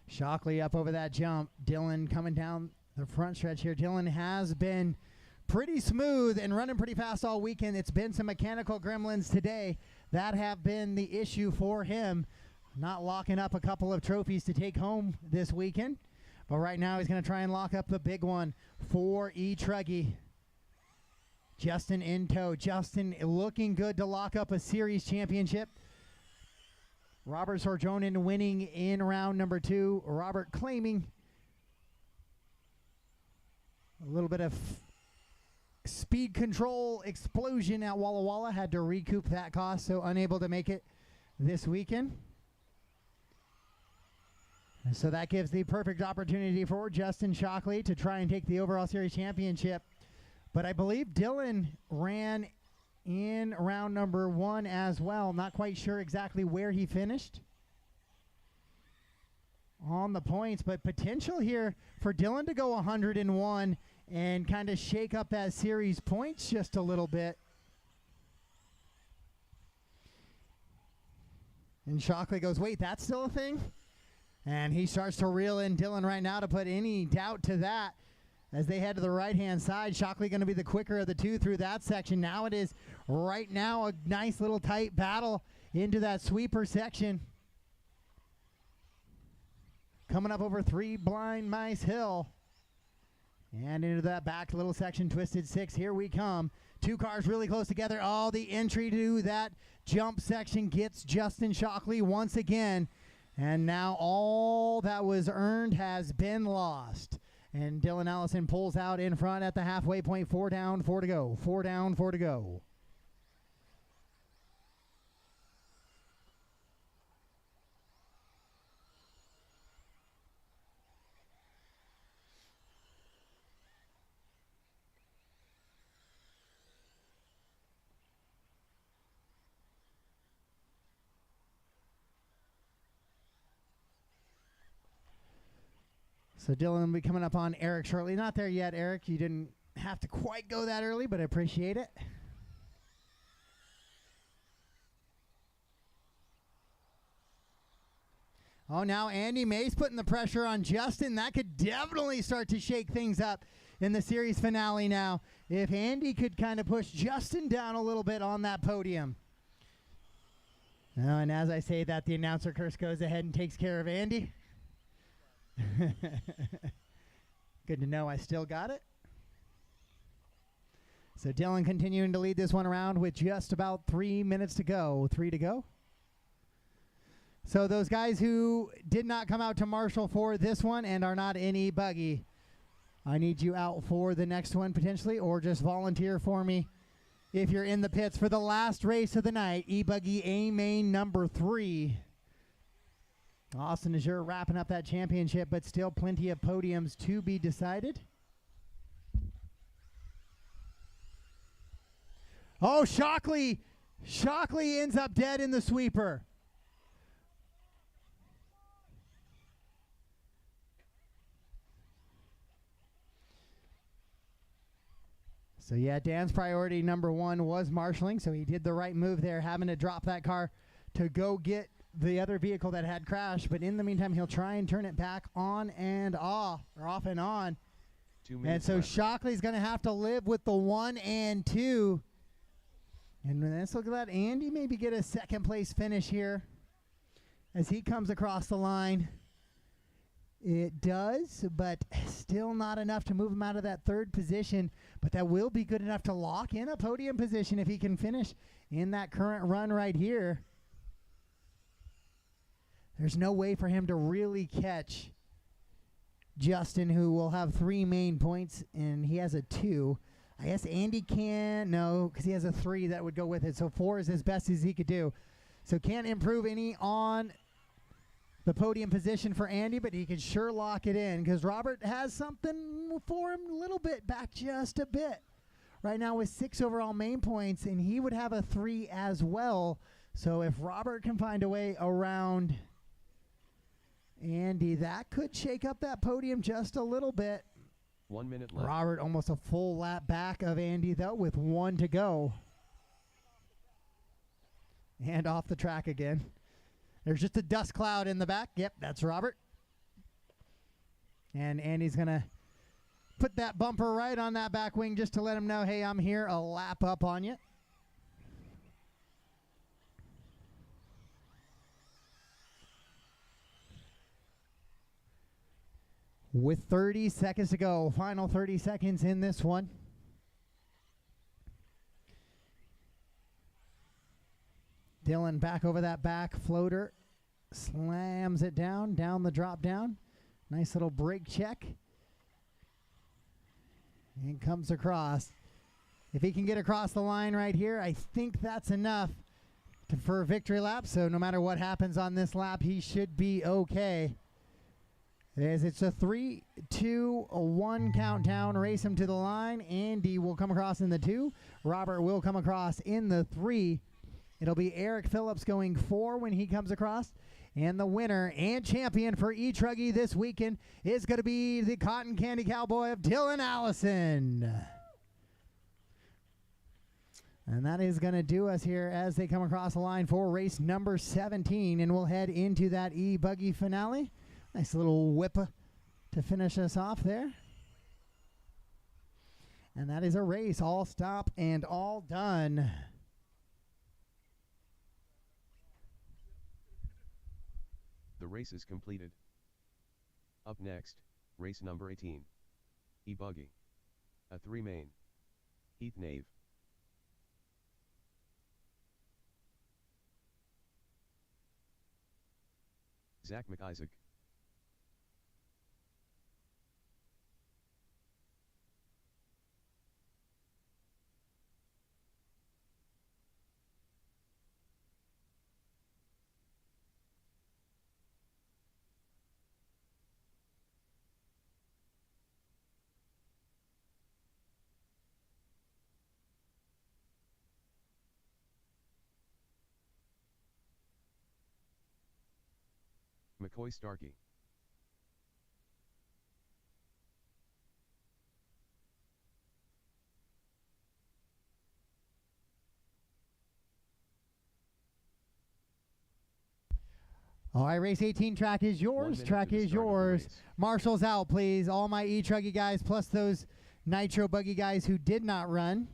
Shockley up over that jump. Dylan coming down the front stretch here. Dylan has been pretty smooth and running pretty fast all weekend. It's been some mechanical gremlins today that have been the issue for him. Not locking up a couple of trophies to take home this weekend. But right now he's going to try and lock up the big one for E-Truggy. Justin in tow. Justin looking good to lock up a series championship. Robert Sorjonen winning in round number 2. Robert claiming a little bit of speed control explosion at Walla Walla. Had to recoup that cost, so unable to make it this weekend. And so that gives the perfect opportunity for Justin Shockley to try and take the overall series championship. But I believe Dylan ran in round number 1 as well. Not quite sure exactly where he finished on the points, but potential here for Dylan to go 101 and kind of shake up that series points just a little bit. And Shockley goes, wait, that's still a thing? And he starts to reel in Dylan right now to put any doubt to that. As they head to the right-hand side, Shockley going to be the quicker of the 2 through that section. Now it is right now a nice little tight battle into that sweeper section. Coming up over 3 Blind Mice Hill. And into that back little section, twisted 6. Here we come. 2 cars really close together. Oh, the entry to that jump section gets Justin Shockley once again. And now all that was earned has been lost. And Dylan Allison pulls out in front at the halfway point. 4 down, 4 to go. 4 down, 4 to go. So Dylan will be coming up on Eric shortly. Not there yet, Eric. You didn't have to quite go that early, but I appreciate it. Oh, now Andy Mays putting the pressure on Justin. That could definitely start to shake things up in the series finale now. If Andy could kind of push Justin down a little bit on that podium. And as I say that, the announcer curse goes ahead and takes care of Andy. Good to know I still got it. So Dylan continuing to lead this one around with just about 3 minutes to go. 3 to go. So those guys who did not come out to marshal for this one and are not in e-buggy, I need you out for the next one potentially, or just volunteer for me if you're in the pits for the last race of the night, e-buggy A-main number 3. Austin is sure wrapping up that championship, but still plenty of podiums to be decided. Oh, Shockley ends up dead in the sweeper. So yeah, Dan's priority number 1 was marshaling, so he did the right move there, having to drop that car to go get the other vehicle that had crashed. But in the meantime, he'll try and turn it back on and off, or off and on. 2 minutes and so left. Shockley's going to have to live with the 1 and 2. And let's look at that. Andy maybe get a second place finish here as he comes across the line. It does, but still not enough to move him out of that 3rd position. But that will be good enough to lock in a podium position if he can finish in that current run right here. There's no way for him to really catch Justin, who will have 3 main points, and he has a 2. I guess Andy can, no, because he has a 3 that would go with it. So 4 is as best as he could do. So can't improve any on the podium position for Andy, but he can sure lock it in because Robert has something for him a little bit, back just a bit. Right now with 6 overall main points, and he would have a 3 as well. So if Robert can find a way around Andy, that could shake up that podium just a little bit. 1 minute left. Robert almost a full lap back of Andy, though, with 1 to go. And off the track again. There's just a dust cloud in the back. Yep, that's Robert. And Andy's going to put that bumper right on that back wing just to let him know, hey, I'm here, a lap up on you. With 30 seconds to go, final 30 seconds in this one. Dylan back over that back floater, slams it down the drop down. Nice little brake check. And comes across. If he can get across the line right here, I think that's enough for a victory lap. So no matter what happens on this lap, he should be okay. As it's a 3, 2, 1 countdown. Race him to the line. Andy will come across in the 2. Robert will come across in the 3. It'll be Eric Phillips going 4 when he comes across. And the winner and champion for E-Truggy this weekend is going to be the Cotton Candy Cowboy of Dylan Allison. And that is going to do us here as they come across the line for race number 17. And we'll head into that E-Buggy finale. Nice little whip to finish us off there. And that is a race, all stop and all done. The race is completed. Up next, race number 18. E-Buggy. A 3 main. Heath Nave. Zach McIsaac. McCoy Starkey. All right, race 18, track is yours. Track is yours. Marshall's out, please. All my E-Truggy guys, plus those Nitro Buggy guys who did not run.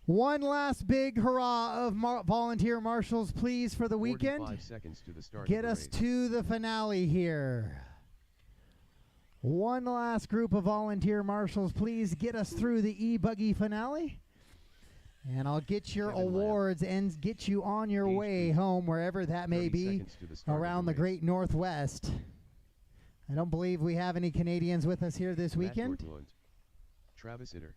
One last big hurrah of volunteer marshals, please, for the weekend. 45 seconds to the start Get of the us race. to the finale here. One last group of volunteer marshals, please get us through the E-Buggy finale. And I'll get your awards and get you on your way home, wherever that may be, around the great Northwest. I don't believe we have any Canadians with us here this weekend. Travis Itter.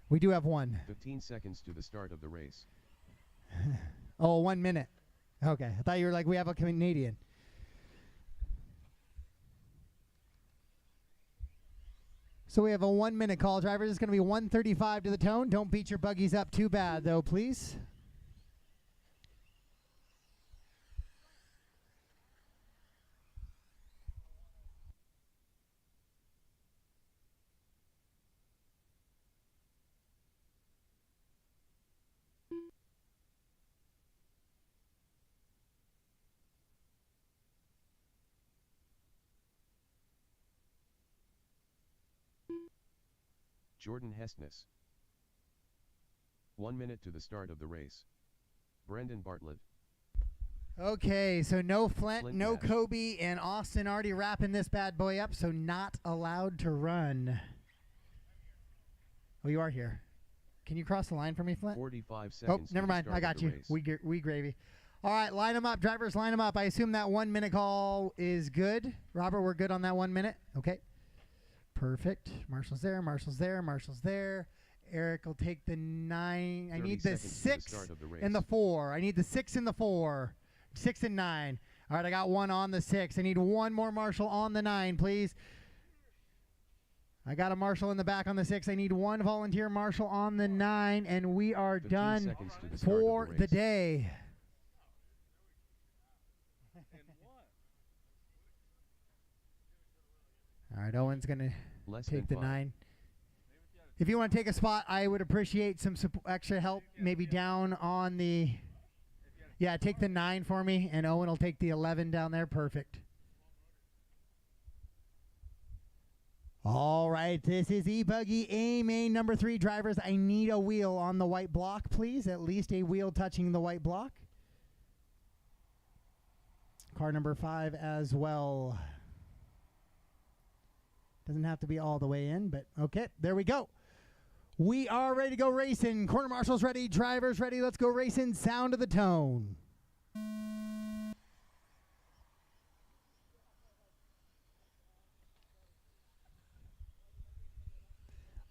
We do have one. 15 seconds to the start of the race. Oh, 1 minute. Okay, I thought you were like, we have a Canadian. So we have a 1 minute call, drivers. It's going to be 135 to the tone. Don't beat your buggies up too bad, though, please. Jordan Hestness. 1 minute to the start of the race. Brendan Bartlett. Okay, so no Flint, no Nash. Kobe, and Austin already wrapping this bad boy up, so not allowed to run. Oh, you are here. Can you cross the line for me, Flint? 45 seconds. Oh, never mind. I got you. We gravy. All right, line them up. Drivers, line them up. I assume that 1 minute call is good. Robert, we're good on that 1 minute? Okay. Perfect. Marshall's there, Marshall's there, Marshall's there. Eric will take the 9. I need the 6 and the 4. I need the 6 and the 4. 6 and 9. All right, I got one on the 6. I need one more Marshall on the 9, please. I got a Marshall in the back on the 6. I need one volunteer Marshall on the 9, and we are done for the day. All right, Owen's going to take the 9. If you want to take a spot, I would appreciate some extra help, maybe down on the... Yeah, take the 9 for me, and Owen will take the 11 down there. Perfect. All right, this is E-Buggy A main number 3. Drivers, I need a wheel on the white block, please. At least a wheel touching the white block. Car number 5 as well. Doesn't have to be all the way in, but okay, there we go. We are ready to go racing. Corner marshals ready, drivers ready. Let's go racing. Sound of the tone.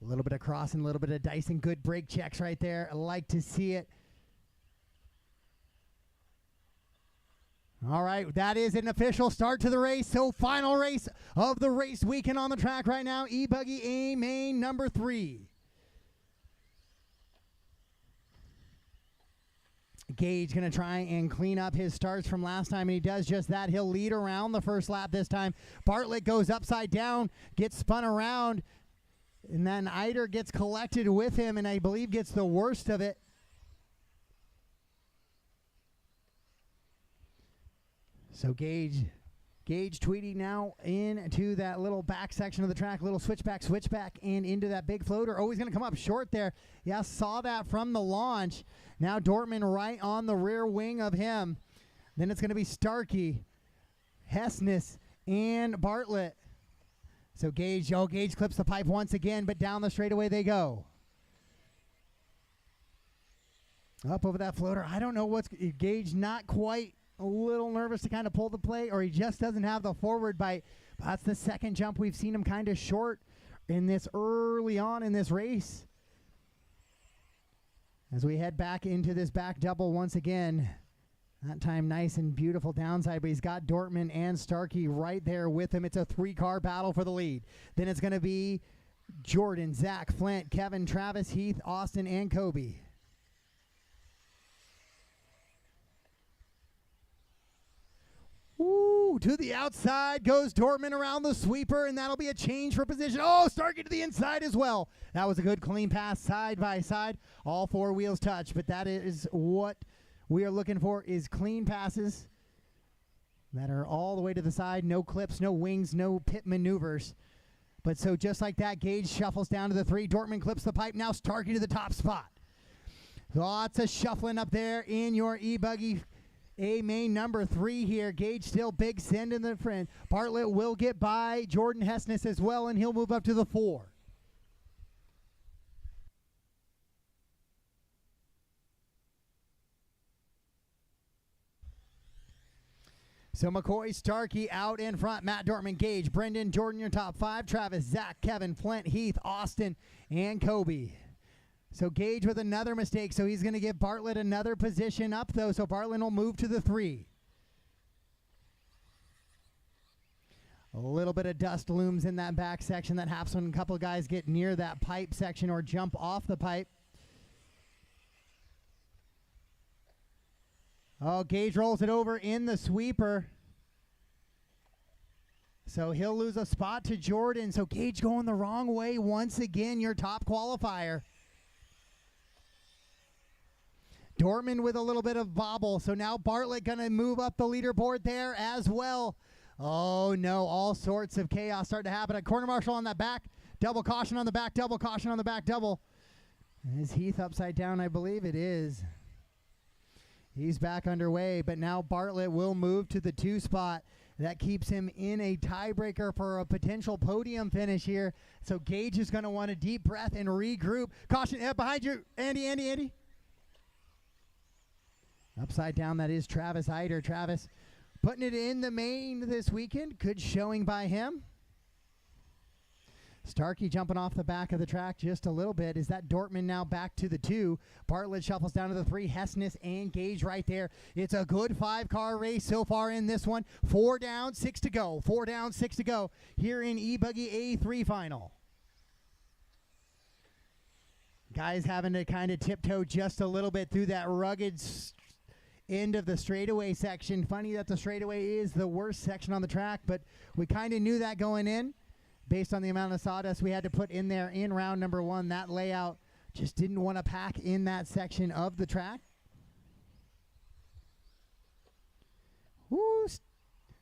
A little bit of crossing, a little bit of dicing. Good brake checks right there. I like to see it. All right, that is an official start to the race. So final race of the race weekend on the track right now. E-Buggy A main number 3. Gage going to try and clean up his starts from last time, and he does just that. He'll lead around the first lap this time. Bartlett goes upside down, gets spun around, and then Eider gets collected with him, and I believe gets the worst of it. So Gage Tweedy now into that little back section of the track, little switchback, and into that big floater. Oh, he's going to come up short there. Yeah, saw that from the launch. Now Dortmund right on the rear wing of him. Then it's going to be Starkey, Hessness, and Bartlett. So Gage clips the pipe once again, but down the straightaway they go. Up over that floater. I don't know what's Gage not quite a little nervous to kind of pull the plate, or he just doesn't have the forward bite. But that's the second jump we've seen him kind of short in this early on in this race. As we head back into this back double once again. That time nice and beautiful downside, but he's got Dortmund and Starkey right there with him. It's a 3-car battle for the lead. Then it's going to be Jordan, Zach, Flint, Kevin, Travis, Heath, Austin, and Kobe. Ooh, Ooh, to the outside goes Dortmund around the sweeper, and that'll be a change for position. Oh, Starkey to the inside as well. That was a good clean pass side by side. All four wheels touch, but that is what we are looking for, is clean passes that are all the way to the side. No clips, no wings, no pit maneuvers. But so just like that, Gage shuffles down to the 3. Dortmund clips the pipe. Now Starkey to the top spot. Lots of shuffling up there in your e-buggy. A main number 3 here. Gage still big send in the front. Bartlett will get by Jordan Hessness as well, and he'll move up to the 4. So McCoy, Starkey out in front. Matt Dortmund, Gage, Brendan, Jordan, your top 5. Travis, Zach, Kevin, Flint, Heath, Austin, and Kobe. So Gage with another mistake, so he's going to give Bartlett another position up, though, so Bartlett will move to the 3. A little bit of dust looms in that back section. That happens when a couple of guys get near that pipe section or jump off the pipe. Oh, Gage rolls it over in the sweeper. So he'll lose a spot to Jordan. So Gage going the wrong way once again, your top qualifier. Dortmund with a little bit of bobble. So now Bartlett going to move up the leaderboard there as well. Oh, no. All sorts of chaos starting to happen. A corner marshal on that back. Double caution on the back. Double caution on the back. Double. Is Heath upside down? I believe it is. He's back underway. But now Bartlett will move to the 2 spot. That keeps him in a tiebreaker for a potential podium finish here. So Gage is going to want a deep breath and regroup. Caution behind you. Andy. Upside down, that is Travis Eider. Travis putting it in the main this weekend. Good showing by him. Starkey jumping off the back of the track just a little bit. Is that Dortmund now back to the 2? Bartlett shuffles down to the 3. Hessness and Gage right there. It's a good 5-car race so far in this one. 4 down, 6 to go. 4 down, 6 to go here in E-Buggy A3 final. Guys having to kind of tiptoe just a little bit through that rugged end of the straightaway section. Funny that the straightaway is the worst section on the track, but we kind of knew that going in based on the amount of sawdust we had to put in there in round number 1. That layout just didn't want to pack in that section of the track. Woo,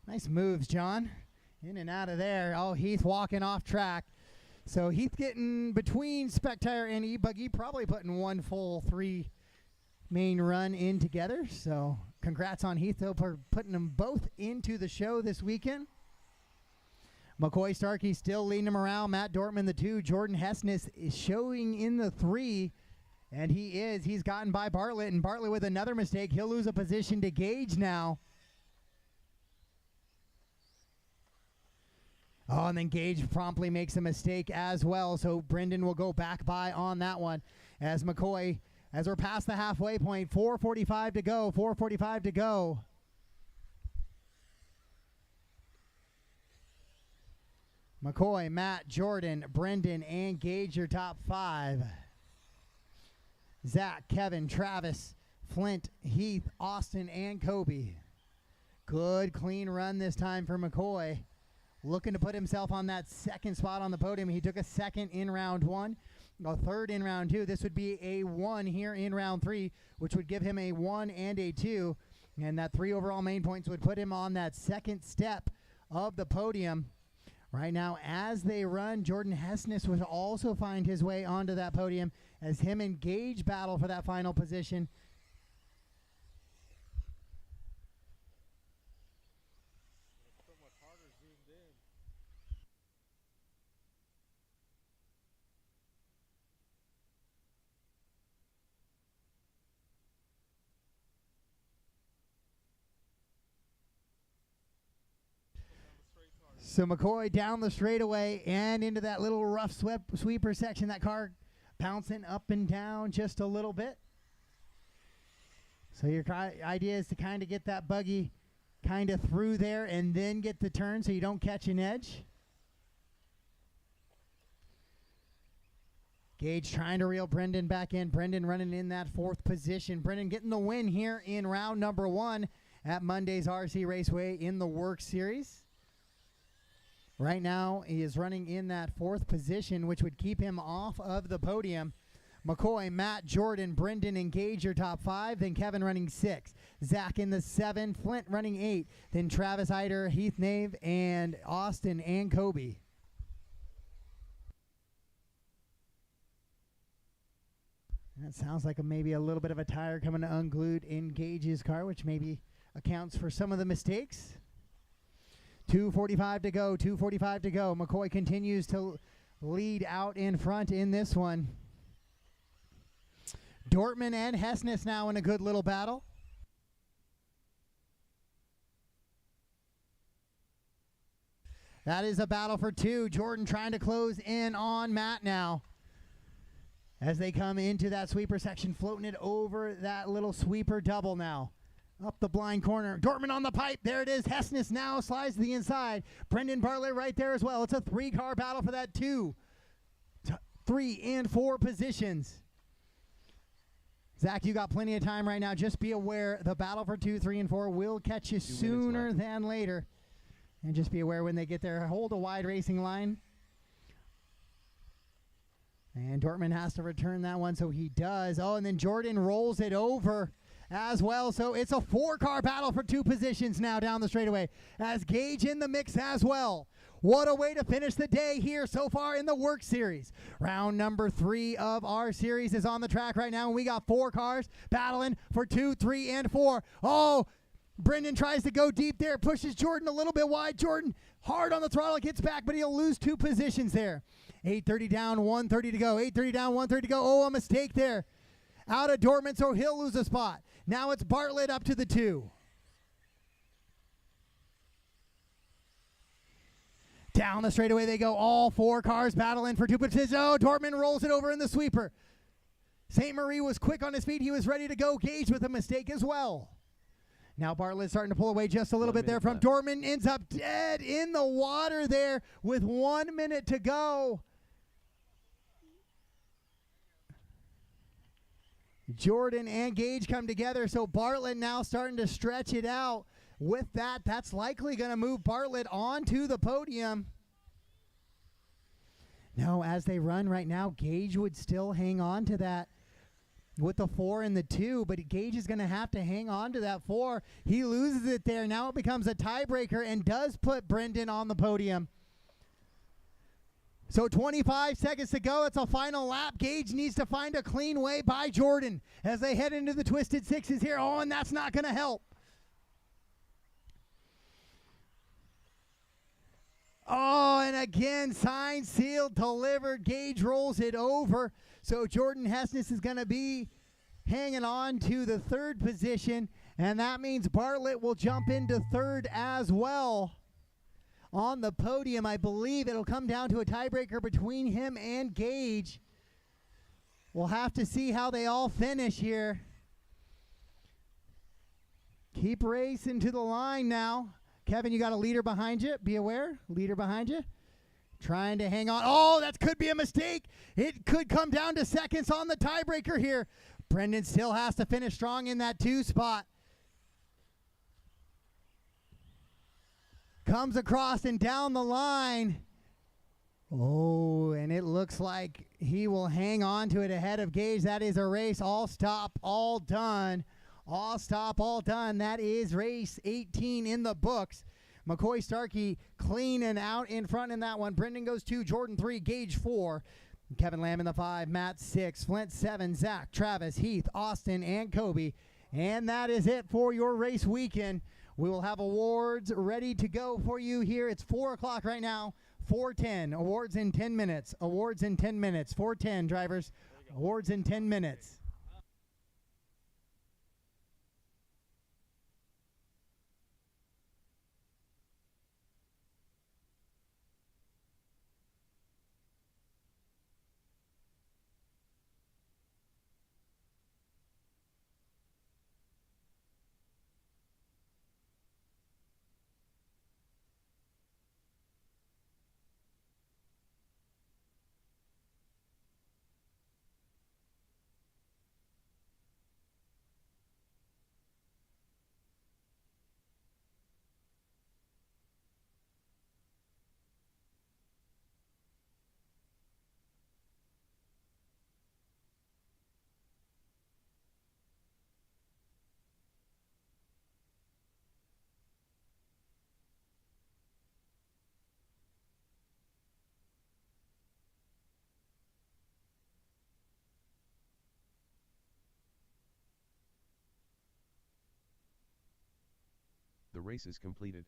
nice moves, John. In and out of there. Oh, Heath walking off track. So Heath getting between Spec Tire and E-Buggy, probably putting one full 3 main run in together. So congrats on Heath, though, for putting them both into the show this weekend. McCoy Starkey still leading him around. Matt Dortmund the 2. Jordan Hessness is showing in the 3. And he's gotten by Bartlett. And Bartlett with another mistake. He'll lose a position to Gage now. Oh, and then Gage promptly makes a mistake as well. So Brendan will go back by on that one. As McCoy, as we're past the halfway point, 4:45 to go. 4:45 to go. McCoy, Matt, Jordan, Brendan, and Gage, your top 5. Zach, Kevin, Travis, Flint, Heath, Austin, and Kobe. Good, clean run this time for McCoy. Looking to put himself on that 2nd spot on the podium. He took a 2nd in round 1, a 3rd in round 2. This would be a 1 here in round 3, which would give him a 1 and a 2. And that 3 overall main points would put him on that 2nd step of the podium. Right now, as they run, Jordan Hessness would also find his way onto that podium as him and Gage battle for that final position. So McCoy down the straightaway and into that little rough sweeper section. That car bouncing up and down just a little bit. So your idea is to kind of get that buggy kind of through there and then get the turn so you don't catch an edge. Gage trying to reel Brendan back in. Brendan running in that 4th position. Brendan getting the win here in round number 1. at Monday's RC Raceway in the WERC Series. Right now, he is running in that 4th position, which would keep him off of the podium. McCoy, Matt, Jordan, Brendan, and Gage your top 5. Then Kevin running 6. Zach in the 7. Flint running 8. Then Travis, Eider, Heath Nave, and Austin and Kobe. That sounds like maybe a little bit of a tire coming to unglued in Gage's car, which maybe accounts for some of the mistakes. 2:45 to go, 2:45 to go. McCoy continues to lead out in front in this one. Dortmund and Hessness now in a good little battle. That is a battle for 2. Jordan trying to close in on Matt now. As they come into that sweeper section, floating it over that little sweeper double now. Up the blind corner. Dortmund on the pipe. There it is. Hessness now slides to the inside. Brendan Bartlett right there as well. It's a 3-car battle for that 2, 3, and 4 positions. Zach, you got plenty of time right now. Just be aware the battle for 2, 3, and 4 will catch you sooner than later. And just be aware when they get there. Hold a wide racing line. And Dortmund has to return that one, so he does. Oh, and then Jordan rolls it over as well. So it's a 4-car battle for 2 positions now down the straightaway, as Gage in the mix as well. What a way to finish the day here so far in the WERC Series. Round number 3 of our series is on the track right now, and we got 4 cars battling for 2, 3, and 4. Oh, Brendan tries to go deep there, pushes Jordan a little bit wide. Jordan hard on the throttle, gets back, but he'll lose 2 positions there. 8:30 down, 1:30 to go. 8:30 down, 1:30 to go. Oh, a mistake there. Out of Dortmund, so he'll lose a spot. Now it's Bartlett up to the 2. Down the straightaway they go. All 4 cars battling for 2 positions. Oh, Dortmund rolls it over in the sweeper. St. Marie was quick on his feet. He was ready to go. Gage with a mistake as well. Now Bartlett starting to pull away just a little bit there from Dortmund. Ends up dead in the water there with 1 minute to go. Jordan and Gage come together, so Bartlett now starting to stretch it out. With that, that's likely going to move Bartlett onto the podium. No, as they run right now, Gage would still hang on to that with the 4 and the 2, but Gage is going to have to hang on to that 4. He loses it there. Now it becomes a tiebreaker and does put Brendan on the podium. So 25 seconds to go. It's a final lap. Gage needs to find a clean way by Jordan as they head into the Twisted Sixes here. Oh, and that's not going to help. Oh, and again, signed, sealed, delivered. Gage rolls it over. So Jordan Hessness is going to be hanging on to the 3rd position, and that means Bartlett will jump into 3rd as well. On the podium, I believe it'll come down to a tiebreaker between him and Gage. We'll have to see how they all finish here. Keep racing to the line now. Kevin, you got a leader behind you. Be aware. Leader behind you. Trying to hang on. Oh, that could be a mistake. It could come down to seconds on the tiebreaker here. Brendan still has to finish strong in that 2 spot. Comes across and down the line. Oh, and it looks like he will hang on to it ahead of Gage. That is a race. All stop, all done. All stop, all done. That is race 18 in the books. McCoy Starkey clean and out in front in that one. Brendan goes 2, Jordan 3, Gage 4. Kevin Lamb in the 5, Matt 6, Flint 7, Zach, Travis, Heath, Austin, and Kobe. And that is it for your race weekend. We will have awards ready to go for you here. It's 4 o'clock right now. 4:10. Awards in 10 minutes. Awards in 10 minutes. 4:10, drivers. Awards in 10 minutes. race is completed.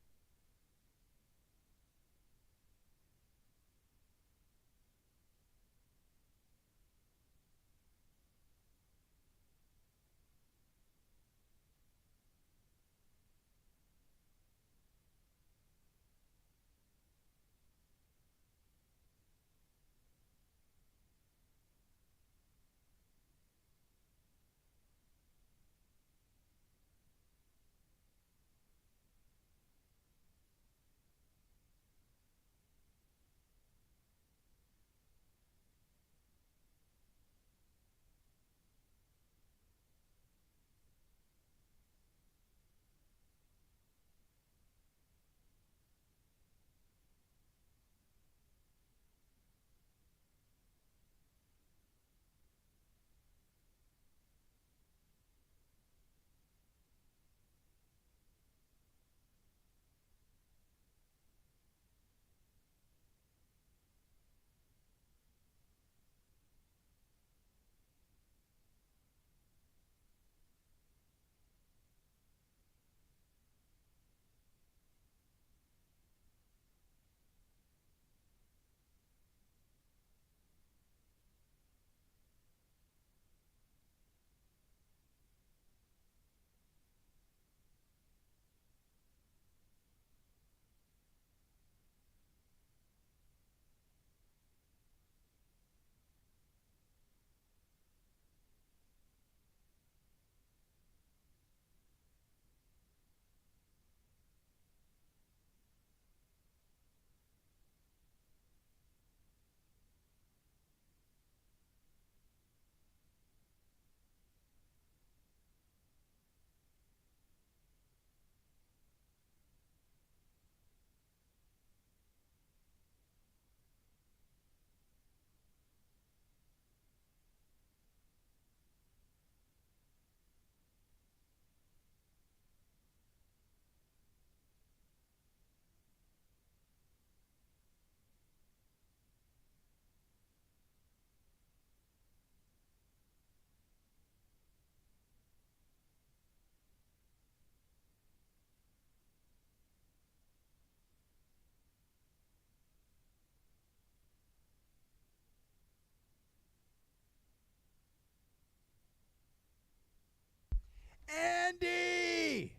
Andy!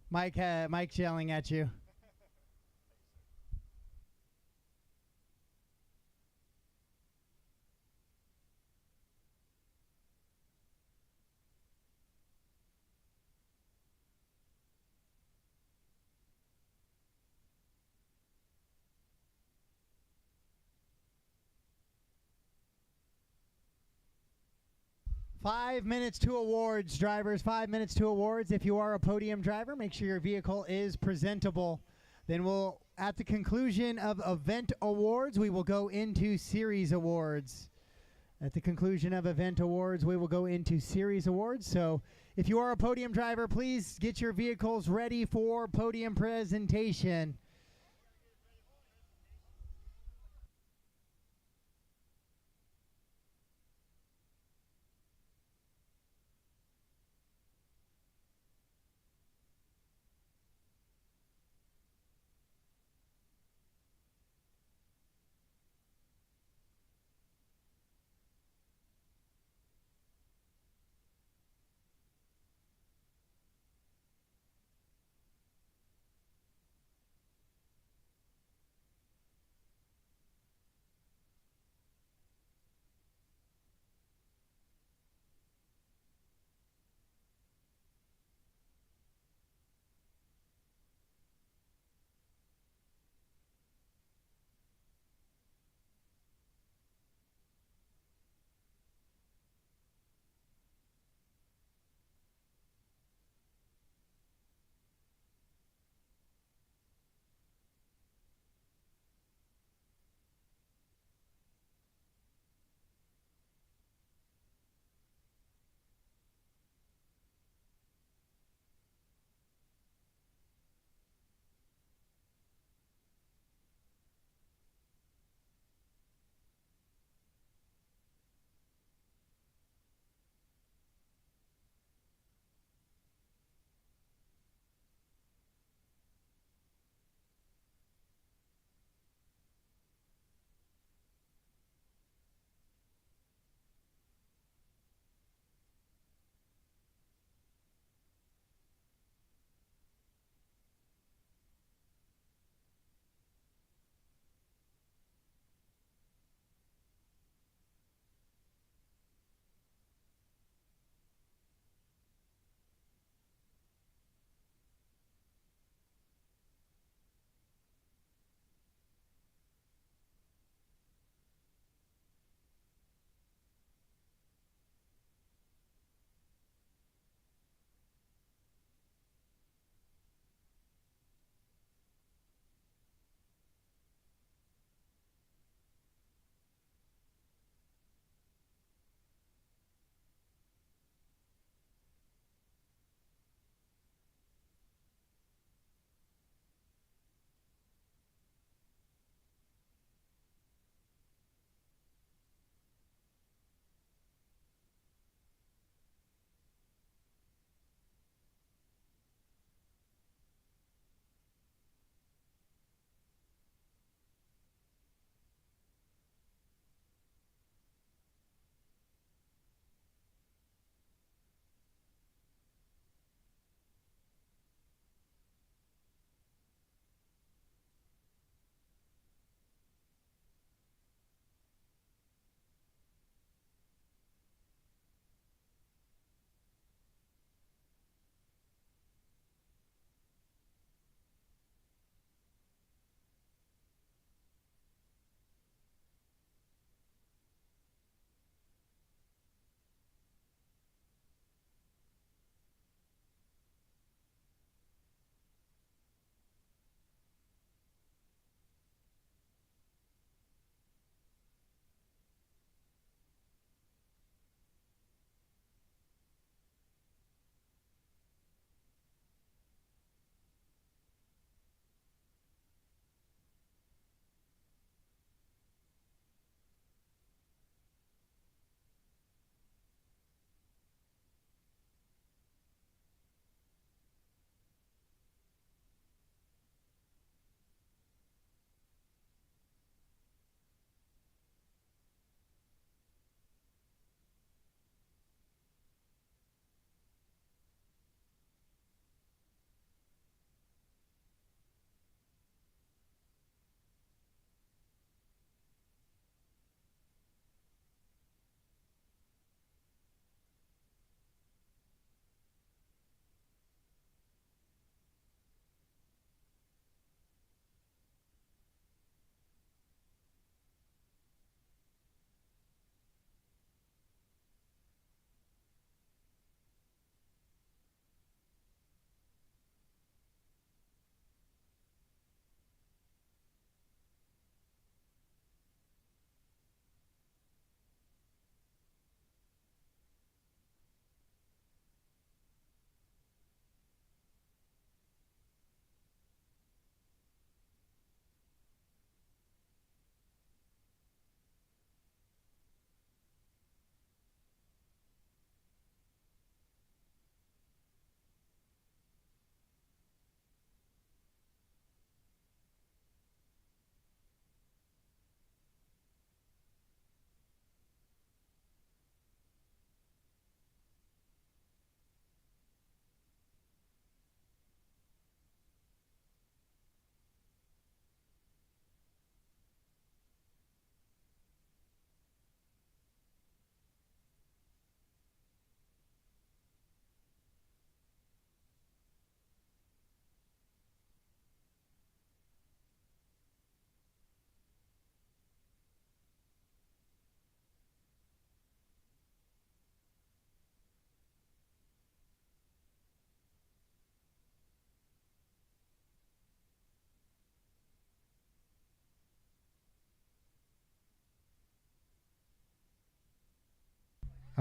Mike's yelling at you. Five minutes to awards, drivers. 5 minutes to awards. If you are a podium driver, make sure your vehicle is presentable. Then we'll, at the conclusion of event awards, we will go into series awards. At the conclusion of event awards, we will go into series awards. So if you are a podium driver, please get your vehicles ready for podium presentation.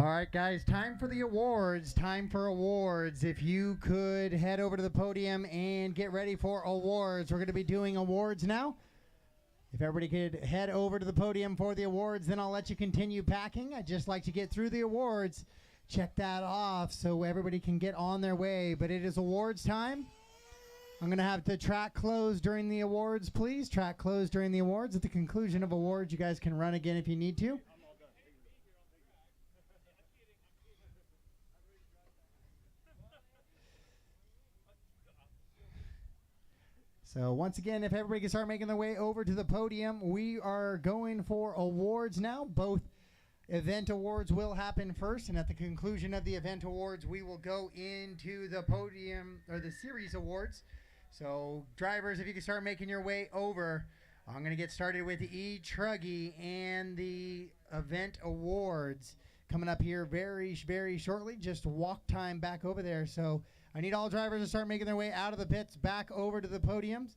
All right, guys, time for the awards. Time for awards. If you could head over to the podium and get ready for awards. We're going to be doing awards now. If everybody could head over to the podium for the awards, then I'll let you continue packing. I'd just like to get through the awards, check that off so everybody can get on their way. But it is awards time. I'm going to have the track closed during the awards, please. Track closed during the awards. At the conclusion of awards, you guys can run again if you need to. So once again, if everybody can start making their way over to the podium, we are going for awards now. Both event awards will happen first, and at the conclusion of the event awards, we will go into the podium, or the series awards. So drivers, if you can start making your way over, I'm going to get started with Truggy and the event awards coming up here very, very shortly. Just walk time back over there. So I need all drivers to start making their way out of the pits back over to the podiums.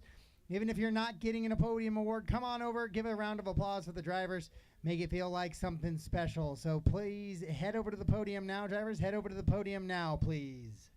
Even if you're not getting a podium award, come on over, give a round of applause for the drivers, make it feel like something special. So please head over to the podium now, drivers. Head over to the podium now, please.